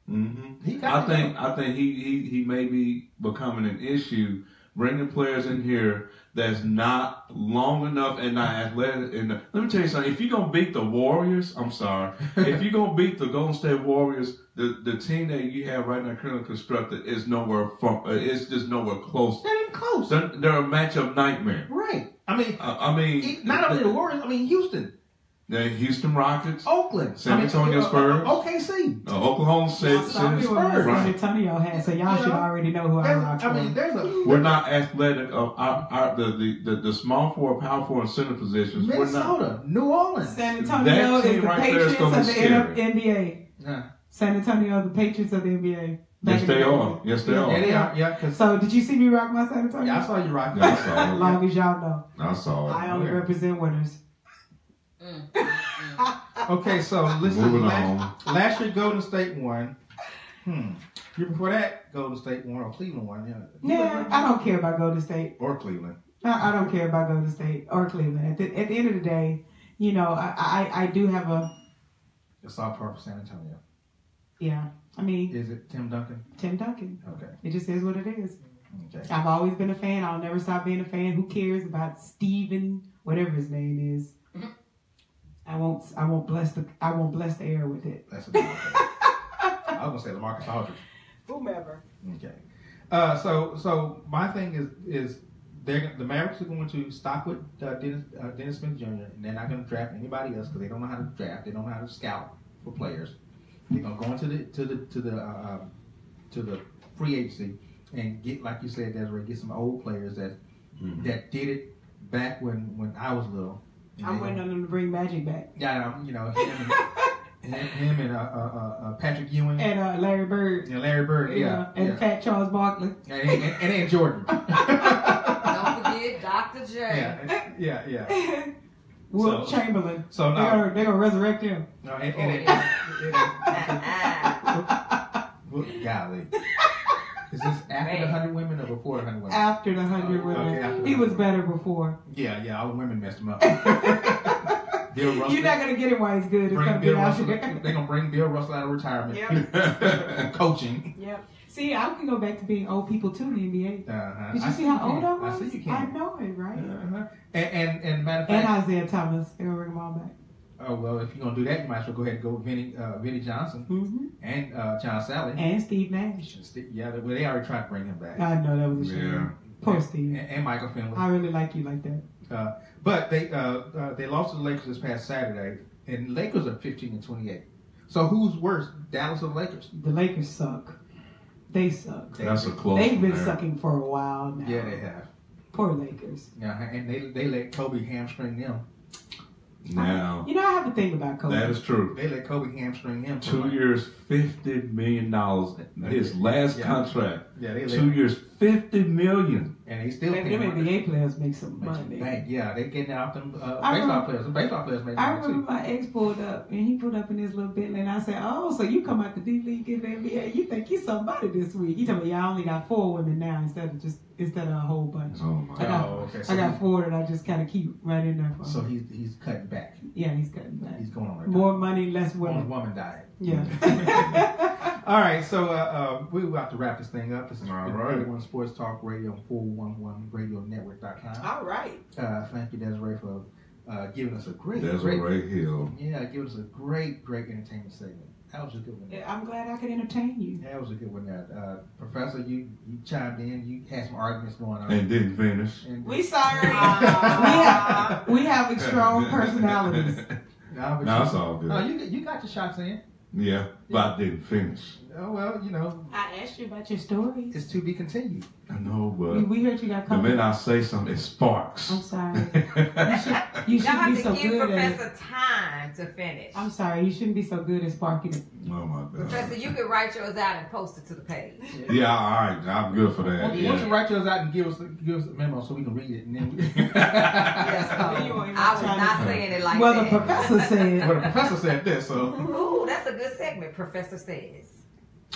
Mm-hmm. I think he may be becoming an issue bringing players in here that's not long enough and not athletic. And let me tell you something. If you're gonna beat the Warriors, I'm sorry. If you're gonna beat the Golden State Warriors, the team that you have right now currently constructed is nowhere from. It's just nowhere close. They're even close. They're a matchup nightmare. Right. I mean, not only the Warriors. I mean, Houston. The Houston Rockets, Oakland, San Antonio Spurs, OKC, Oklahoma City Spurs. San Antonio had, so y'all should already know who I rock for. I mean, we're not athletic of the small forward, power forward, and center positions. Minnesota, New Orleans, San Antonio is the Patriots of the NBA. Yeah. San Antonio, the Patriots of the NBA. Yes, they are. Yes, they are. Yeah, they are. Yeah. So, did you see me rock my San Antonio? Yeah, I saw you rock. Yeah, I saw it. As long as y'all know. I saw it. I only represent winners. Okay, so listen. Last year, Golden State won. Year before that, Golden State won or Cleveland won. Yeah, I don't care about Golden State or Cleveland. I don't care about Golden State or Cleveland. At the end of the day, you know, I do have a. It's all part of San Antonio. Yeah, I mean. Is it Tim Duncan? Tim Duncan. Okay. It just is what it is. Okay. I've always been a fan. I'll never stop being a fan. Who cares about Steven, whatever his name is? I won't bless the the air with it. That's okay. I was gonna say LaMarcus Aldridge. Whomever. Okay. So my thing is the Mavericks are going to stop with Dennis Smith Jr. and they're not going to draft anybody else because they don't know how to draft. They don't know how to scout for players. They're going to go into the free agency and get, like you said, Desiree, get some old players that did it back when I was little. I'm waiting on them to bring Magic back. Yeah, you know him and Patrick Ewing and Larry Bird. Yeah, Larry Bird. Yeah, and Fat Charles Barkley. And Jordan. Don't forget Dr. J. Yeah. Wilt Chamberlain. So now they're gonna resurrect him. No, golly. Is this after the 100 women or before the 100 women? After the 100 women. Okay, he was better before. Yeah, all the women messed him up. Bill Russell. You're not gonna get him while he's good. It's gonna be after. They're gonna bring Bill Russell out of retirement. Yep. Coaching. Yep. See, I can go back to being old people too in the NBA. Uh-huh. Did you see how old I was? I see you can. I know it, right? Uh-huh. And matter of fact, and Isaiah Thomas. They're gonna bring them all back. Oh well, if you're gonna do that, you might as well go ahead and go with Vinnie Johnson and John Sally and Steve Nash. Yeah, they already tried to bring him back. I know that was a shame. Yeah. Poor Steve and Michael Finley. I really like you like that. But they lost to the Lakers this past Saturday, and the Lakers are 15-28. So who's worse, Dallas or the Lakers? The Lakers suck. They suck. That's a close. They've been sucking for a while now. Yeah, they have. Poor Lakers. Yeah, and they let Kobe hamstring them. Now, I have a thing about Kobe. That is true. They let Kobe hamstring him. 2 years, $50 million. His last contract. Yeah, they 2 years, $50 million. And they still paying them NBA players make some money. Yeah, they getting out them baseball players. The baseball players make money I remember my ex pulled up and he pulled up in his little Bentley and I said, "Oh, so you come out the D League in the NBA? You think you somebody this week?" He told me, "Yeah, I only got 4 women now instead of a whole bunch. Oh my I got 4 that I just kind of keep right in there for." So he's cutting back. Yeah, he's cutting back. He's going on more money, less women. On a woman diet. Yeah. All right, so we're about to wrap this thing up. This is All right. right. 41 Sports Talk Radio on 411radionetwork.com. All right. Thank you, Desiree, for giving us a great Hill. Yeah, giving us a great entertainment segment. That was a good one. I'm glad I could entertain you. That was a good one. Professor, you chimed in. You had some arguments going on. And didn't finish. We sorry. we have strong personalities. No, it's all good. No, you got your shots in. Yeah, but I didn't finish. Oh, well, I asked you about your stories. It's to be continued. I know, but we heard you got the minute I say something, it sparks. I'm sorry. You shouldn't be so good at it. Give Professor time to finish. I'm sorry. You shouldn't be so good at sparking it. Oh, my God. Professor, you can write yours out and post it to the page. Yeah, all right. I'm good for that. Why don't you write yours out and give us a memo so we can read it? And then Yes, I was not saying it like that. Well, the professor said. Well, the professor said this, so. Ooh, that's a good segment, Professor Says.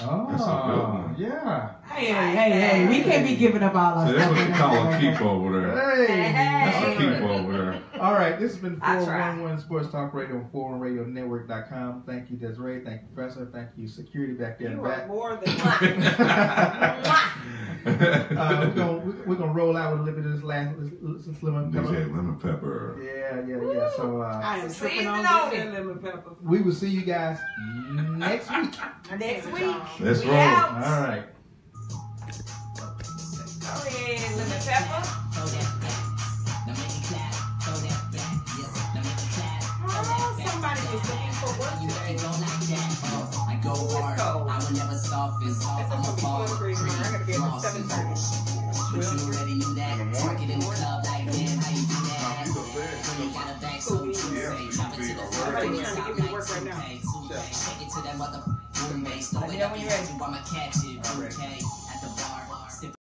Oh, that's a good one. Yeah. Hey, we can't be giving up all our stuff. That's what you call a keep over there. Hey. That's a keep over there. All right, this has been 411 Sports Talk Radio on 411radionetwork.com. Thank you, Desiree. Thank you, Professor. Thank you, security back there in the back. More than we're gonna roll out with a little bit of this last lemon pepper. DJ Lemon Pepper. Yeah. So I am sipping on this lemon pepper. We will see you guys next week. Next week. Let's roll. Out. All right. Go ahead, Lemon Pepper. somebody is looking for work today. I go hard. I will never soften. I'm a ball. I gotta be at 7:30. But you already knew that. Working in the club like man, how you do that? You got a back so Tuesday. Drop it to the floor. Give me work right now. Take it to that mother boom bass. Throw it up and I'ma catch it. Okay.